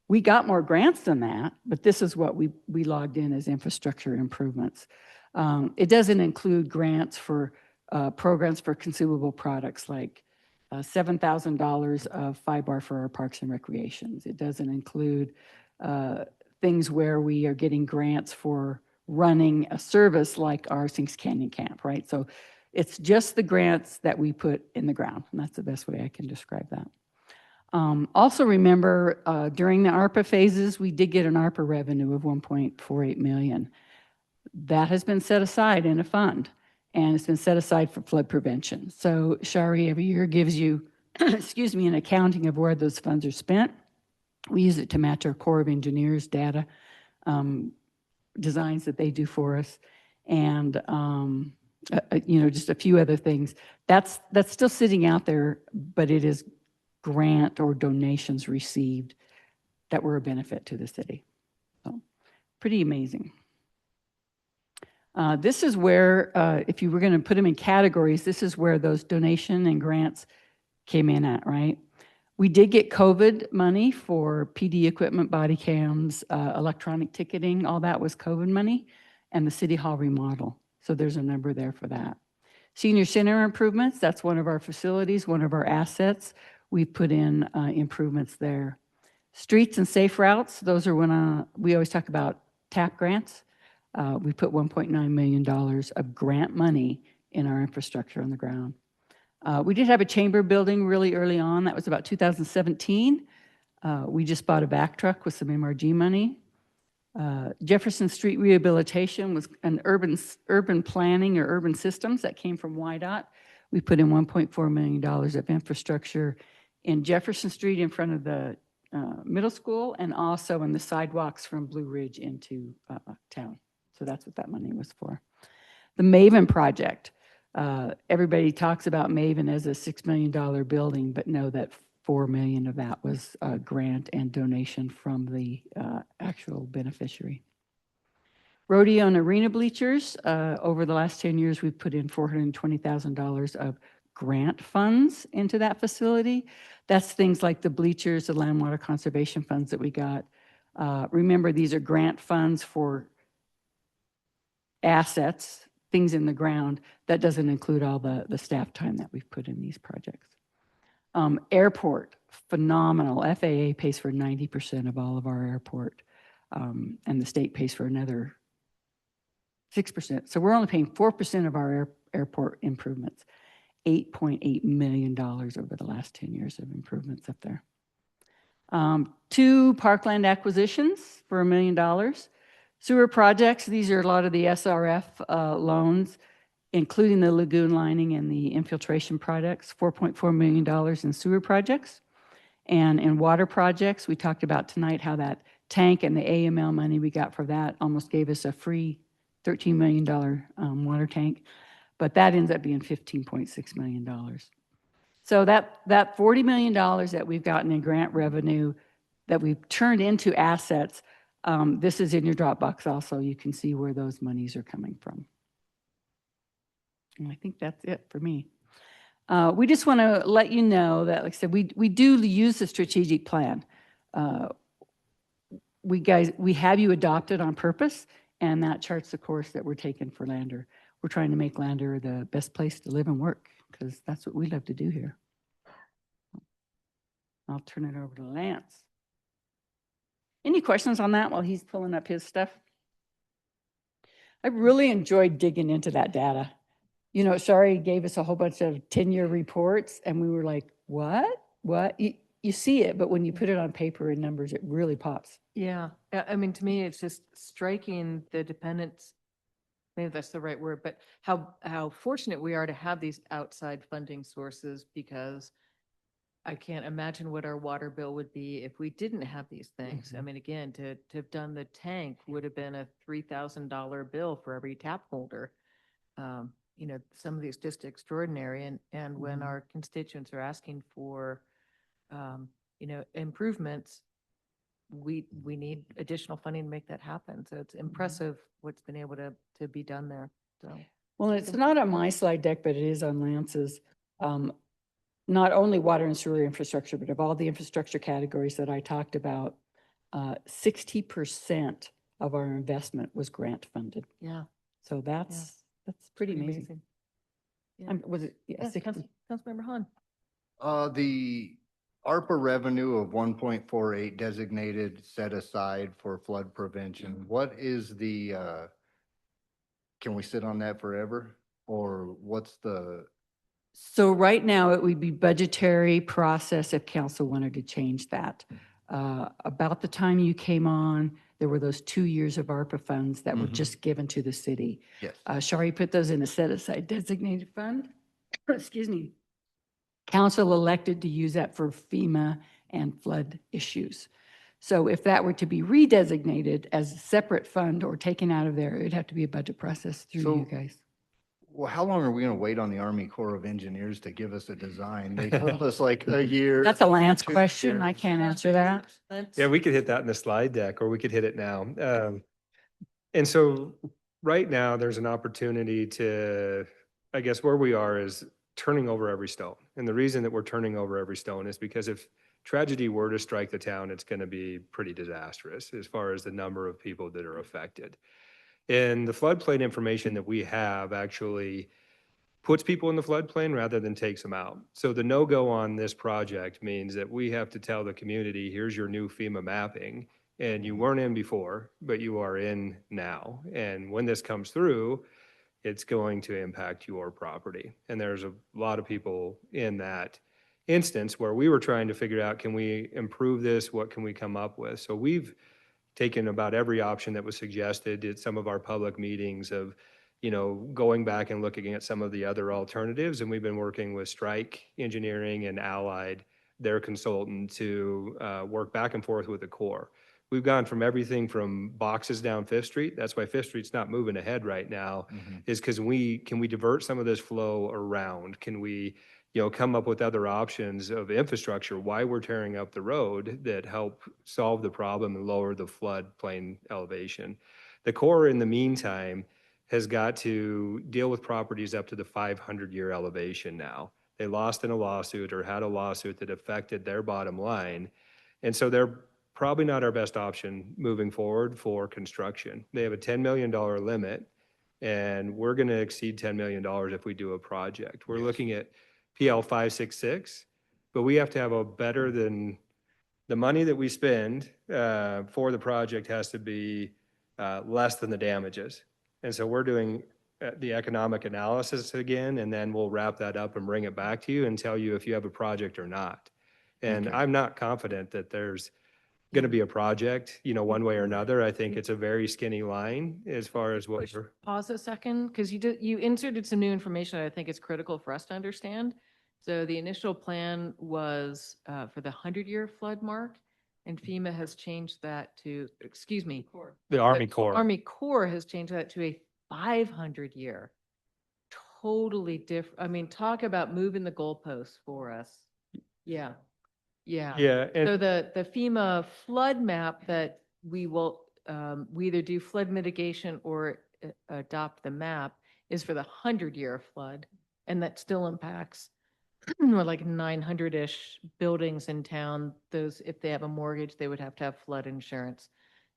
We got more grants than that, but this is what we logged in as infrastructure improvements. It doesn't include grants for programs for consumable products like $7,000 of FIBAR for our parks and recreations. It doesn't include things where we are getting grants for running a service like our Sinks Canyon Camp, right? So it's just the grants that we put in the ground, and that's the best way I can describe that. Also remember, during the ARPA phases, we did get an ARPA revenue of $1.48 million. That has been set aside in a fund, and it's been set aside for flood prevention. So Shari every year gives you, excuse me, an accounting of where those funds are spent. We use it to match our Corps of Engineers data, designs that they do for us, and just a few other things. That's still sitting out there, but it is grant or donations received that were a benefit to the city. So pretty amazing. This is where, if you were going to put them in categories, this is where those donation and grants came in at, right? We did get COVID money for PD equipment, body cams, electronic ticketing, all that was COVID money, and the city hall remodel. So there's a number there for that. Senior center improvements, that's one of our facilities, one of our assets. We've put in improvements there. Streets and safe routes, those are when we always talk about TAP grants. We put $1.9 million of grant money in our infrastructure on the ground. We did have a chamber building really early on. That was about 2017. We just bought a back truck with some MRG money. Jefferson Street rehabilitation was an urban planning or urban systems that came from YDOT. We put in $1.4 million of infrastructure in Jefferson Street in front of the middle school and also in the sidewalks from Blue Ridge into town. So that's what that money was for. The Maven project. Everybody talks about Maven as a $6 million building, but know that $4 million of that was a grant and donation from the actual beneficiary. Rodeo and arena bleachers. Over the last 10 years, we've put in $420,000 of grant funds into that facility. That's things like the bleachers, the land water conservation funds that we got. Remember, these are grant funds for assets, things in the ground. That doesn't include all the staff time that we've put in these projects. Airport, phenomenal. FAA pays for 90% of all of our airport, and the state pays for another 6%. So we're only paying 4% of our airport improvements. $8.8 million over the last 10 years of improvements up there. 2 parkland acquisitions for $1 million. Sewer projects, these are a lot of the SRF loans, including the lagoon lining and the infiltration projects, $4.4 million in sewer projects. And in water projects, we talked about tonight how that tank and the AML money we got for that almost gave us a free $13 million water tank, but that ends up being $15.6 million. So that $40 million that we've gotten in grant revenue that we've turned into assets, this is in your Dropbox also. You can see where those monies are coming from. And I think that's it for me. We just want to let you know that, like I said, we do use the strategic plan. We have you adopted on purpose, and that charts the course that we're taking for Lander. We're trying to make Lander the best place to live and work because that's what we love to do here. I'll turn it over to Lance. Any questions on that while he's pulling up his stuff? I really enjoyed digging into that data. You know, Shari gave us a whole bunch of 10-year reports, and we were like, what? What? You see it, but when you put it on paper and numbers, it really pops. Yeah, I mean, to me, it's just striking the dependence, maybe that's the right word, but how fortunate we are to have these outside funding sources, because I can't imagine what our water bill would be if we didn't have these things. I mean, again, to have done the tank would have been a $3,000 bill for every tap holder. You know, some of these just extraordinary. And when our constituents are asking for, you know, improvements, we need additional funding to make that happen. So it's impressive what's been able to be done there. So. Well, it's not on my slide deck, but it is on Lance's. Not only water and sewer infrastructure, but of all the infrastructure categories that I talked about, 60% of our investment was grant funded. Yeah. So that's pretty amazing. Yeah. Was it? Yeah, 60. Councilmember Hahn. The ARPA revenue of 1.48 designated set aside for flood prevention. What is the, can we sit on that forever? Or what's the? So right now it would be budgetary process if council wanted to change that. About the time you came on, there were those 2 years of ARPA funds that were just given to the city. Yes. Shari put those in a set aside designated fund. Excuse me. Council elected to use that for FEMA and flood issues. So if that were to be redesignated as a separate fund or taken out of there, it'd have to be a budget process through you guys. Well, how long are we going to wait on the Army Corps of Engineers to give us a design? They told us like a year. That's a Lance 2 question. years. I can't answer that. Yeah, we could hit that in the slide deck, or we could hit it now. And so right now there's an opportunity to, I guess where we are is turning over every stone. And the reason that we're turning over every stone is because if tragedy were to strike the town, it's going to be pretty disastrous as far as the number of people that are affected. And the floodplain information that we have actually puts people in the floodplain rather than takes them out. So the no-go on this project means that we have to tell the community, here's your new FEMA mapping, and you weren't in before, but you are in now. And when this comes through, it's going to impact your property. And there's a lot of people in that instance where we were trying to figure out, can we improve this? What can we come up with? So we've taken about every option that was suggested at some of our public meetings of, going back and looking at some of the other alternatives. And we've been working with Strike Engineering and Allied, their consultant, to work back and forth with the Corps. We've gone from everything from boxes down Fifth Street. That's why Fifth Street's not moving ahead right now, is because can we divert some of this flow around? Can we, come up with other options of infrastructure while we're tearing up the road that help solve the problem and lower the floodplain elevation? The Corps, in the meantime, has got to deal with properties up to the 500-year elevation now. They lost in a lawsuit or had a lawsuit that affected their bottom line. And so they're probably not our best option moving forward for construction. They have a $10 million limit, and we're going to exceed $10 million if we do a project. We're looking at PL 566, but we have to have a better than the money that we spend for the project has to be less than the damages. And so we're doing the economic analysis again, and then we'll wrap that up and bring it back to you and tell you if you have a project or not. And I'm not confident that there's going to be a project, one way or another. I think it's a very skinny line as far as what we're. Pause a second, because you inserted some new information that I think is critical for us to understand. So the initial plan was for the 100-year flood mark, and FEMA has changed that to, excuse me. The Army Corps. Army Corps has changed that to a 500-year. Totally different. I mean, talk about moving the goalposts for us. Yeah. Yeah. Yeah. So the FEMA flood map that we will, we either do flood mitigation or adopt the map is for the 100-year flood. And that still impacts like 900-ish buildings in town. Those, if they have a mortgage, they would have to have flood insurance.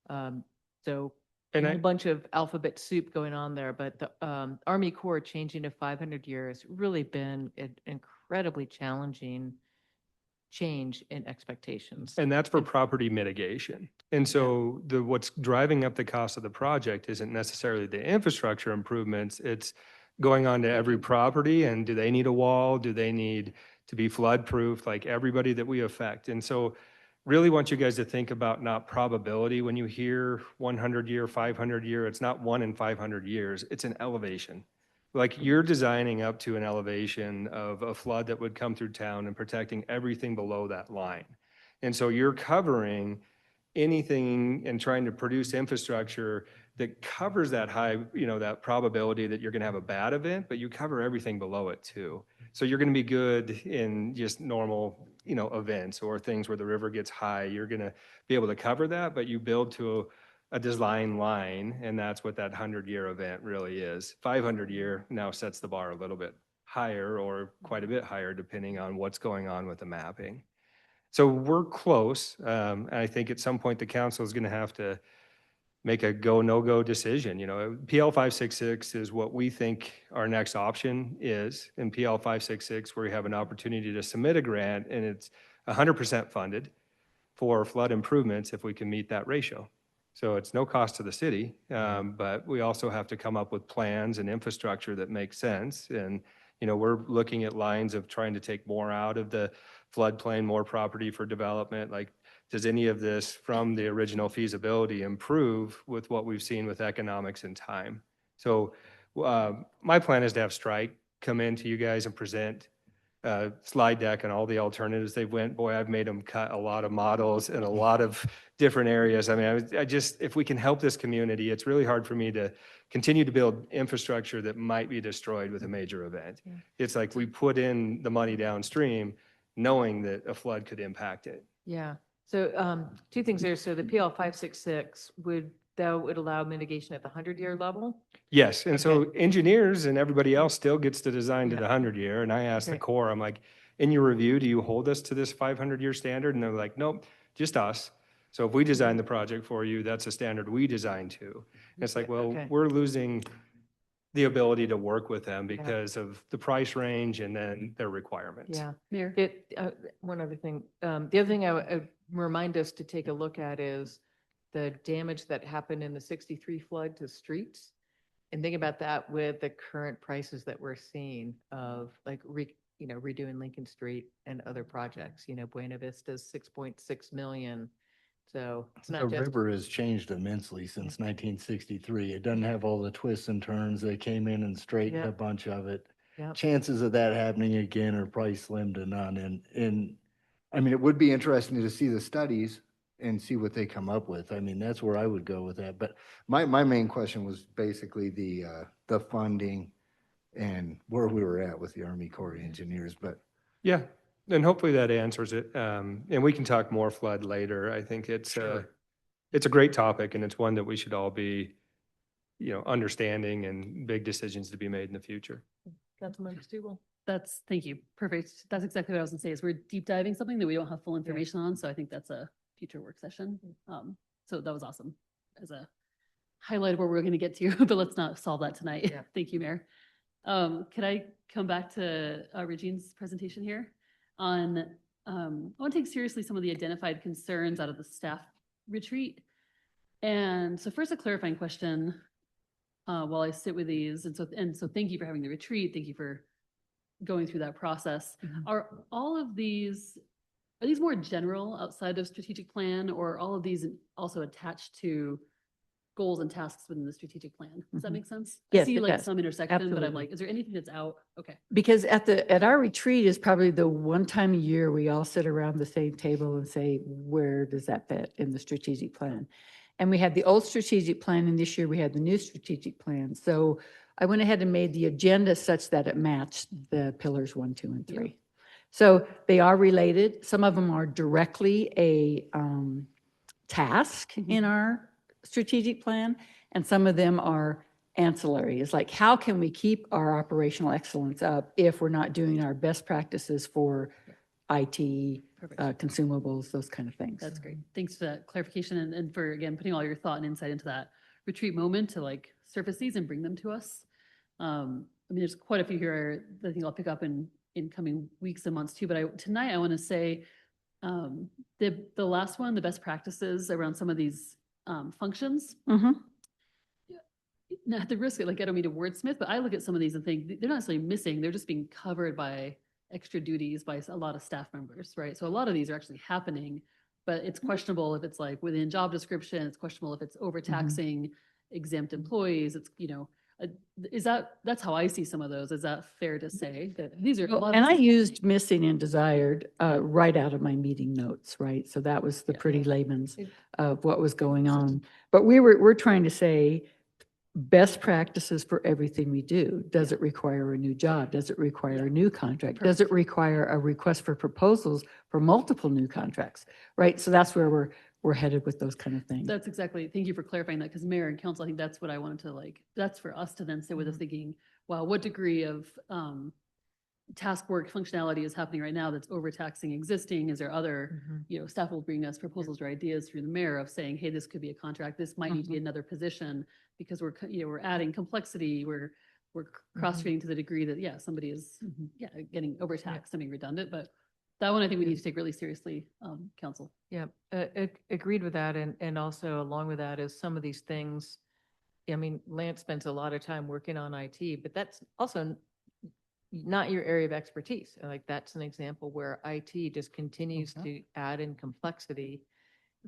So a whole bunch of alphabet soup going on there, but the Army Corps changing to 500 years really been an incredibly challenging change in expectations. And that's for property mitigation. And so what's driving up the cost of the project isn't necessarily the infrastructure improvements. It's going on to every property, and do they need a wall? Do they need to be flood proof? Like everybody that we affect. And so really want you guys to think about not probability. When you hear 100-year, 500-year, it's not 1 in 500 years, it's an elevation. Like you're designing up to an elevation of a flood that would come through town and protecting everything below that line. And so you're covering anything and trying to produce infrastructure that covers that high, that probability that you're going to have a bad event, but you cover everything below it too. So you're going to be good in just normal, events or things where the river gets high. You're going to be able to cover that, but you build to a design line, and that's what that 100-year event really is. 500-year now sets the bar a little bit higher or quite a bit higher depending on what's going on with the mapping. So we're close. I think at some point the council is going to have to make a go, no-go decision. PL 566 is what we think our next option is. In PL 566, where you have an opportunity to submit a grant, and it's 100% funded for flood improvements if we can meet that ratio. So it's no cost to the city, but we also have to come up with plans and infrastructure that make sense. And, we're looking at lines of trying to take more out of the floodplain, more property for development. Like, does any of this from the original feasibility improve with what we've seen with economics and time? So my plan is to have Strike come in to you guys and present slide deck and all the alternatives they went. Boy, I've made them cut a lot of models in a lot of different areas. I mean, I just, if we can help this community, it's really hard for me to continue to build infrastructure that might be destroyed with a major event. Yeah. It's like we put in the money downstream knowing that a flood could impact it. Yeah. So two things there. So the PL 566 would allow mitigation at the 100-year level? Yes. And so engineers and everybody else still gets to design to the 100-year. And I asked the Corps, I'm like, in your review, do you hold us to this 500-year standard? And they're like, nope, just us. So if we design the project for you, that's a standard we design to. And it's like, well, we're losing the ability to work with them because of the price range and then their requirements. Yeah. Mayor? One other thing, the other thing I would remind us to take a look at is the damage that happened in the 63 flood to streets. And think about that with the current prices that we're seeing of like, redoing Lincoln Street and other projects, Buena Vista's 6.6 million. So it's The not just. river has changed immensely since 1963. It doesn't have all the twists and turns. They came in and straightened Yeah. a bunch of it. Yeah. Chances of that happening again are probably slim to none. And I mean, it would be interesting to see the studies and see what they come up with. I mean, that's where I would go with that. But my main question was basically the funding and where we were at with the Army Corps of Engineers. But Yeah, and hopefully that answers it. And we can talk more flood later. I think it's a great topic and it's one that we should all be, understanding and big decisions to be made in the future. Councilmember Stubble. Thank you. Perfect. That's exactly what I was gonna say, is we're deep diving something that we don't have full information on, so I think that's a future work session. So that was awesome as a highlight of where we're gonna get to, but let's not solve that tonight. Yeah. Thank you, Mayor. Could I come back to Regine's presentation here on, I want to take seriously some of the identified concerns out of the staff retreat. And so first, a clarifying question while I sit with these. And so thank you for having the retreat. Thank you for going through that process. Are all of these, are these more general outside of strategic plan, or are all of these also attached to goals and tasks within the strategic plan? Does that make sense? I Yes, see it like does. some intersection, but I'm Absolutely. like, is there anything that's out? Okay. Because at our retreat is probably the one time a year we all sit around the same table and say, where does that fit in the strategic plan? And we had the old strategic plan, and this year we had the new strategic plan. So I went ahead and made the agenda such that it matched the pillars 1, 2, and 3. So they are related. Some of them are directly a task in our strategic plan, and some of them are ancillary. It's like, how can we keep our operational excellence up if we're not doing our best practices for IT, consumables, those kind of things. That's great. Thanks for that clarification and for, again, putting all your thought and insight into that retreat moment to like surface these and bring them to us. I mean, there's quite a few here that I think I'll pick up in coming weeks and months too, but tonight I want to say the last one, the best practices around some of these functions. Now, at the risk of, like, I don't mean to wordsmith, but I look at some of these and think they're not necessarily missing, they're just being covered by extra duties by a lot of staff members, right? So a lot of these are actually happening, but it's questionable if it's like within job description, it's questionable if it's overtaxing exempt employees, it's, that's how I see some of those. Is that fair to say that these are? And I used missing and desired right out of my meeting notes, right? So that was the pretty layman's of what was going on. But we're trying to say, best practices for everything we do. Does it require a new job? Does it require a new contract? Does it require a request for proposals for multiple new contracts? Right? So that's where we're headed with those kind of things. That's exactly, thank you for clarifying that, because mayor and council, I think that's what I wanted to that's for us to then sit with us thinking, wow, what degree of task work functionality is happening right now that's overtaxing existing? Is there other, staff will bring us proposals or ideas through the mayor of saying, hey, this could be a contract, this might need to be another position, because we're adding complexity, we're cross-training to the degree that, somebody is, getting overtaxed, I mean, redundant, but that one I think we need to take really seriously, council. Yeah, agreed with that. And also along with that is some of these things, I mean, Lance spends a lot of time working on IT, but that's also not your area of expertise. Like that's an example where IT just continues to add in complexity.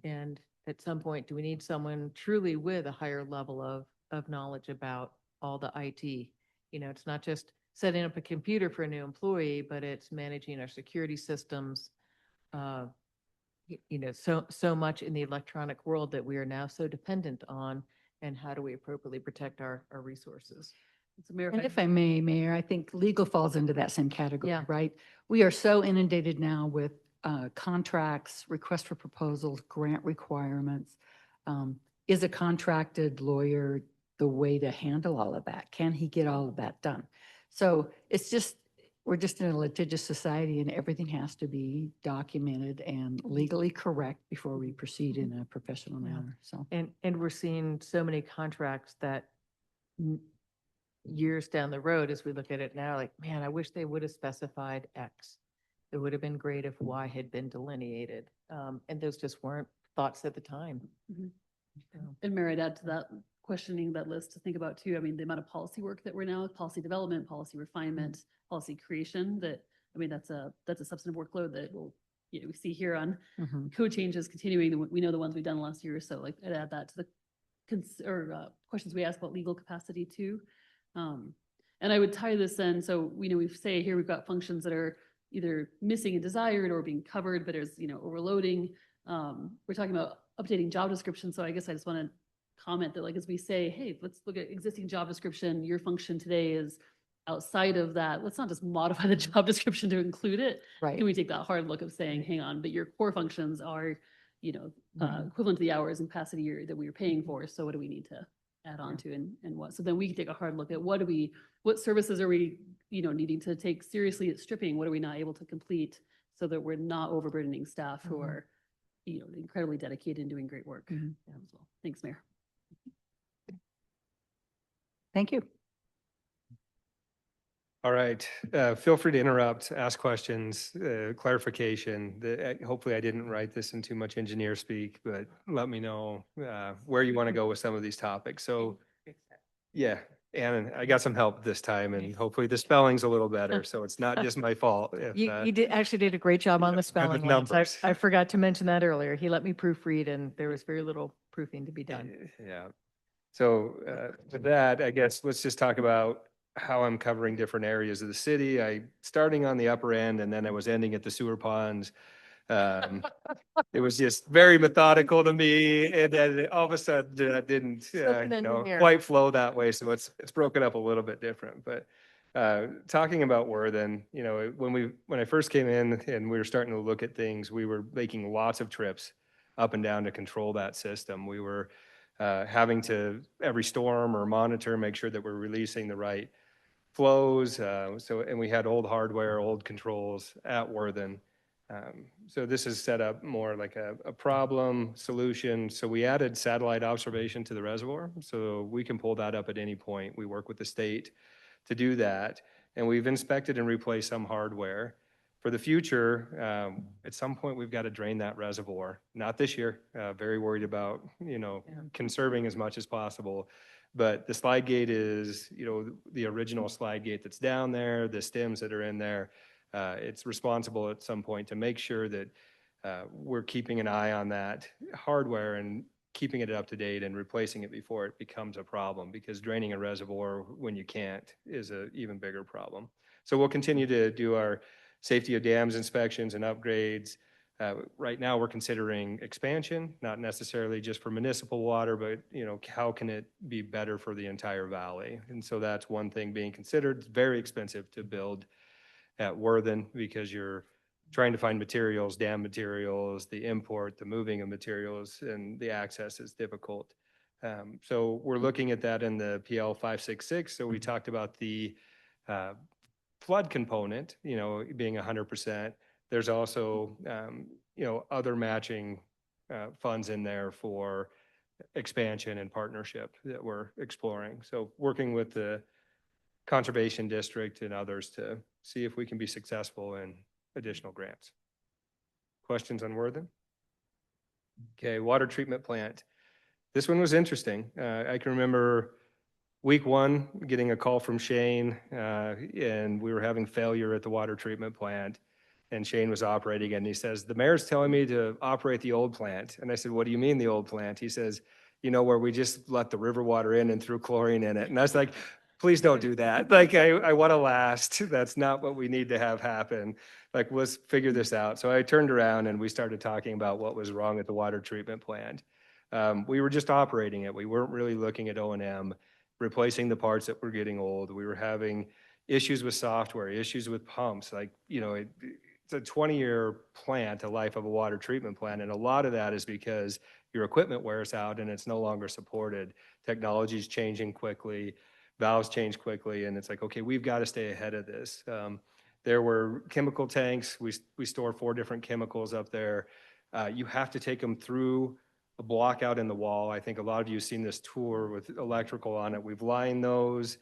And at some point, do we need someone truly with a higher level of knowledge about all the IT? It's not just setting up a computer for a new employee, but it's managing our security systems. So much in the electronic world that we are now so dependent on, and how do we appropriately protect our resources? And if I may, Mayor, I think legal falls into that same category, right? We are so inundated now with contracts, requests for proposals, grant requirements. Is a contracted lawyer the way to handle all of that? Can he get all of that done? So it's just, we're just in a litigious society, and everything has to be documented and legally correct before we proceed in a professional manner. So And we're seeing so many contracts that years down the road, as we look at it now, like, man, I wish they would have specified X. It would have been great if Y had been delineated. And those just weren't thoughts at the time. Mhm. So, And Mayor, I'd add to that, questioning that list to think about too. I mean, the amount of policy work that we're now, policy development, policy refinement, policy creation, that, I mean, that's a substantive workload that will, we see here on mhm. code changes continuing. We know the ones we've done last year or so, like I'd add that to the questions we ask about legal capacity too. And I would tie this in. So, we say here we've got functions that are either missing and desired or being covered, but there's, overloading. We're talking about updating job description. So I guess I just want to comment that, like, as we say, hey, let's look at existing job description. Your function today is outside of that. Let's not just modify the job description to include it. Right. Can we take that hard look of saying, hang on, but your core functions are, Mhm. equivalent to the hours and capacity that we were paying for. So what do we need to add on to and what? So then we can take a hard look at what services are we, needing to take seriously at stripping? What are we not able to complete so that we're not overburdening staff who Mhm. are, incredibly dedicated and doing great work. Mhm. Yeah, as well. Thanks, Mayor. Thank you. All right, feel free to interrupt, ask questions, clarification. Hopefully I didn't write this in too much engineer speak, but let me know where you want to go with some of these topics. So, yeah, and I got some help this time, and hopefully the spelling's a little better, so it's not just my fault. You actually did a great job on the spelling. Lance. numbers. I forgot to mention that earlier. He let me proofread and there was very little proofing to be done. Yeah. So with that, I guess let's just talk about how I'm covering different areas of the city. Starting on the upper end and then I was ending at the sewer ponds. It was just very methodical to me, and then all of a sudden it didn't Such an engineer. quite flow that way. So it's broken up a little bit different. But talking about Worthen, when I first came in and we were starting to look at things, we were making lots of trips up and down to control that system. We were having to every storm or monitor, make sure that we're releasing the right flows. And we had old hardware, old controls at Worthen. So this is set up more like a problem solution. So we added satellite observation to the reservoir, so we can pull that up at any point. We work with the state to do that, and we've inspected and replaced some hardware. For the future, at some point, we've got to drain that reservoir. Not this year. Very worried about conserving as much as possible. But the slide gate is the original slide gate that's down there. The stems that are in there. It's responsible at some point to make sure that we're keeping an eye on that hardware and keeping it up to date and replacing it before it becomes a problem, because draining a reservoir when you can't is an even bigger problem. So we'll continue to do our safety of dams inspections and upgrades. Right now, we're considering expansion, not necessarily just for municipal water, but how can it be better for the entire valley? And so that's one thing being considered. It's very expensive to build at Worthen because you're trying to find materials, dam materials, the import, the moving of materials, and the access is difficult. So we're looking at that in the PL 566. So we talked about the flood component, being 100%. There's also, other matching funds in there for expansion and partnership that we're exploring. So working with the Conservation District and others to see if we can be successful in additional grants. Questions on Worthen? Okay, water treatment plant. This one was interesting. I can remember week one getting a call from Shane, and we were having failure at the water treatment plant. And Shane was operating, and he says, "The mayor's telling me to operate the old plant." And I said, "What do you mean the old plant?" He says, "Where we just let the river water in and threw chlorine in it." And I was like, please don't do that. Like, I want to last. That's not what we need to have happen. Like, let's figure this out. So I turned around and we started talking about what was wrong at the water treatment plant. We were just operating it. We weren't really looking at O&M, replacing the parts that were getting old. We were having issues with software, issues with pumps. Like, it's a 20-year plant, a life of a water treatment plant. And a lot of that is because your equipment wears out and it's no longer supported. Technology is changing quickly. Valves change quickly, and it's like, okay, we've got to stay ahead of this. There were chemical tanks. We store 4 different chemicals up there. You have to take them through a block out in the wall. I think a lot of you have seen this tour with electrical on it. We've lined those.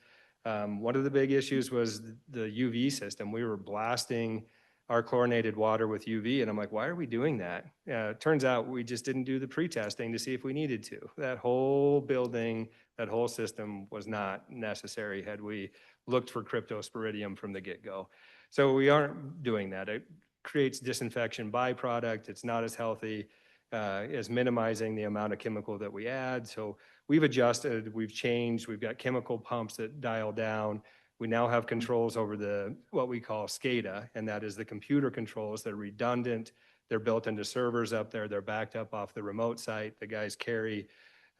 One of the big issues was the UV system. We were blasting our chlorinated water with UV, and I'm like, why are we doing that? It turns out we just didn't do the pre-testing to see if we needed to. That whole building, that whole system was not necessary had we looked for cryptosporidium from the get-go. So we aren't doing that. It creates disinfection byproduct. It's not as healthy as minimizing the amount of chemical that we add. So we've adjusted, we've changed, we've got chemical pumps that dial down. We now have controls over what we call SCADA, and that is the computer controls. They're redundant. They're built into servers up there. They're backed up off the remote site. The guys carry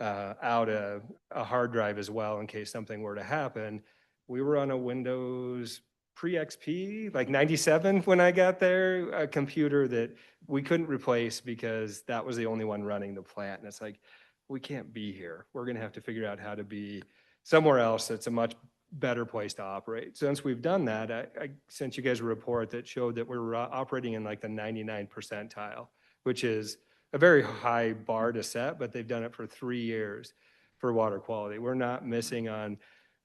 out a hard drive as well in case something were to happen. We were on a Windows pre-XP, like 97 when I got there, a computer that we couldn't replace because that was the only one running the plant. And it's like, we can't be here. We're going to have to figure out how to be somewhere else that's a much better place to operate. Since we've done that, I sent you guys a report that showed that we're operating in like the 99 percentile, which is a very high bar to set, but they've done it for 3 years for water quality. We're not missing on,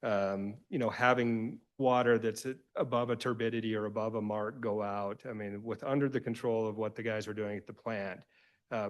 having water that's above a turbidity or above a mark go out. I mean, with under the control of what the guys are doing at the plant,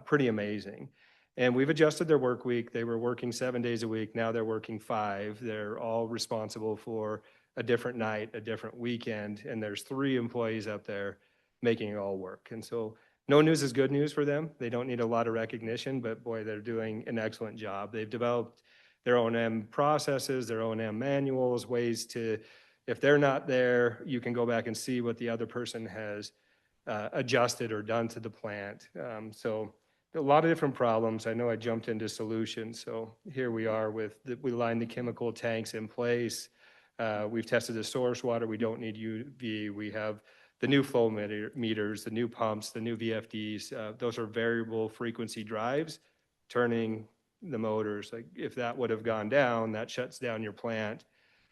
pretty amazing. And we've adjusted their work week. They were working 7 days a week. Now they're working 5. They're all responsible for a different night, a different weekend. And there's 3 employees up there making it all work. And so no news is good news for them. They don't need a lot of recognition, but boy, they're doing an excellent job. They've developed their O&M processes, their O&M manuals, ways to, if they're not there, you can go back and see what the other person has adjusted or done to the plant. So a lot of different problems. I know I jumped into solutions. So here we are we lined the chemical tanks in place. We've tested the source water. We don't need UV. We have the new flow meters, the new pumps, the new VFDs. Those are variable frequency drives turning the motors. Like if that would have gone down, that shuts down your plant.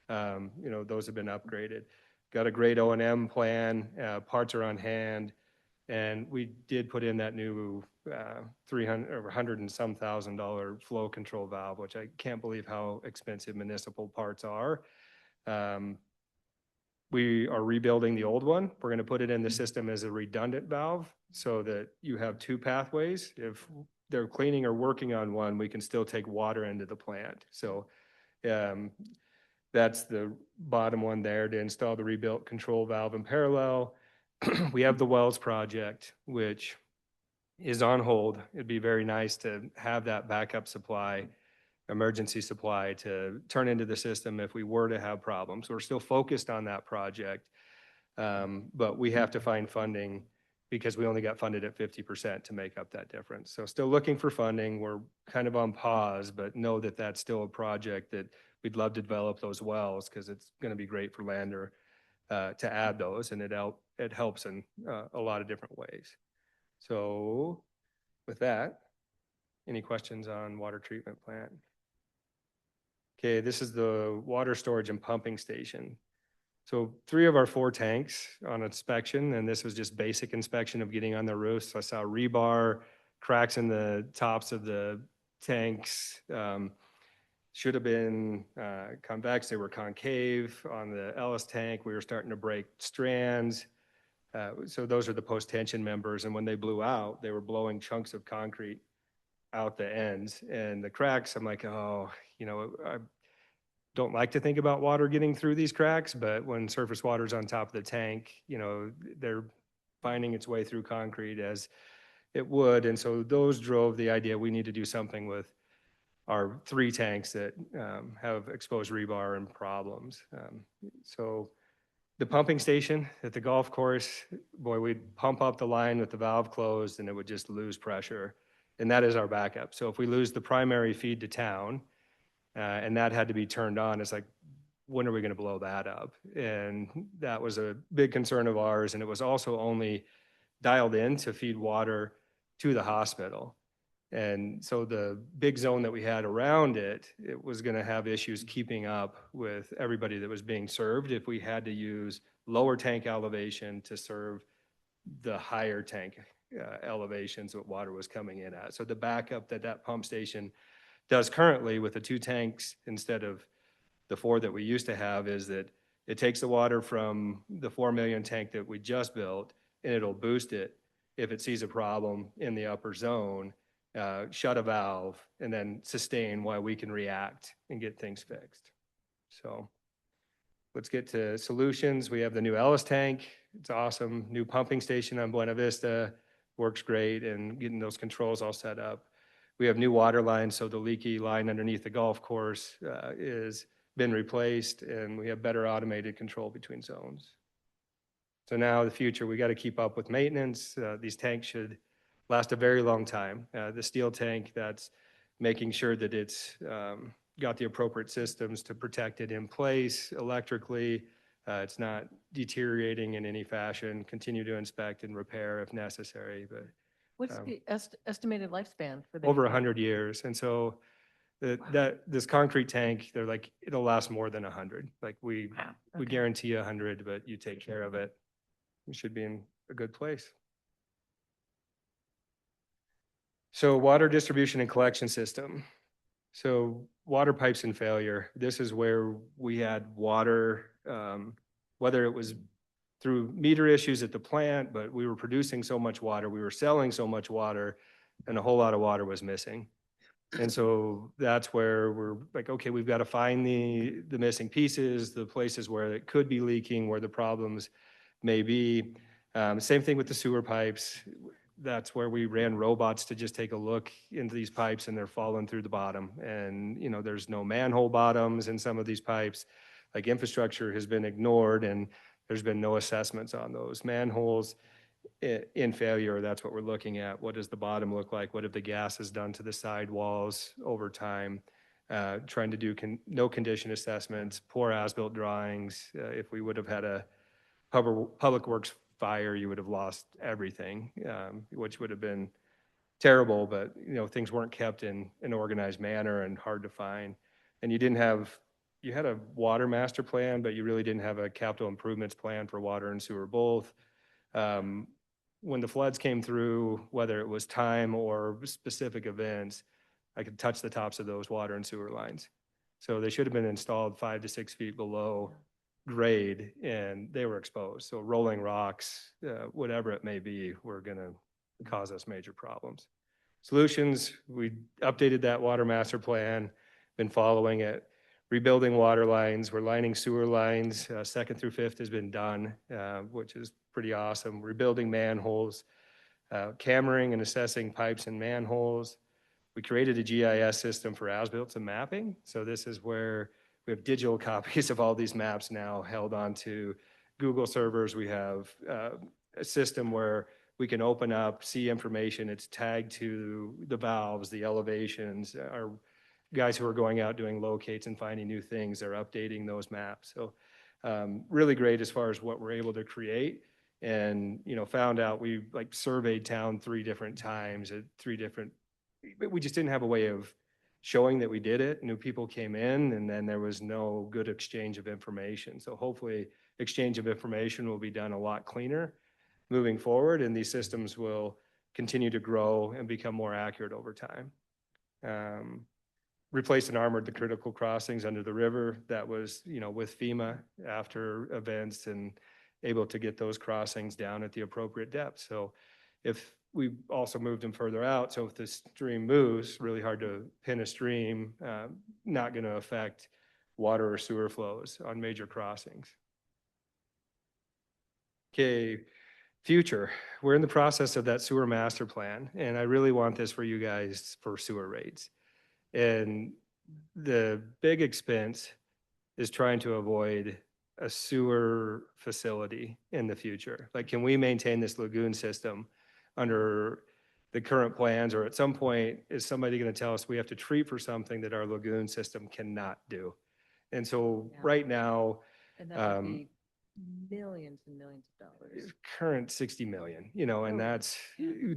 Those have been upgraded. Got a great O&M plan. Parts are on hand. And we did put in that new 300 or 100 and some $1,000 flow control valve, which I can't believe how expensive municipal parts are. We are rebuilding the old one. We're going to put it in the system as a redundant valve so that you have 2 pathways. If they're cleaning or working on one, we can still take water into the plant. So that's the bottom one there, to install the rebuilt control valve in parallel. We have the Wells project, which is on hold. It'd be very nice to have that backup supply, emergency supply to turn into the system if we were to have problems. We're still focused on that project, but we have to find funding because we only got funded at 50% to make up that difference. So still looking for funding. We're kind of on pause, but know that that's still a project that we'd love to develop those wells because it's going to be great for Lander to add those, and it helps in a lot of different ways. So with that, any questions on water treatment plant? Okay, this is the water storage and pumping station. So 3 of our 4 tanks on inspection, and this was just basic inspection of getting on the roofs. So I saw rebar, cracks in the tops of the tanks. Should have been convex, they were concave. On the Ellis tank, we were starting to break strands. So those are the post-tension members, and when they blew out, they were blowing chunks of concrete out the ends. And the cracks, I'm like, I don't like to think about water getting through these cracks, but when surface water's on top of the tank, they're finding its way through concrete as it would. And so those drove the idea we need to do something with our 3 tanks that have exposed rebar and problems. So the pumping station at the golf course, boy, we'd pump up the line with the valve closed and it would just lose pressure. And that is our backup. So if we lose the primary feed to town and that had to be turned on, it's like, when are we going to blow that up? And that was a big concern of ours. And it was also only dialed in to feed water to the hospital. And so the big zone that we had around it, it was going to have issues keeping up with everybody that was being served if we had to use lower tank elevation to serve the higher tank elevations that water was coming in at. So the backup that pump station does currently with the 2 tanks instead of the 4 that we used to have is that it takes the water from the 4 million tank that we just built, and it'll boost it if it sees a problem in the upper zone, shut a valve, and then sustain while we can react and get things fixed. So let's get to solutions. We have the new Ellis tank. It's awesome. New pumping station on Buena Vista works great, and getting those controls all set up. We have new water lines, so the leaky line underneath the golf course is been replaced, and we have better automated control between zones. So now the future, we got to keep up with maintenance. These tanks should last a very long time. The steel tank, that's making sure that it's got the appropriate systems to protect it in place electrically. It's not deteriorating in any fashion. Continue to inspect and repair if necessary, but What's the estimated lifespan for the? over 100 years. And so this concrete tank, they're like, it'll last more than 100. Like we Okay. guarantee 100, but you take care of it. We should be in a good place. So water distribution and collection system. So water pipes in failure. This is where we had water, whether it was through meter issues at the plant, but we were producing so much water, we were selling so much water, and a whole lot of water was missing. And so that's where we're like, okay, we've got to find the missing pieces, the places where it could be leaking, where the problems may be. Same thing with the sewer pipes. That's where we ran robots to just take a look into these pipes, and they're falling through the bottom. And, you know, there's no manhole bottoms in some of these pipes. Like infrastructure has been ignored, and there's been no assessments on those manholes in failure. That's what we're looking at. What does the bottom look like? What have the gases done to the sidewalls over time? Trying to do no condition assessments, poor as-built drawings. If we would have had a public works fire, you would have lost everything, which would have been terrible, but you know, things weren't kept in an organized manner and hard to find. And you had a water master plan, but you really didn't have a capital improvements plan for water and sewer both. When the floods came through, whether it was time or specific events, I could touch the tops of those water and sewer lines. So they should have been installed 5 to 6 feet below grade, and they were exposed. So rolling rocks, whatever it may be, were going to cause us major problems. Solutions, we updated that water master plan, been following it, rebuilding water lines. We're lining sewer lines. 2nd through 5th has been done, which is pretty awesome. Rebuilding manholes, cammering and assessing pipes and manholes. We created a GIS system for as-built and mapping. So this is where we have digital copies of all these maps now held onto Google servers. We have a system where we can open up, see information. It's tagged to the valves, the elevations. Our guys who are going out doing locates and finding new things, they're updating those maps. So really great as far as what we're able to create. And, you know, found out we like surveyed town 3 different times at 3 different, we just didn't have a way of showing that we did it. New people came in, and then there was no good exchange of information. So hopefully exchange of information will be done a lot cleaner moving forward, and these systems will continue to grow and become more accurate over time. Replaced and armored the critical crossings under the river. That was, you know, with FEMA after events, and able to get those crossings down at the appropriate depth. So if we also moved them further out, so if the stream moves, really hard to pin a stream, not going to affect water or sewer flows on major crossings. Okay, future. We're in the process of that sewer master plan, and I really want this for you guys for sewer rates. And the big expense is trying to avoid a sewer facility in the future. Like, can we maintain this lagoon system under the current plans, or at some point, is somebody going to tell us we have to treat for something that our lagoon system cannot do? And so right now, And that would be millions and millions of dollars. current 60 million, you know, and that's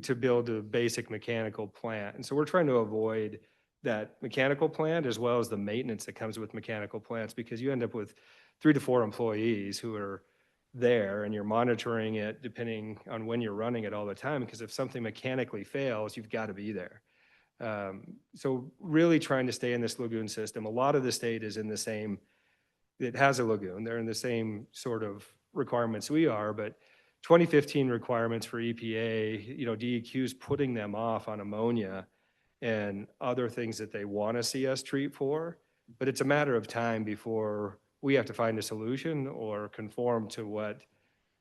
to build a basic mechanical plant. And so we're trying to avoid that mechanical plant as well as the maintenance that comes with mechanical plants, because you end up with 3 to 4 employees who are there, and you're monitoring it depending on when you're running it all the time, because if something mechanically fails, you've got to be there. So really trying to stay in this lagoon system. A lot of the state is in the same that has a lagoon. They're in the same sort of requirements we are, but 2015 requirements for EPA, DEQ's putting them off on ammonia and other things that they want to see us treat for. But it's a matter of time before we have to find a solution or conform to what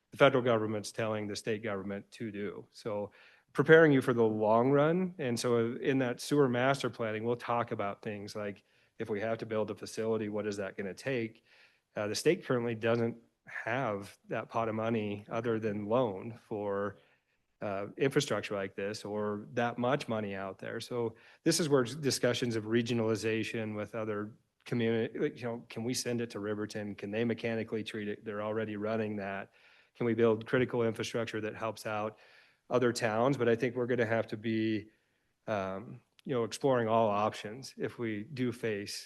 the federal government's telling the state government to do. So preparing you for the long run. And so in that sewer master planning, we'll talk about things like if we have to build a facility, what is that going to take? The state currently doesn't have that pot of money other than loan for infrastructure like this or that much money out there. So this is where discussions of regionalization with other community, can we send it to Riverton? Can they mechanically treat it? They're already running that. Can we build critical infrastructure that helps out other towns? But I think we're going to have to be, exploring all options if we do face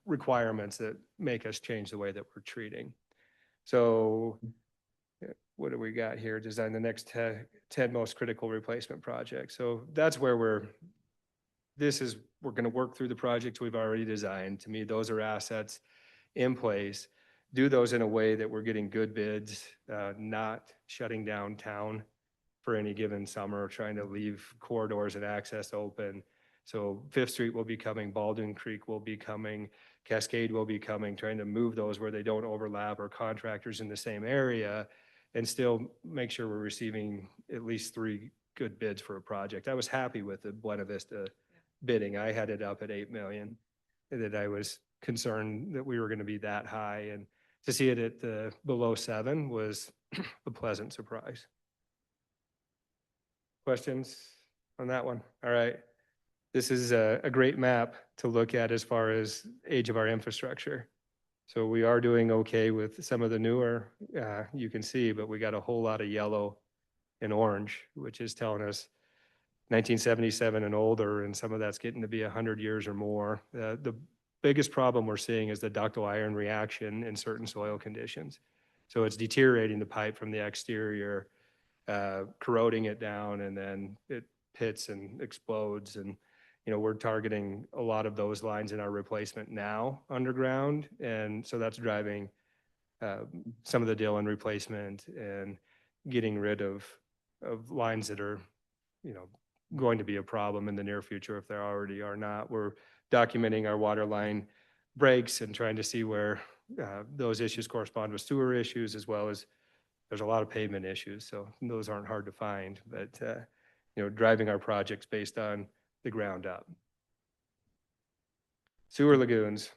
requirements that make us change the way that we're treating. So what do we got here? Design the next 10 most critical replacement projects. So that's where we're going to work through the projects we've already designed. To me, those are assets in place. Do those in a way that we're getting good bids, not shutting down town for any given summer, trying to leave corridors and access open. So Fifth Street will be coming, Baldwin Creek will be coming, Cascade will be coming, trying to move those where they don't overlap or contractors in the same area and still make sure we're receiving at least 3 good bids for a project. I was happy with the Buena Vista bidding. I had it up at 8 million, that I was concerned that we were going to be that high, and to see it at below 7 was a pleasant surprise. Questions on that one? All right. This is a great map to look at as far as age of our infrastructure. So we are doing okay with some of the newer, you can see, but we got a whole lot of yellow and orange, which is telling us 1977 and older, and some of that's getting to be 100 years or more. The biggest problem we're seeing is the ductile iron reaction in certain soil conditions. So it's deteriorating the pipe from the exterior, corroding it down, and then it pits and explodes. And we're targeting a lot of those lines in our replacement now underground, and so that's driving some of the Dillon replacement and getting rid of lines that are going to be a problem in the near future if they already are not. We're documenting our water line breaks and trying to see where those issues correspond with sewer issues, as well as there's a lot of pavement issues, so those aren't hard to find, but driving our projects based on the ground up. Sewer lagoons.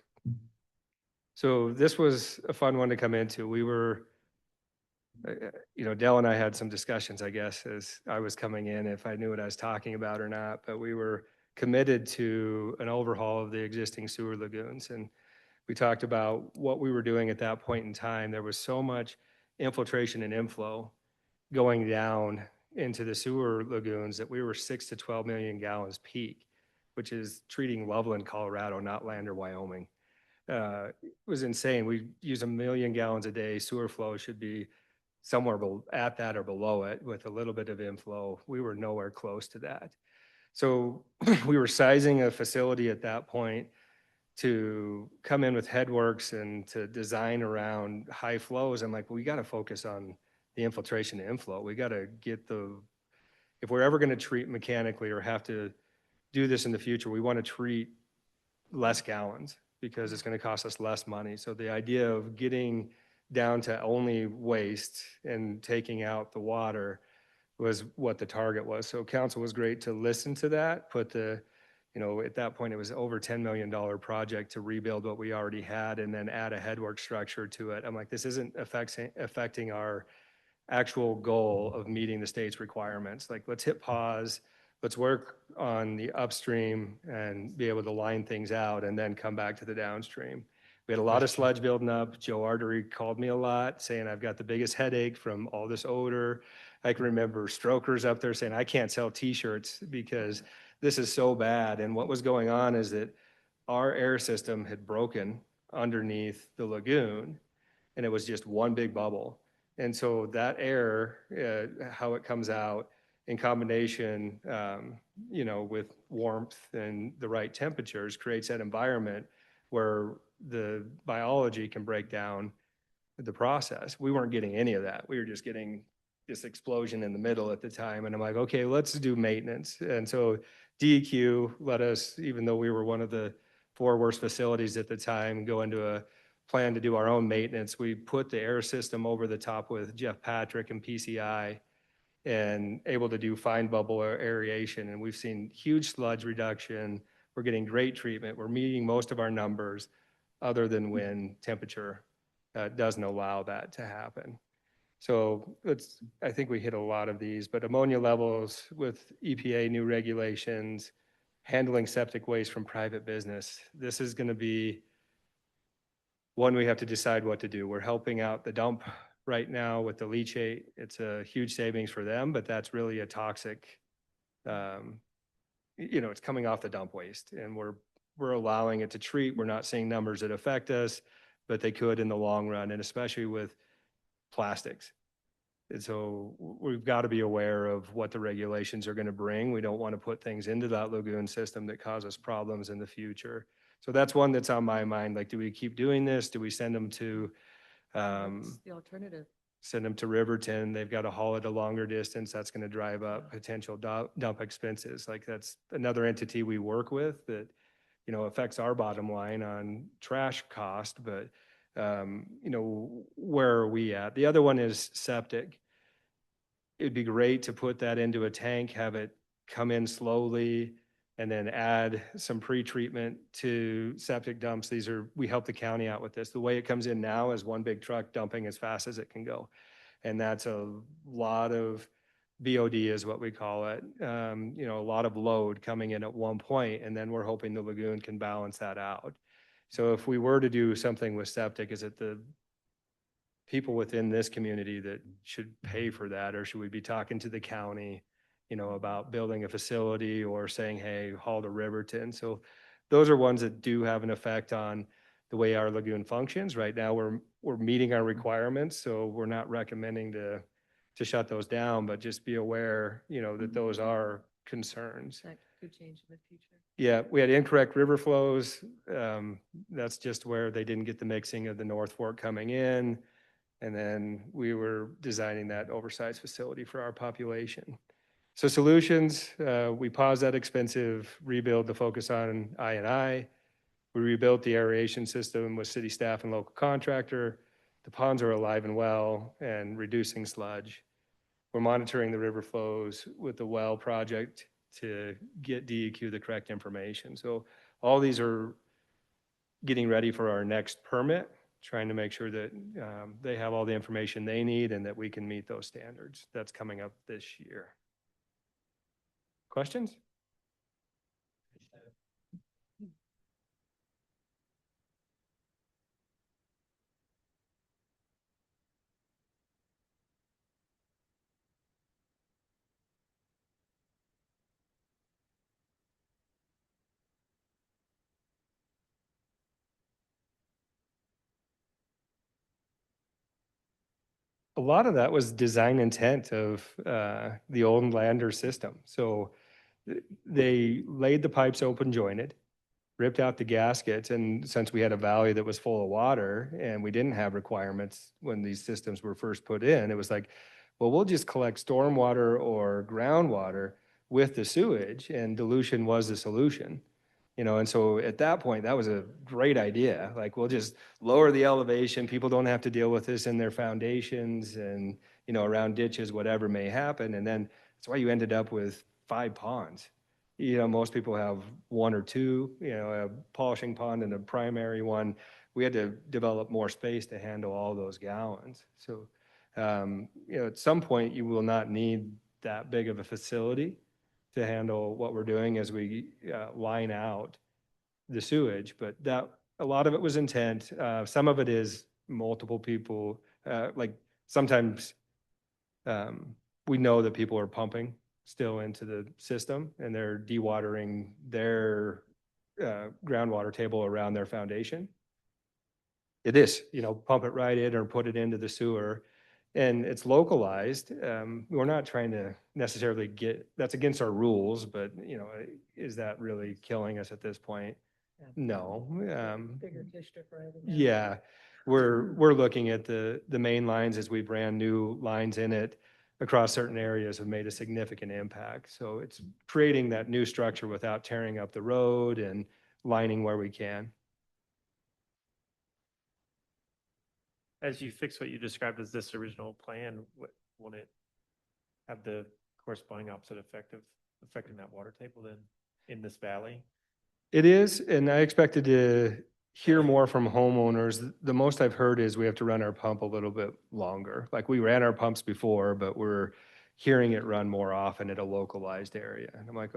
So this was a fun one to come into. We were, Dell and I had some discussions, I guess, as I was coming in, if I knew what I was talking about or not, but we were committed to an overhaul of the existing sewer lagoons. And we talked about what we were doing at that point in time. There was so much infiltration and inflow going down into the sewer lagoons that we were 6 to 12 million gallons peak, which is treating Loveland, Colorado, not Lander, Wyoming. It was insane. We use 1 million gallons a day. Sewer flow should be somewhere at that or below it with a little bit of inflow. We were nowhere close to that. So we were sizing a facility at that point to come in with headworks and to design around high flows. I'm like, we got to focus on the infiltration and inflow. We got to get if we're ever going to treat mechanically or have to do this in the future, we want to treat less gallons because it's going to cost us less money. So the idea of getting down to only waste and taking out the water was what the target was. So council was great to listen to that, at that point it was over $10 million project to rebuild what we already had and then add a headwork structure to it. I'm like, this isn't affecting our actual goal of meeting the state's requirements. Like, let's hit pause, let's work on the upstream and be able to line things out and then come back to the downstream. We had a lot of sludge building up. Joe Artery called me a lot saying I've got the biggest headache from all this odor. I can remember strokers up there saying I can't sell t-shirts because this is so bad. And what was going on is that our air system had broken underneath the lagoon and it was just one big bubble. And so that air, how it comes out in combination, with warmth and the right temperatures creates that environment where the biology can break down the process. We weren't getting any of that. We were just getting this explosion in the middle at the time. And I'm like, okay, let's do maintenance. And so DEQ let us, even though we were one of the 4 worst facilities at the time, go into a plan to do our own maintenance. We put the air system over the top with Jeff Patrick and PCI and able to do fine bubble aeration. And we've seen huge sludge reduction. We're getting great treatment. We're meeting most of our numbers other than when temperature doesn't allow that to happen. So I think we hit a lot of these, but ammonia levels with EPA new regulations, handling septic waste from private business. This is going to be one we have to decide what to do. We're helping out the dump right now with the leachate. It's a huge savings for them, but that's really a toxic, it's coming off the dump waste, and we're allowing it to treat. We're not seeing numbers that affect us, but they could in the long run, and especially with plastics. And so we've got to be aware of what the regulations are going to bring. We don't want to put things into that lagoon system that cause us problems in the future. So that's one that's on my mind. Like, do we keep doing this? Do we send them to What's the alternative? send them to Riverton? They've got to haul it a longer distance. That's going to drive up potential dump expenses. Like, that's another entity we work with that, affects our bottom line on trash cost, but where are we at? The other one is septic. It'd be great to put that into a tank, have it come in slowly, and then add some pre-treatment to septic dumps. We help the county out with this. The way it comes in now is one big truck dumping as fast as it can go. And that's a lot of BOD is what we call it. A lot of load coming in at one point, and then we're hoping the lagoon can balance that out. So if we were to do something with septic, is it the people within this community that should pay for that? Or should we be talking to the county, about building a facility or saying, hey, haul to Riverton? So those are ones that do have an effect on the way our lagoon functions. Right now, we're meeting our requirements, so we're not recommending to shut those down, but just be aware, that those are concerns. That could change in the future. Yeah, we had incorrect river flows. That's just where they didn't get the mixing of the North Fork coming in. And then we were designing that oversized facility for our population. So solutions, we paused that expensive rebuild to focus on I&I. We rebuilt the aeration system with city staff and local contractor. The ponds are alive and well and reducing sludge. We're monitoring the river flows with the well project to get DEQ the correct information. So all these are getting ready for our next permit, trying to make sure that they have all the information they need and that we can meet those standards. That's coming up this year. Questions? A lot of that was design intent of the old Lander system. So they laid the pipes open jointed, ripped out the gaskets, and since we had a valley that was full of water and we didn't have requirements when these systems were first put in, it was like, well, we'll just collect stormwater or groundwater with the sewage, and dilution was the solution. And so at that point, that was a great idea. Like, we'll just lower the elevation. People don't have to deal with this in their foundations and, around ditches, whatever may happen. And then that's why you ended up with 5 ponds. Most people have 1 or 2, a polishing pond and a primary one. We had to develop more space to handle all those gallons. So, at some point you will not need that big of a facility to handle what we're doing as we line out the sewage, but that a lot of it was intent. Some of it is multiple people. Like, sometimes we know that people are pumping still into the system and they're dewatering their groundwater table around their foundation. It is, pump it right in or put it into the sewer. And it's localized. We're not trying to necessarily that's against our rules, but, is that really killing us at this point? No. Bigger district, right? Yeah, we're looking at the main lines as we brand new lines in it across certain areas have made a significant impact. So it's creating that new structure without tearing up the road and lining where we can. As you fix what you described as this original plan, won't it have the corresponding opposite effect of affecting that water table then in this valley? It is, and I expected to hear more from homeowners. The most I've heard is we have to run our pump a little bit longer. Like we ran our pumps before, but we're hearing it run more often at a localized area. And I'm like,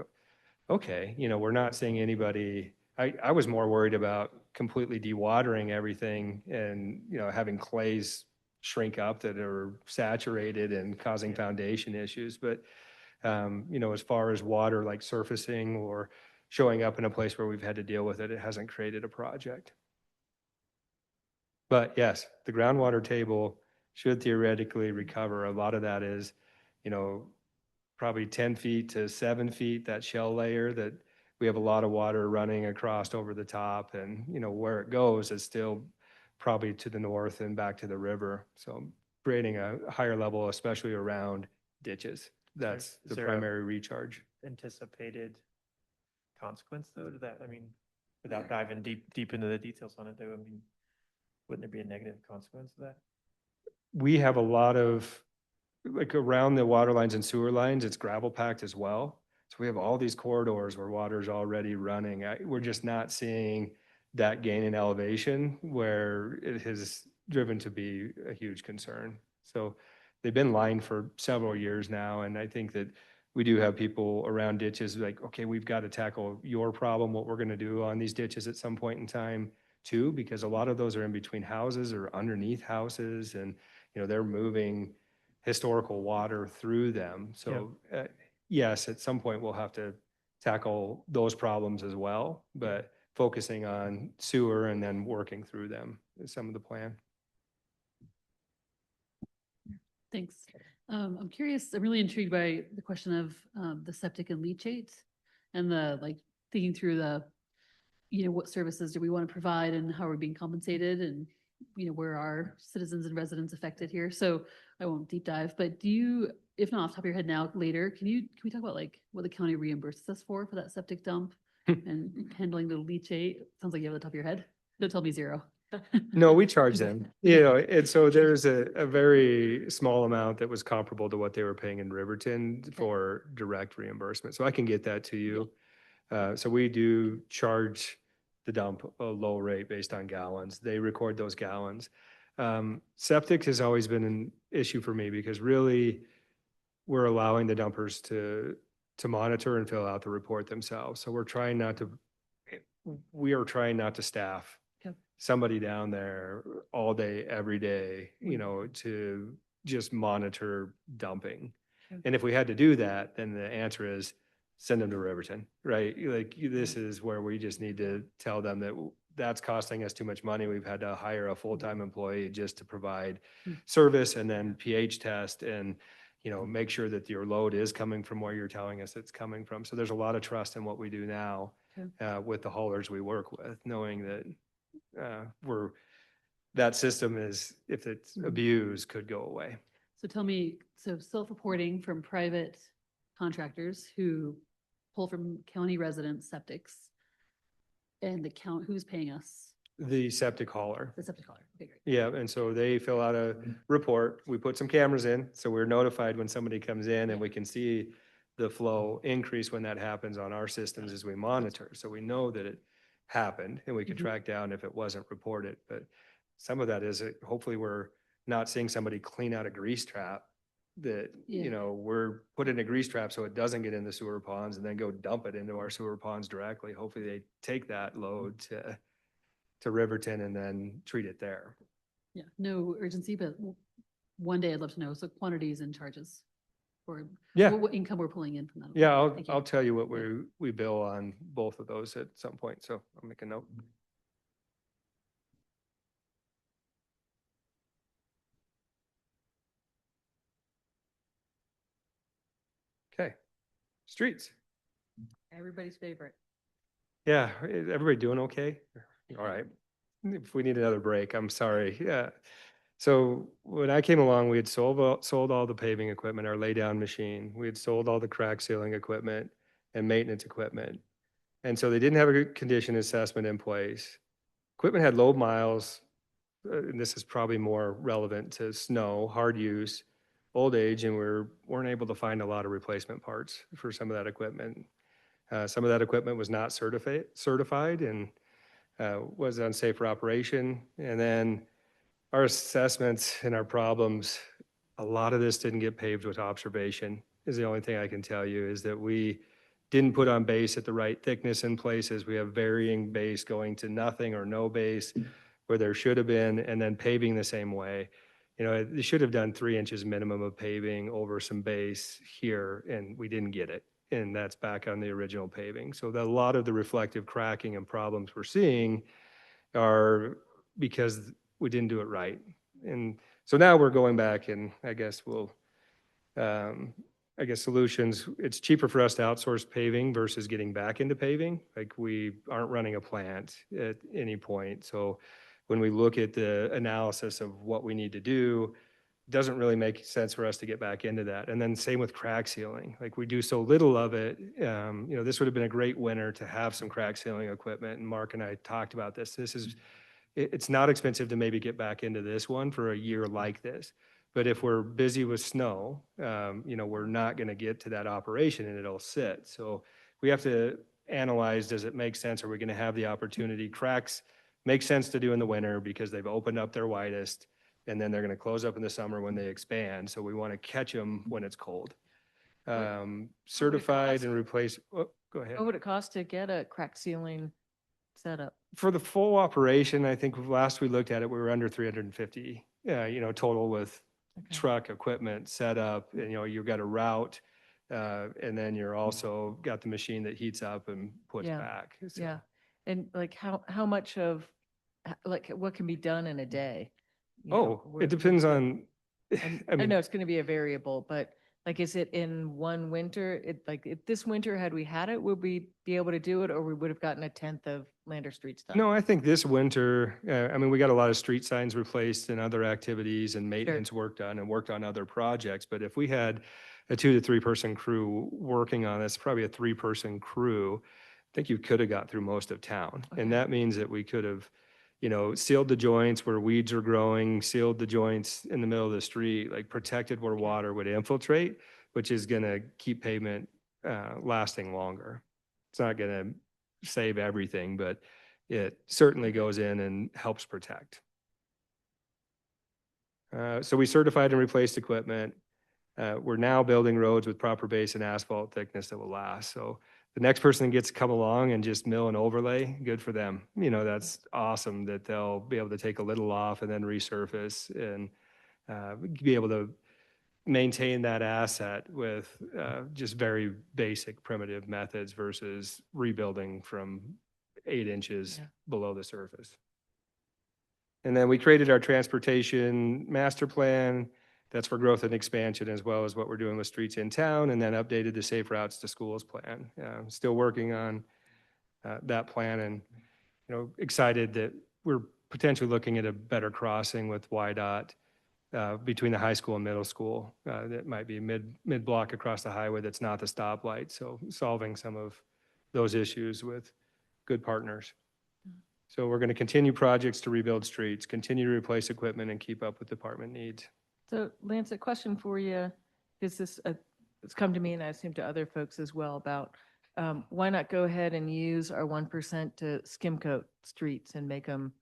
okay, we're not seeing anybody. I was more worried about completely dewatering everything and, having clays shrink up that are saturated and causing foundation issues. But, as far as water like surfacing or showing up in a place where we've had to deal with it, it hasn't created a project. But yes, the groundwater table should theoretically recover. A lot of that is, probably 10 feet to 7 feet, that shell layer that we have a lot of water running across over the top, and where it goes is still probably to the north and back to the river. So creating a higher level, especially around ditches. That's Is the there a primary recharge. anticipated consequence though to that? I mean, without diving deep into the details on it though, I mean, wouldn't there be a negative consequence of that? We have a lot of, like around the water lines and sewer lines, it's gravel packed as well. So we have all these corridors where water's already running. We're just not seeing that gain in elevation where it has driven to be a huge concern. So they've been lined for several years now. And I think that we do have people around ditches like, okay, we've got to tackle your problem, what we're going to do on these ditches at some point in time too, because a lot of those are in between houses or underneath houses, and they're moving historical water through them. So yes, at some point we'll have to tackle those problems as well, but focusing on sewer and then working through them is some of the plan. Thanks. I'm curious, I'm really intrigued by the question of the septic and leachate and thinking through what services do we want to provide and how are we being compensated, and where are citizens and residents affected here? So I won't deep dive, but do you, if not off the top of your head now, later, can we talk about what the county reimburses us for that septic dump and handling the leachate? Sounds like you have it at the top of your head. Don't tell me zero. No, we charge them, and so there's a very small amount that was comparable to what they were paying in Riverton for direct reimbursement. So I can get that to you. So we do charge the dump a low rate based on gallons. They record those gallons. Septic has always been an issue for me because really we're allowing the dumpers to monitor and fill out the report themselves. So we are trying not to staff somebody down there all day, every day, to just monitor dumping. And if we had to do that, then the answer is send them to Riverton, right? Like this is where we just need to tell them that that's costing us too much money. We've had to hire a full-time employee just to provide service and then pH test and, make sure that your load is coming from where you're telling us it's coming from. So there's a lot of trust in what we do now with the haulers we work with, knowing that that system is, if it's abused, could go away. So tell me, self-reporting from private contractors who pull from county residents' septics, and who's paying us? The septic hauler. The septic hauler. Okay, great. Yeah, and so they fill out a report. We put some cameras in, so we're notified when somebody comes in, and we can see the flow increase when that happens on our systems as we monitor. So we know that it happened, and we can track down if it wasn't reported. But some of that is hopefully we're not seeing somebody clean out a grease trap that, we're putting a grease trap so it doesn't get in the sewer ponds and then go dump it into our sewer ponds directly. Hopefully they take that load to Riverton and then treat it there. Yeah, no urgency, but one day I'd love to know, so quantities and charges, or what income we're pulling in from that. Yeah, Thank you. I'll tell you what we bill on both of those at some point, so I'll make a note. Okay, streets. Everybody's favorite. Yeah, everybody doing okay? All right. If we need another break, I'm sorry. Yeah. So when I came along, we had sold all the paving equipment, our lay down machine. We had sold all the crack sealing equipment and maintenance equipment. And so they didn't have a good condition assessment in place. Equipment had low miles, and this is probably more relevant to snow, hard use, old age, and weren't able to find a lot of replacement parts for some of that equipment. Some of that equipment was not certified and was unsafe for operation. And then our assessments and our problems, a lot of this didn't get paved with observation, is the only thing I can tell you, is that we didn't put on base at the right thickness in places. We have varying base going to nothing or no base where there should have been, and then paving the same way. You know, they should have done 3 inches minimum of paving over some base here, and we didn't get it. And that's back on the original paving. So a lot of the reflective cracking and problems we're seeing are because we didn't do it right. And so now we're going back, and I guess solutions, it's cheaper for us to outsource paving versus getting back into paving. Like, we aren't running a plant at any point. So when we look at the analysis of what we need to do, it doesn't really make sense for us to get back into that. And then same with crack sealing. Like, we do so little of it. This would have been a great winter to have some crack sealing equipment. And Mark and I talked about this. It's not expensive to maybe get back into this one for a year like this. But if we're busy with snow, we're not going to get to that operation, and it'll sit. So we have to analyze, does it make sense? Are we going to have the opportunity? Cracks make sense to do in the winter because they've opened up their widest, and then they're going to close up in the summer when they expand. So we want to catch them when it's cold. Certified cost? and replace, go ahead. What would it cost to get a crack sealing setup? For the full operation, I think last we looked at it, we were under 350, total with truck equipment setup, and, you've got a route, and then you're also got the machine that heats up and puts Yeah. back. So- Yeah. And like how much of, like, what can be done in a day? You know, Oh, it depends on, And I I mean, know it's going to be a variable, but like, is it in one winter? If this winter, had we had it, would we be able to do it, or we would have gotten a tenth of Lander Street stuff? no, I think this winter, we got a lot of street signs replaced and other activities and maintenance work done and worked on other projects. But if we had a 2 to 3 person crew working on this, probably a 3-person crew, I think you could have got through most of town. Okay. And that means that we could have, sealed the joints where weeds are growing, sealed the joints in the middle of the street, like protected where water would infiltrate, which is going to keep pavement lasting longer. It's not going to save everything, but it certainly goes in and helps protect. So we certified and replaced equipment. We're now building roads with proper base and asphalt thickness that will last. So the next person gets to come along and just mill and overlay, good for them. That's awesome that they'll be able to take a little off and then resurface and be able to maintain that asset with just very basic primitive methods versus rebuilding from 8 inches below the surface. And then we created our transportation master plan. That's for growth and expansion, as well as what we're doing with streets in town, and then updated the safe routes to schools plan. Still working on that plan, and excited that we're potentially looking at a better crossing with YDOT between the high school and middle school. That might be mid block across the highway that's not the stoplight. So solving some of those issues with good partners. So we're going to continue projects to rebuild streets, continue to replace equipment, and keep up with department needs. So Lance, a question for you, because it's come to me, and I assume to other folks as well, about why not go ahead and use our 1% to skim coat streets and make them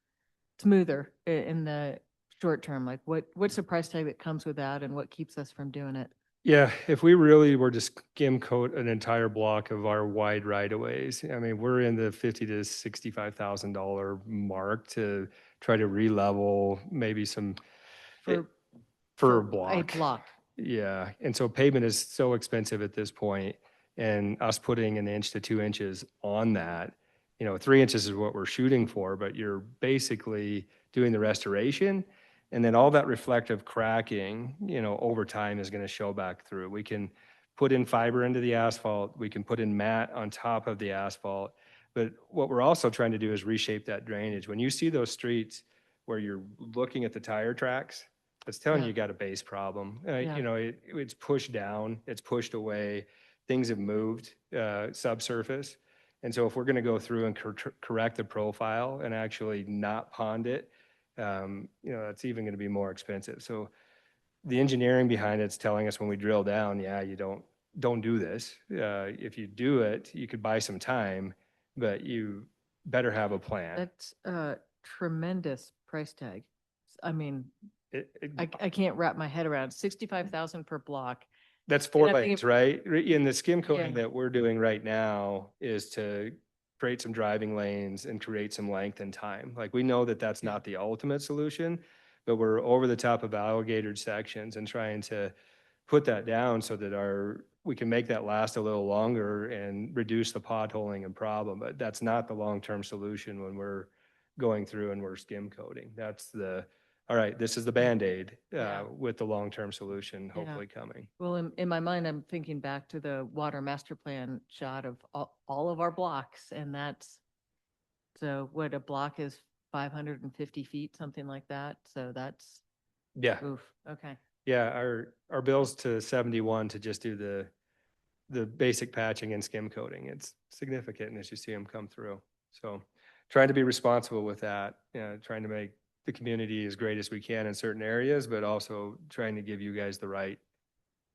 smoother in the short term? Like, what's the price tag that comes with that, and what keeps us from doing it? Yeah, if we really were to skim coat an entire block of our wide right-of-ways, we're in the $50,000 to $65,000 mark to try to re-level maybe some for a block. A block. Yeah, and so pavement is so expensive at this point, and us putting 1 inch to 2 inches on that, 3 inches is what we're shooting for, but you're basically doing the restoration. And then all that reflective cracking, over time is going to show back through. We can put in fiber into the asphalt. We can put in mat on top of the asphalt. But what we're also trying to do is reshape that drainage. When you see those streets where you're looking at the tire tracks, it's telling you Yeah. you got a base problem. Yeah. You know, it's pushed down, it's pushed away, things have moved subsurface. And so if we're going to go through and correct the profile and actually not pond it, you know, that's even going to be more expensive. So the engineering behind it's telling us when we drill down, yeah, you don't do this. If you do it, you could buy some time, but you better have a plan. That's a tremendous price tag. I mean, It- it- I can't wrap my head around 65,000 per block. That's 4 And I think lanes, if- right? In the skim coating Yeah. that we're doing right now is to create some driving lanes and create some length and time. Like, we know that that's not the ultimate solution, but we're over the top of alligator sections and trying to put that down so that we can make that last a little longer and reduce the potholing and problem. But that's not the long-term solution when we're going through and we're skim coating. All right, this is the Band-Aid Yeah. with the long-term solution Yeah. hopefully coming. Well, in my mind, I'm thinking back to the water master plan shot of all of our blocks, and so what a block is 550 feet, something like that. So that's, Yeah, oof, okay. yeah, our bill's to 71 to just do the basic patching and skim coating. It's significant as you see them come through. So trying to be responsible with that, you know, trying to make the community as great as we can in certain areas, but also trying to give you guys the right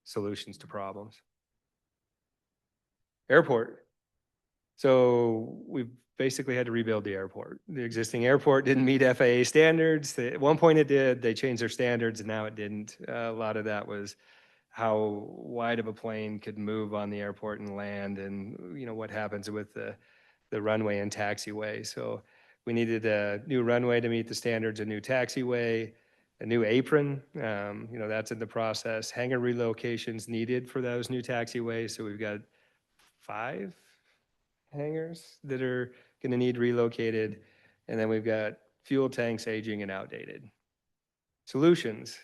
solutions to problems. Airport. So we've basically had to rebuild the airport. The existing airport didn't meet FAA standards. At one point it did. They changed their standards and now it didn't. A lot of that was how wide of a plane could move on the airport and land, and you know what happens with the runway and taxiway. So we needed a new runway to meet the standards, a new taxiway, a new apron. You know, that's in the process. Hangar relocations needed for those new taxiways. So we've got 5 hangars that are going to need relocated. And then we've got fuel tanks aging and outdated. Solutions.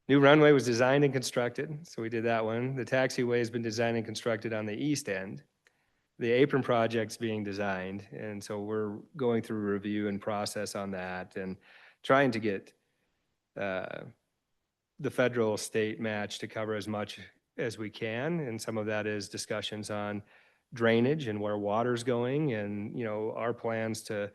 New runway was designed and constructed, so we did that one. The taxiway has been designed and constructed on the east end. The apron project's being designed, and so we're going through review and process on that and trying to get the federal state match to cover as much as we can. And some of that is discussions on drainage and where water's going and, you know, our plans to,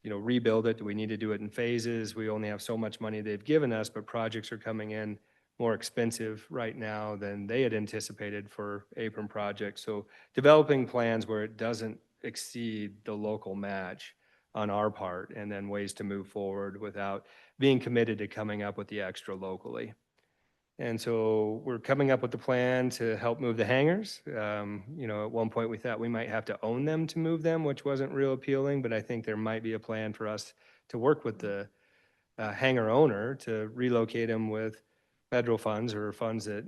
you know, rebuild it. Do we need to do it in phases? We only have so much money they've given us, but projects are coming in more expensive right now than they had anticipated for apron projects. So developing plans where it doesn't exceed the local match on our part, and then ways to move forward without being committed to coming up with the extra locally. And so we're coming up with the plan to help move the hangars. You know, at one point we thought we might have to own them to move them, which wasn't real appealing, but I think there might be a plan for us to work with the hangar owner to relocate them with federal funds or funds that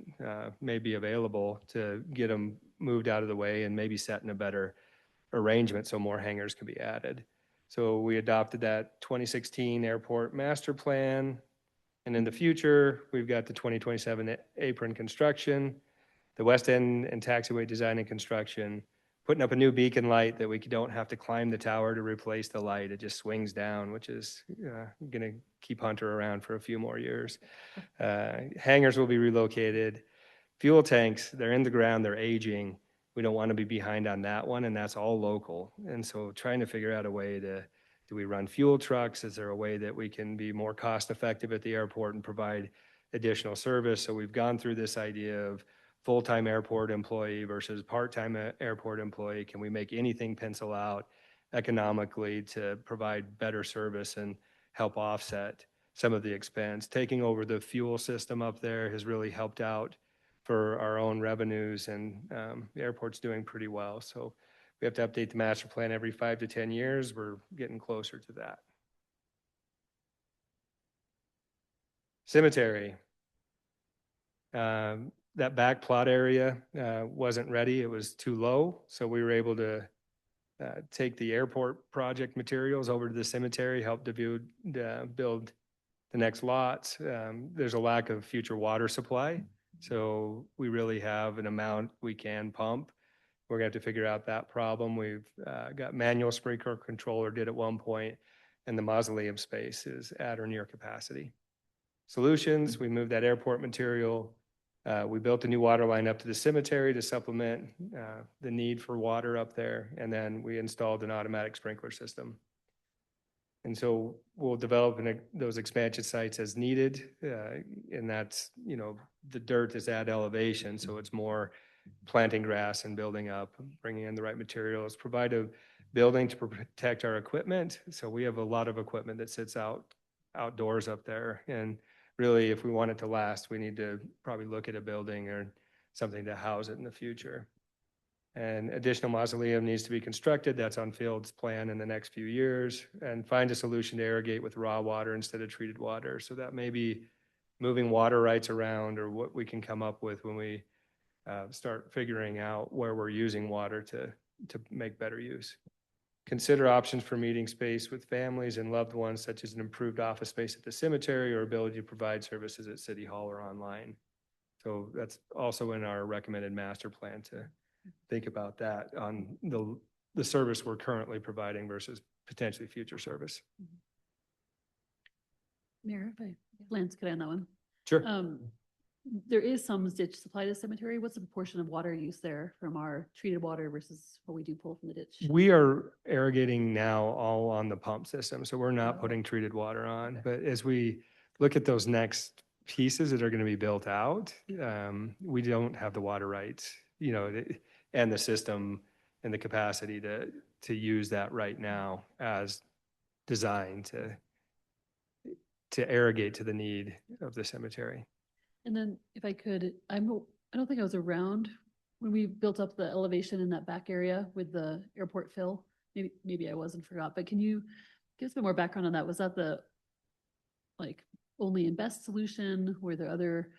may be available to get them moved out of the way and maybe set in a better arrangement so more hangars can be added. So we adopted that 2016 airport master plan. And in the future, we've got the 2027 apron construction, the west end and taxiway design and construction, putting up a new beacon light that we don't have to climb the tower to replace the light. It just swings down, which is going to keep Hunter around for a few more years. Hangars will be relocated. Fuel tanks, they're in the ground, they're aging. We don't want to be behind on that one, and that's all local. And so trying to figure out a way to, do we run fuel trucks? Is there a way that we can be more cost effective at the airport and provide additional service? So we've gone through this idea of full-time airport employee versus part-time airport employee. Can we make anything pencil out economically to provide better service and help offset some of the expense? Taking over the fuel system up there has really helped out for our own revenues, and the airport's doing pretty well. So we have to update the master plan every 5 to 10 years. We're getting closer to that. Cemetery. That back plot area wasn't ready. It was too low. So we were able to take the airport project materials over to the cemetery, help to build the next lots. There's a lack of future water supply. So we really have an amount we can pump. We're gonna have to figure out that problem. We've got manual sprinkler controller did at one point, and the mausoleum space is at or near capacity. Solutions, we moved that airport material. We built a new water line up to the cemetery to supplement the need for water up there, and then we installed an automatic sprinkler system. And so we'll develop those expansion sites as needed, and that's, you know, the dirt is at elevation, so it's more planting grass and building up, bringing in the right materials, provide a building to protect our equipment. So we have a lot of equipment that sits outdoors up there, and really, if we want it to last, we need to probably look at a building or something to house it in the future. And additional mausoleum needs to be constructed. That's on Field's plan in the next few years, and find a solution to irrigate with raw water instead of treated water. So that may be moving water rights around, or what we can come up with when we start figuring out where we're using water to make better use. Consider options for meeting space with families and loved ones, such as an improved office space at the cemetery or ability to provide services at City Hall or online. So that's also in our recommended master plan to think about that on the service we're currently providing versus potentially future service. Mayor, if I, Lance, could I on that one? Sure. There is some ditch supply to cemetery. What's the proportion of water use there from our treated water versus what we do pull from the ditch? We are irrigating now all on the pump system, so we're not putting treated water on. But as we look at those next pieces that are going to be built out, we don't have the water rights, you know, and the system and the capacity to use that right now as designed to irrigate to the need of the cemetery. And then if I could, I don't think I was around when we built up the elevation in that back area with the airport fill. Maybe I was and forgot, but can you give us a bit more background on that? Was that the like only and best solution? Were there other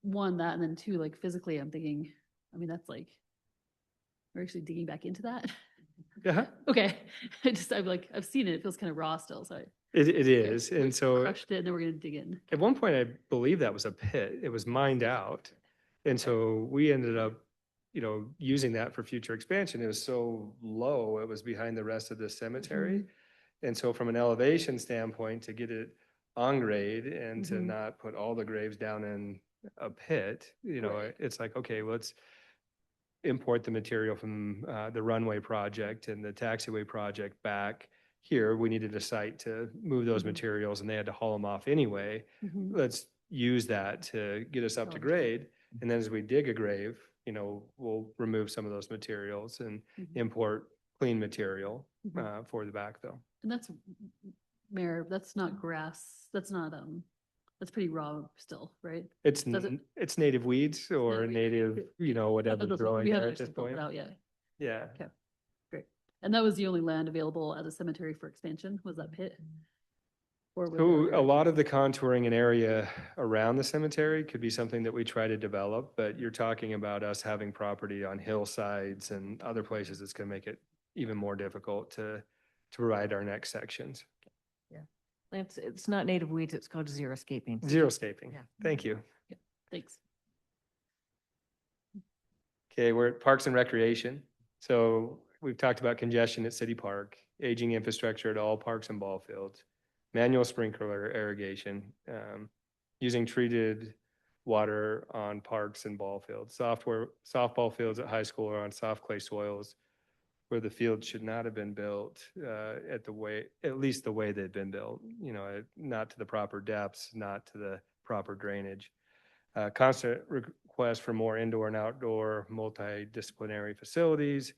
one that, and then two, like physically I'm thinking, I mean, that's like, we're actually digging back into that. Uh-huh. Okay. I've seen it. It feels kind of raw still. So It is. we And so crushed it and then we're going to dig in. at one point, I believe that was a pit. It was mined out. And so we ended up, you know, using that for future expansion. It was so low, it was behind the rest of the cemetery. And so from an elevation standpoint, to get it on grade and to not put all the graves down in a pit, you know, it's like, okay, let's import the material from the runway project and the taxiway project back here. We needed a site to move those materials, and they had to haul them off anyway. Let's use that to get us up to grade. And then as we dig a grave, you know, we'll remove some of those materials and import clean material for the backfill. And that's, Mayor, that's not grass. That's not, that's pretty raw still, right? It's Does it's native weeds or native, you know, whatever Those- growing we there haven't at this actually built point. it out yet. Yeah. Okay, great. And that was the only land available at the cemetery for expansion, was that pit? Or was So there- a lot of the contouring and area around the cemetery could be something that we try to develop, but you're talking about us having property on hillsides and other places that's going to make it even more difficult to provide our next sections. Lance, it's not native weeds, it's called xeriscaping. Xeriscaping. Yeah. Thank you. Thanks. Okay, we're at Parks and Recreation. So we've talked about congestion at City Park, aging infrastructure at all parks and ball fields, manual sprinkler irrigation, using treated water on parks and ball fields, softball fields at high school are on soft clay soils where the field should not have been built at least the way they've been built, you know, not to the proper depths, not to the proper drainage. Constant request for more indoor and outdoor multidisciplinary facilities,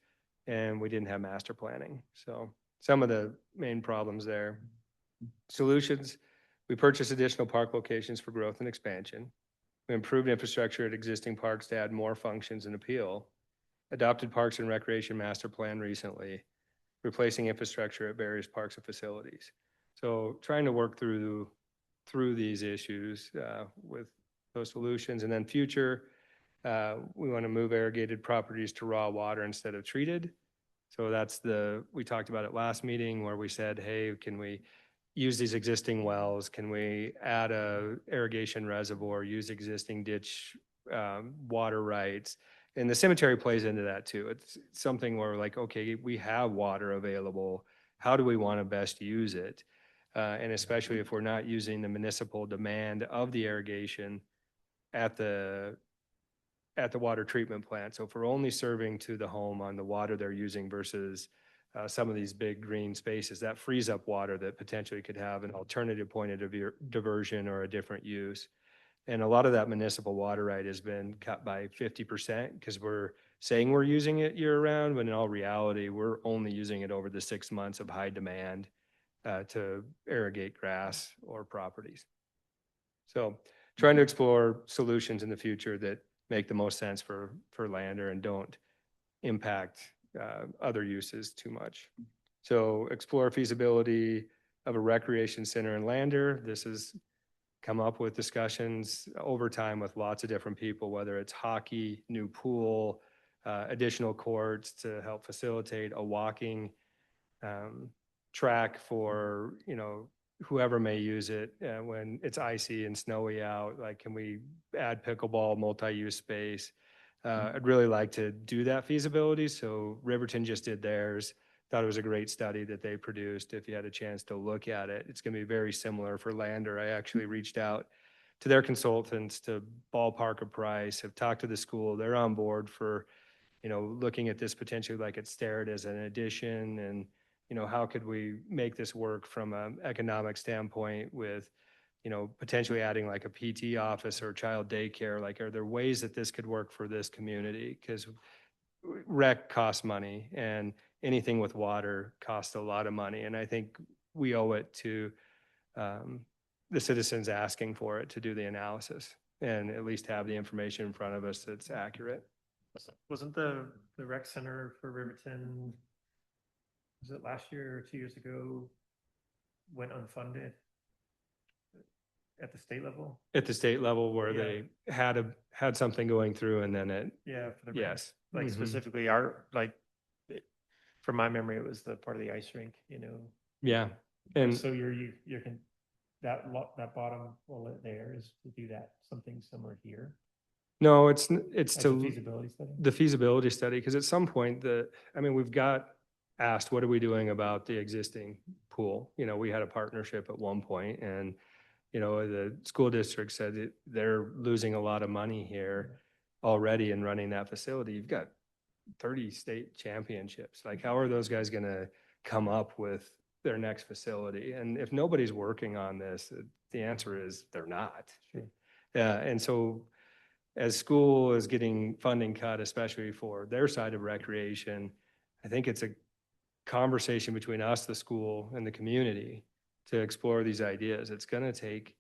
and we didn't have master planning. So some of the main problems there. Solutions, we purchased additional park locations for growth and expansion. We improved infrastructure at existing parks to add more functions and appeal. Adopted Parks and Recreation Master Plan recently, replacing infrastructure at various parks and facilities. So trying to work through these issues with those solutions. And then future, we want to move irrigated properties to raw water instead of treated. So we talked about it last meeting where we said, hey, can we use these existing wells? Can we add a irrigation reservoir, use existing ditch water rights, And the cemetery plays into that too. It's something where like, okay, we have water available. How do we want to best use it? And especially if we're not using the municipal demand of the irrigation at the water treatment plant. So if we're only serving to the home on the water they're using versus some of these big green spaces, that frees up water that potentially could have an alternative point of diversion or a different use. And a lot of that municipal water right has been cut by 50% because we're saying we're using it year round, but in all reality, we're only using it over the 6 months of high demand to irrigate grass or properties. So trying to explore solutions in the future that make the most sense for Lander and don't impact other uses too much. So explore feasibility of a recreation center in Lander. This has come up with discussions over time with lots of different people, whether it's hockey, new pool, additional courts to help facilitate a walking track for, you know, whoever may use it when it's icy and snowy out. Like, can we add pickleball, multi-use space? I'd really like to do that feasibility. So Riverton just did theirs. Thought it was a great study that they produced. If you had a chance to look at it, it's going to be very similar for Lander. I actually reached out to their consultants to ballpark a price, have talked to the school. They're on board for, you know, looking at this potentially like it's stared as an addition and, you know, how could we make this work from an economic standpoint with, you know, potentially adding like a PT office or child daycare? Like, are there ways that this could work for this community? Because rec costs money and anything with water costs a lot of money. And I think we owe it to the citizens asking for it to do the analysis and at least have the information in front of us that's accurate. Wasn't the rec center for Riverton, was it last year or 2 years ago, went unfunded at the state level? At the state level where Yeah. they had something going through and then it, Yeah, for the rec. yes. Like Mhm. specifically from my memory, it was the part of the ice rink, you know. Yeah. And So you can, that bottom bullet there is to do that, something similar here. no, it's As a to feasibility study. the feasibility study, because at some point we've got asked, what are we doing about the existing pool? You know, we had a partnership at one point and, you know, the school district said that they're losing a lot of money here already in running that facility. You've got 30 state championships. Like, how are those guys going to come up with their next facility? And if nobody's working on this, the answer is they're not. Sure. Yeah. And so as school is getting funding cut, especially for their side of recreation, I think it's a conversation between us, the school, and the community to explore these ideas. It's going to take,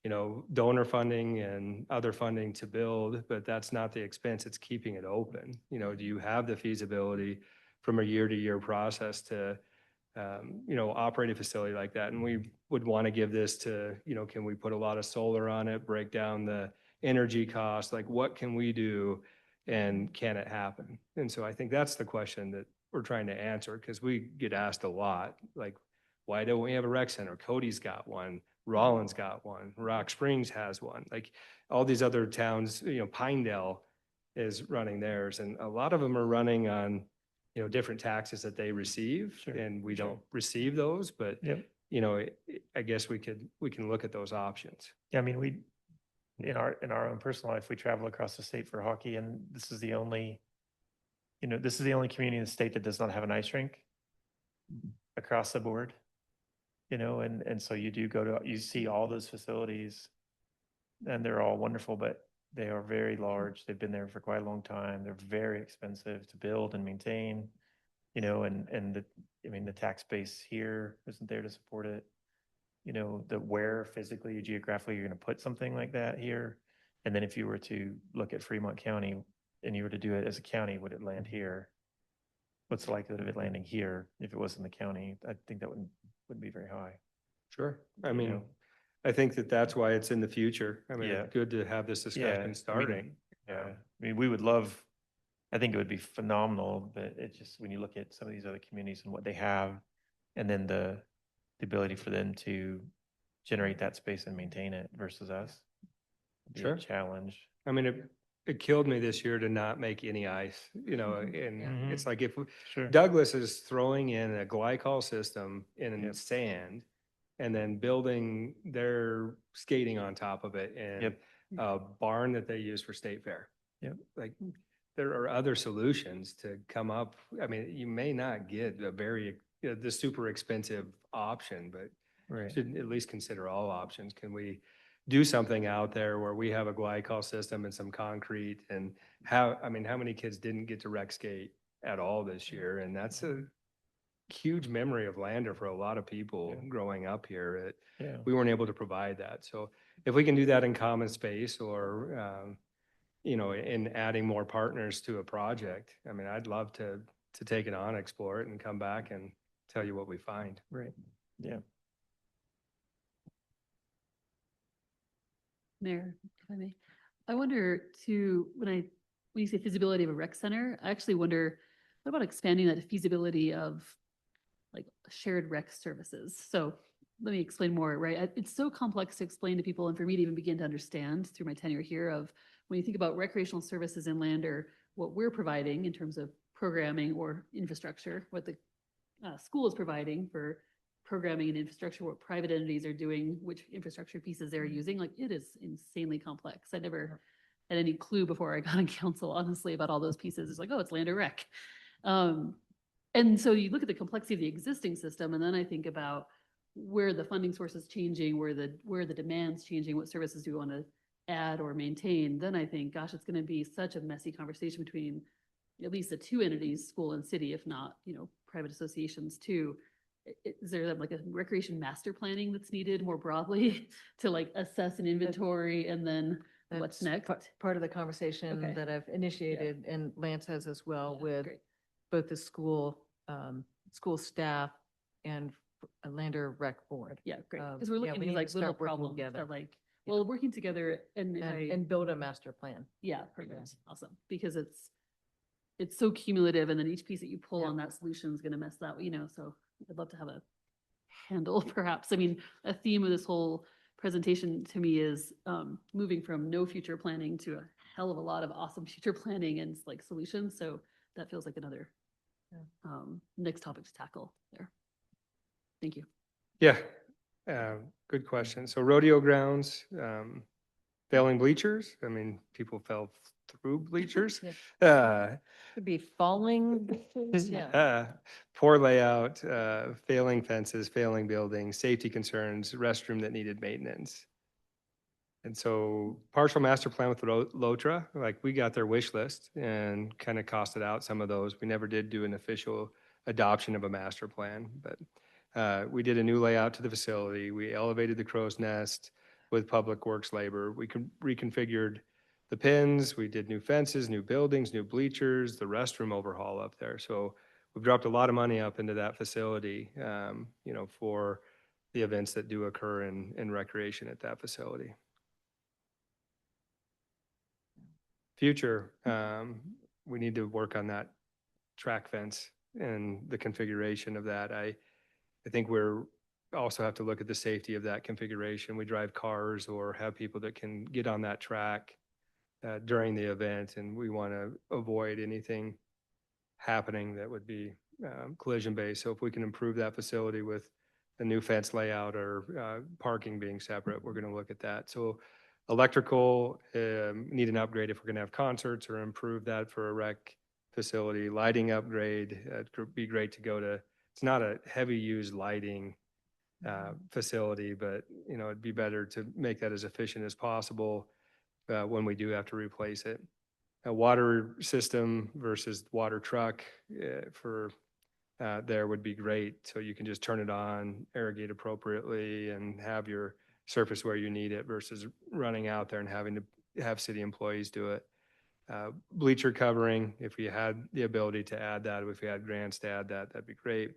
you know, donor funding and other funding to build, but that's not the expense. It's keeping it open. You know, do you have the feasibility from a year-to-year process to, you know, operate a facility like that? And we would want to give this to, you know, can we put a lot of solar on it, break down the energy costs? Like, what can we do and can it happen? And so I think that's the question that we're trying to answer, because we get asked a lot, like, why don't we have a rec center? Cody's got one. Rollins got one. Rock Springs has one. Like, all these other towns, you know, Pinedale is running theirs, and a lot of them are running on, you know, different taxes that they receive, Sure, and we sure. don't receive those. But Yep. you know, I guess we can look at those options. Yeah, I mean, we, in our own personal life, we travel across the state for hockey, and this is the only community in the state that does not have an ice rink across the board. You know, and so you see all those facilities and they're all wonderful, but they are very large. They've been there for quite a long time. They're very expensive to build and maintain, you know, and the tax base here isn't there to support it. You know, where physically, geographically, you're going to put something like that here. And then if you were to look at Fremont County and you were to do it as a county, would it land here? What's the likelihood of it landing here if it was in the county? I think that wouldn't be very high. Sure. I You mean, know? I think that's why it's in the future. I mean, Yeah. it's good to have this discussion starting. Yeah, I mean, we would love, I think it would be phenomenal, but it's just when you look at some of these other communities and what they have, and then the ability for them to generate that space and maintain it versus us. Be a Sure. challenge. I mean, it killed me this year to not make any ice, you know, Mhm. Yeah. and it's like if Sure. Douglas is throwing in a glycol system in Yep. sand and then building their skating on top of it and Yep. a barn that they use for state fair. Yep. Like there are other solutions to come up. I mean, you may not get a very, the super expensive option, but Right. should at least consider all options. Can we do something out there where we have a glycol system and some concrete and I mean, how many kids didn't get to rec skate at all this year? And that's a huge memory of Lander for a lot of people growing up here. Yeah. We weren't able to provide that. So if we can do that in common space or, you know, in adding more partners to a project, I mean, I'd love to take it on, explore it and come back and tell you what we find. Right. Yeah. Mayor, if I may, I wonder too, when you say feasibility of a rec center, I actually wonder, what about expanding that feasibility of like shared rec services? So let me explain more, right? It's so complex to explain to people and for me to even begin to understand through my tenure here of when you think about recreational services in Lander, what we're providing in terms of programming or infrastructure, what the school is providing for programming and infrastructure, what private entities are doing, which infrastructure pieces they're using, like it is insanely complex. I never had any clue before I got on council, honestly, about all those pieces. It's like, oh, it's Lander Rec. And so you look at the complexity of the existing system, and then I think about where the funding source is changing, where the demand's changing, what services do we want to add or maintain. Then I think, gosh, it's going to be such a messy conversation between at least the two entities, school and city, if not, you know, private associations too. Is there like a recreation master planning that's needed more broadly to like assess an inventory and then what's That's next? Part of the conversation Okay. that I've initiated and Lance has as well Yeah, with great. both the school staff and Lander Rec Board. Yeah, great. Because we're yeah, looking we at need like to little start working problems together. that like, well, working together and, And build a master plan. yeah, perfect. Awesome. Because it's so cumulative and then each piece that you pull Yeah. on that solution is going to mess that, you know, so I'd love to have a handle perhaps. I mean, a theme of this whole presentation to me is moving from no future planning to a hell of a lot of awesome future planning and like solutions. So that feels like another next topic to tackle there. Thank you. Yeah, good question. So rodeo grounds, failing bleachers. I mean, people fell through bleachers. Could be falling. Yeah. Poor layout, failing fences, failing buildings, safety concerns, restroom that needed maintenance. And so partial master plan with LOTRA, like we got their wish list and kind of costed out some of those. We never did do an official adoption of a master plan, but we did a new layout to the facility. We elevated the crow's nest with public works labor. We reconfigured the pins. We did new fences, new buildings, new bleachers, the restroom overhaul up there. So we've dropped a lot of money up into that facility, you know, for the events that do occur in recreation at that facility. Future, we need to work on that track fence and the configuration of that. I think we're also have to look at the safety of that configuration. We drive cars or have people that can get on that track during the event, and we want to avoid anything happening that would be collision based. So if we can improve that facility with a new fence layout or parking being separate, we're going to look at that. So electrical need an upgrade if we're going to have concerts or improve that for a rec facility. Lighting upgrade, it'd be great to go to. It's not a heavy use lighting facility, but you know it'd be better to make that as efficient as possible when we do have to replace it. A water system versus water truck for there would be great. So you can just turn it on, irrigate appropriately, and have your surface where you need it versus running out there and having to have city employees do it. Bleacher covering, if we had the ability to add that, if we had grants to add that, that'd be great.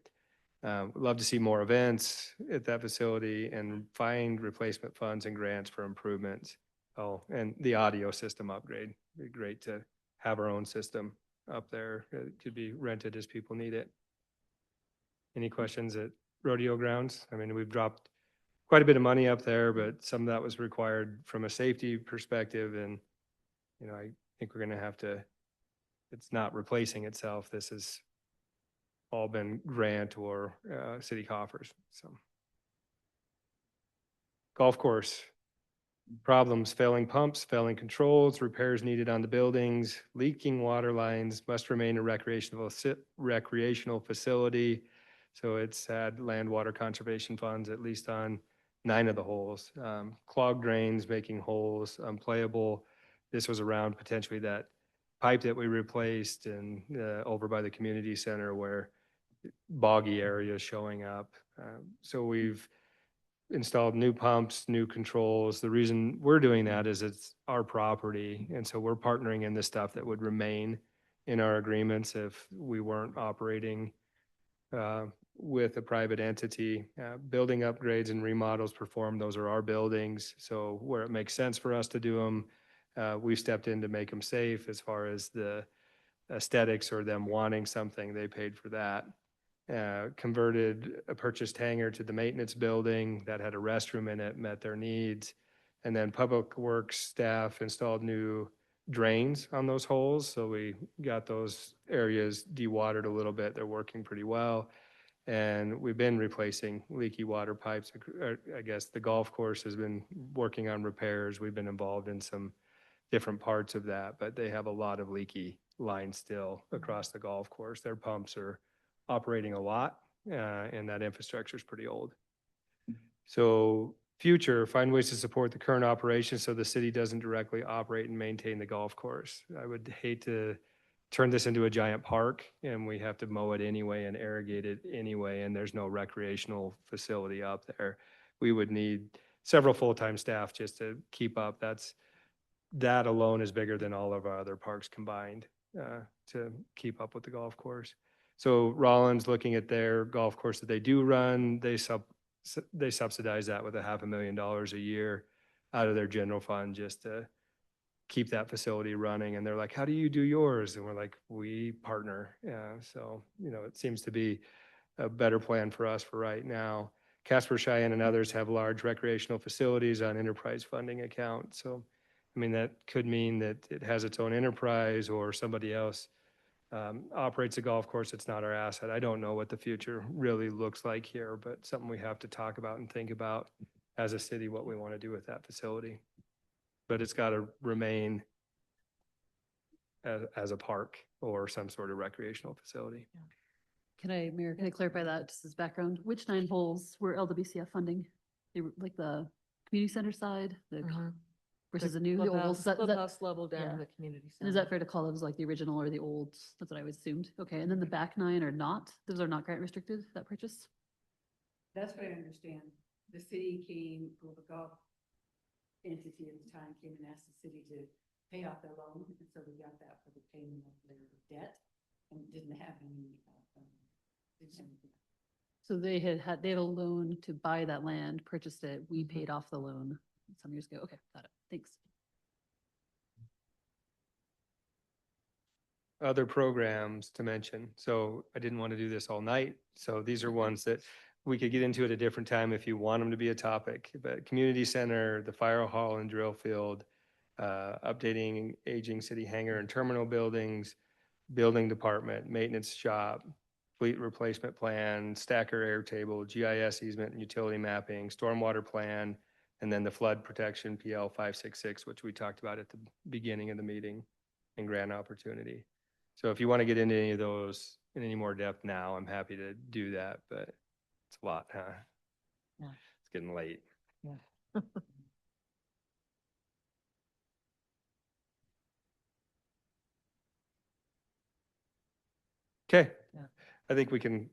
We'd love to see more events at that facility and find replacement funds and grants for improvements. Oh, and the audio system upgrade. It'd be great to have our own system up there. It could be rented as people need it. Any questions at rodeo grounds? I mean, we've dropped quite a bit of money up there, but some of that was required from a safety perspective. And, you know, think we're gonna have to, it's not replacing itself. This has all been grant or city coffers, so. Golf course. Problems, failing pumps, failing controls, repairs needed on the buildings, leaking water lines, must remain a recreational facility. So it's had land water conservation funds at least on 9 of the holes. Clogged drains, making holes unplayable. This was around potentially that pipe that we replaced and over by the community center where boggy areas showing up. So we've installed new pumps, new controls. The reason we're doing that is it's our property. And so we're partnering in the stuff that would remain in our agreements if we weren't operating with a private entity. Building upgrades and remodels performed, those are our buildings. So where it makes sense for us to do them, we've stepped in to make them safe. As far as the aesthetics or them wanting something, they paid for that. Converted a purchased hangar to the maintenance building that had a restroom in it, met their needs. And then Public Works staff installed new drains on those holes. So we got those areas dewatered a little bit. They're working pretty well. And we've been replacing leaky water pipes. I guess the golf course has been working on repairs. We've been involved in some different parts of that, but they have a lot of leaky lines still across the golf course. Their pumps are operating a lot, and that infrastructure is pretty old. So future, find ways to support the current operations so the city doesn't directly operate and maintain the golf course. I would hate to turn this into a giant park and we have to mow it anyway and irrigate it anyway, and there's no recreational facility up there. We would need several full-time staff just to keep up. That alone is bigger than all of our other parks combined to keep up with the golf course. So Rollins, looking at their golf course that they do run, they subsidize that with $500,000 a year out of their general fund just to keep that facility running. And they're like, how do you do yours? And we're like, we partner. So, it seems to be a better plan for us for right now. Casper, Cheyenne, and others have large recreational facilities on enterprise funding account. So, that could mean that it has its own enterprise or somebody else operates a golf course. It's not our asset. I don't know what the future really looks like here, but something we have to talk about and think about as a city, what we want to do with that facility. But it's got to remain as a park or some sort of recreational facility. Mayor, can I clarify that just as background? Which 9 holes were LWCF funding? They were like the community center side, versus the new the old? Clubhouse level down yeah. to the community And center. is that fair to call those like the original or the old? That's what I assumed. Okay, and then the back 9 are not, those are not grant restricted, that purchase? That's what I understand. The city came, or the golf entity at the time came and asked the city to pay off their loan, and so we got that for the payment of their debt, and didn't have any. So they had a loan to buy that land, purchased it, we paid off the loan some years ago. Okay, got it. Thanks. Other programs to mention. So I didn't want to do this all night. So these are ones that we could get into at a different time if you want them to be a topic. But community center, the fire hall and drill field, updating aging city hangar and terminal buildings, building department, maintenance shop, fleet replacement plan, stacker air table, GIS easement and utility mapping, stormwater plan, and then the flood protection PL 566, which we talked about at the beginning of the meeting, and grant opportunity. So if you want to get into any of those in any more depth now, I'm happy to do that, but it's a lot, huh? Yeah. It's getting late. Yeah. Okay. Yeah. I think we can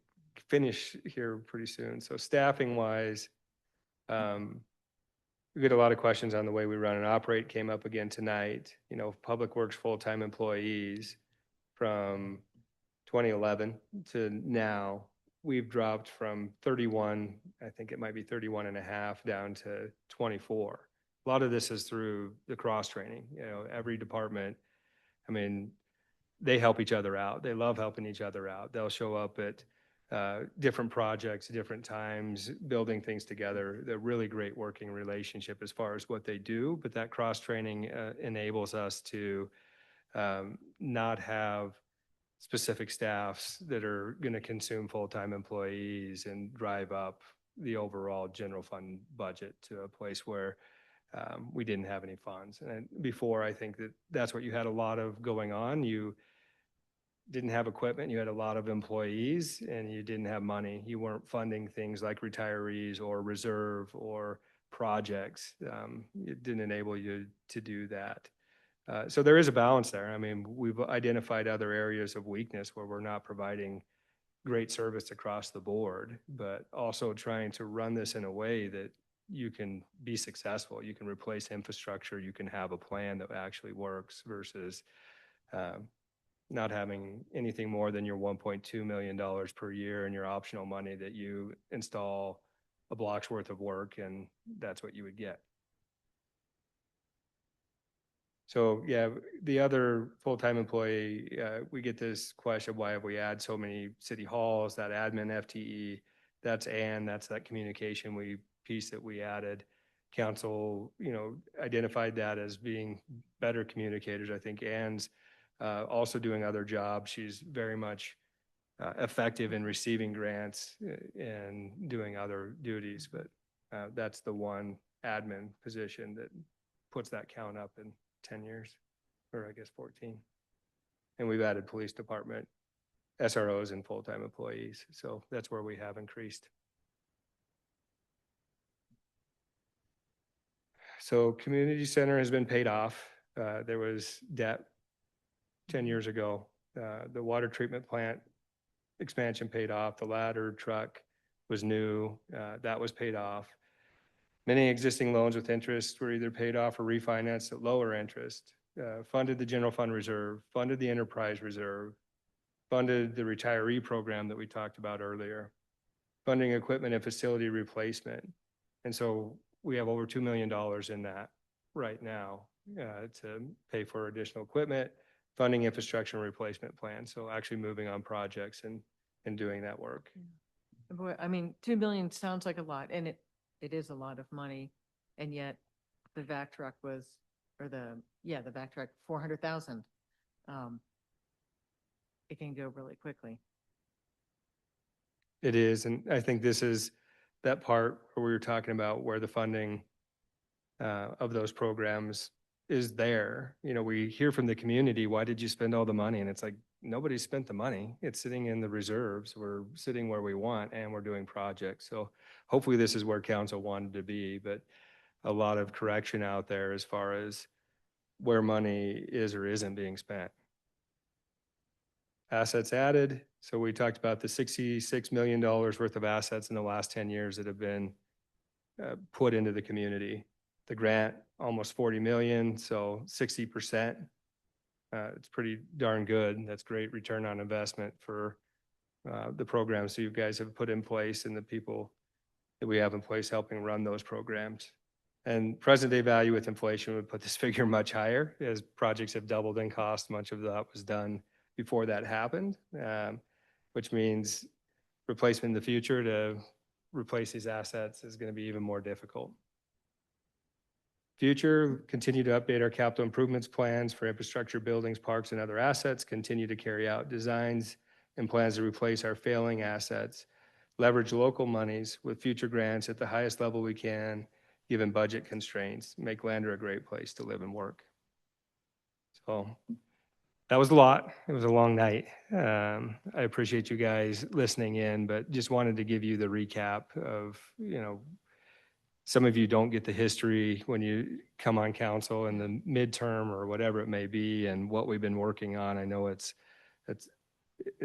finish here pretty soon. So staffing wise, we get a lot of questions on the way we run and operate. Came up again tonight. Public Works full-time employees from 2011 to now, we've dropped from 31, I think it might be 31 and a half, down to 24. A lot of this is through the cross training. Every department, they help each other out. They love helping each other out. They'll show up at different projects, different times, building things together. They're really great working relationship as far as what they do, but that cross training enables us to not have specific staffs that are going to consume full-time employees and drive up the overall general fund budget to a place where we didn't have any funds. And before, I think that that's what you had a lot of going on. You didn't have equipment, you had a lot of employees, and you didn't have money. You weren't funding things like retirees or reserve or projects. It didn't enable you to do that. So there is a balance there. I mean, we've identified other areas of weakness where we're not providing great service across the board, but also trying to run this in a way that you can be successful. You can replace infrastructure. You can have a plan that actually works versus not having anything more than your $1.2 million per year and your optional money that you install a block's worth of work and that's what you would get. So yeah, the other full-time employee, we get this question, why have we added so many city halls, that admin FTE, that's that communication piece that we added. Council, identified that as being better communicators. I think Ann's also doing other jobs. She's very much effective in receiving grants and doing other duties, but that's the one admin position that puts that count up in 10 years, or I guess 14. And we've added police department, SROs, and full-time employees. So that's where we have increased. So community center has been paid off. There was debt 10 years ago. The water treatment plant expansion paid off. The ladder truck was new. That was paid off. Many existing loans with interest were either paid off or refinanced at lower interest, funded the general fund reserve, funded the enterprise reserve, funded the retiree program that we talked about earlier, funding equipment and facility replacement. And so we have over $2 million in that right now to pay for additional equipment, funding infrastructure and replacement plans. So actually moving on projects and doing that work. Boy, I mean, 2 million sounds like a lot, and it is a lot of money, and yet the vac truck was, the vac truck, 400,000. It can go really quickly. It is, and I think this is that part where we were talking about where the funding of those programs is there. We hear from the community, why did you spend all the money? And it's like, nobody spent the money. It's sitting in the reserves. We're sitting where we want and we're doing projects. So hopefully this is where council wanted to be, but a lot of correction out there as far as where money is or isn't being spent. Assets added. So we talked about the $66 million worth of assets in the last 10 years that have been put into the community. The grant, almost 40 million, so 60%. It's pretty darn good. That's great return on investment for the programs that you guys have put in place and the people that we have in place helping run those programs. And present day value with inflation would put this figure much higher as projects have doubled in cost. Much of that was done before that happened, which means replacement in the future to replace these assets is going to be even more difficult. Future, continue to update our capital improvements plans for infrastructure, buildings, parks, and other assets, continue to carry out designs and plans to replace our failing assets, leverage local monies with future grants at the highest level we can, given budget constraints, make Lander a great place to live and work. So that was a lot. It was a long night. I appreciate you guys listening in, but just wanted to give you the recap of, some of you don't get the history when you come on council in the midterm or whatever it may be and what we've been working on. I know it's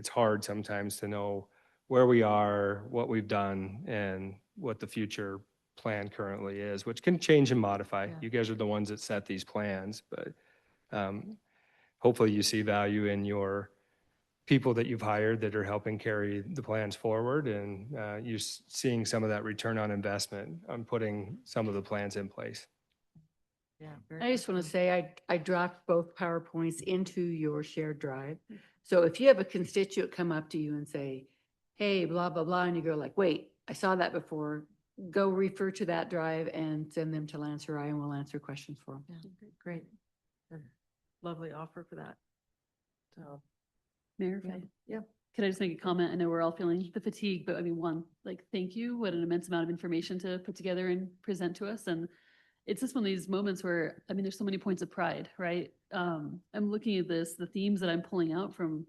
hard sometimes to know where we are, what we've done, and what the future plan currently is, which can change and modify. Yeah. You guys are the ones that set these plans, but hopefully you see value in your people that you've hired that are helping carry the plans forward, and you're seeing some of that return on investment on putting some of the plans in place. Yeah. I just want to say, I dropped both PowerPoints into your shared drive. So if you have a constituent come up to you and say, hey, blah, blah, blah, and you go like, wait, I saw that before, go refer to that drive and send them to Lance or I, and we'll answer questions for them. Yeah, great. lovely offer for that. So, Mayor, yeah, yeah. could I just make a comment? I know we're all feeling the fatigue, but I mean, one, like, thank you. What an immense amount of information to put together and present to us. And it's just one of these moments where, I mean, there's so many points of pride, right? I'm looking at this, the themes that I'm pulling out from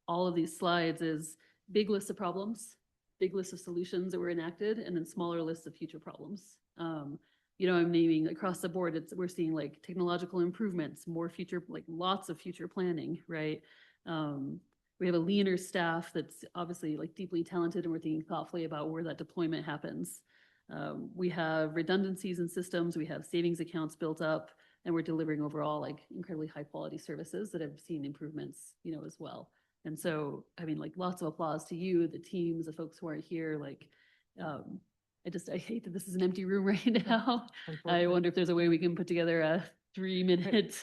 all of these slides is big list of problems, big list of solutions that were enacted, and then smaller lists of future problems. You know, I'm naming across the board, we're seeing like technological improvements, more future, like lots of future planning, right? We have a leaner staff that's obviously like deeply talented, and we're thinking thoughtfully about where that deployment happens. We have redundancies in systems, we have savings accounts built up, and we're delivering overall like incredibly high quality services that have seen improvements, you know, as well. And so, I mean, like lots of applause to you, the teams, the folks who aren't here, like, I hate that this is an empty room right now. I Unfortunately. wonder if there's a way we can put together a 3-minute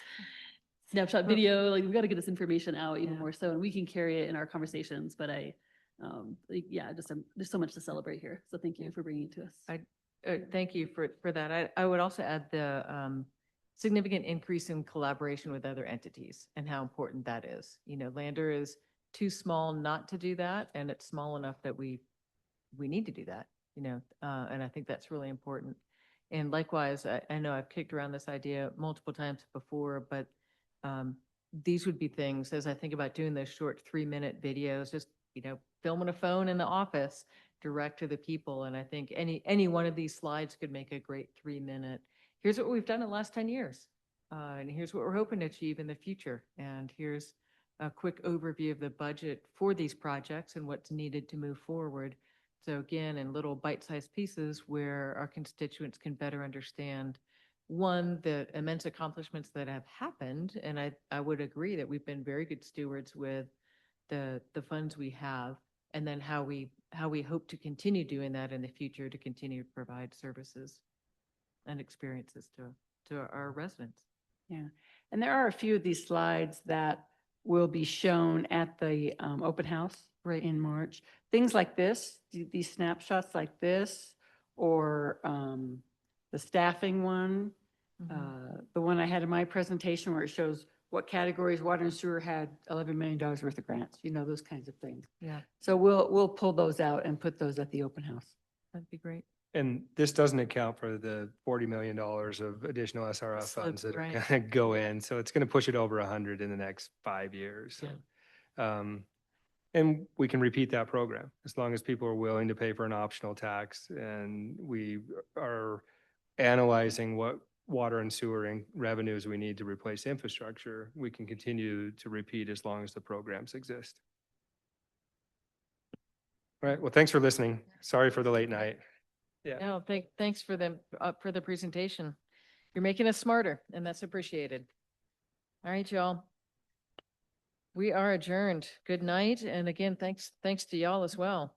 snapshot Well- video, like we've got to get this information out even Yeah. more so, and we can carry it in our conversations, but like, yeah, just, there's so much to celebrate here. So thank you Yeah. for bringing it to us. Thank you for that. I would also add the significant increase in collaboration with other entities and how important that is. You know, Lander is too small not to do that, and it's small enough that we need to do that, you know, and I think that's really important. And likewise, I know I've kicked around this idea multiple times before, but these would be things, as I think about doing those short 3-minute videos, just, you know, filming a phone in the office, direct to the people. And I think any one of these slides could make a great 3-minute. Here's what we've done in the last 10 years. And here's what we're hoping to achieve in the future. And here's a quick overview of the budget for these projects and what's needed to move forward. So again, in little bite-sized pieces where our constituents can better understand, one, the immense accomplishments that have happened. And I would agree that we've been very good stewards with the funds we have, and then how we hope to continue doing that in the future to continue to provide services and experiences to our residents. Yeah, and there are a few of these slides that will be shown at the open house Right. in March. Things like this, these snapshots like this, or the staffing one, the one I had in my presentation where it shows what categories water and sewer had $11 million worth of grants, you know, those kinds of things. Yeah, So we'll pull those out and put those at the open house. that'd be great. And this doesn't account for the $40 million of additional SRF Slip, funds that are right. going to go in. So it's going to push it over 100 in the next 5 years. And we can repeat that program as long as people are willing to pay for an optional tax. And we are analyzing what water and sewer revenues we need to replace infrastructure. We can continue to repeat as long as the programs exist. All right. Well, thanks for listening. Sorry for the late night. Yeah. No, thanks for the presentation. You're making us smarter, and that's appreciated. All right, y'all. We are adjourned. Good night. And again, thanks to y'all as well.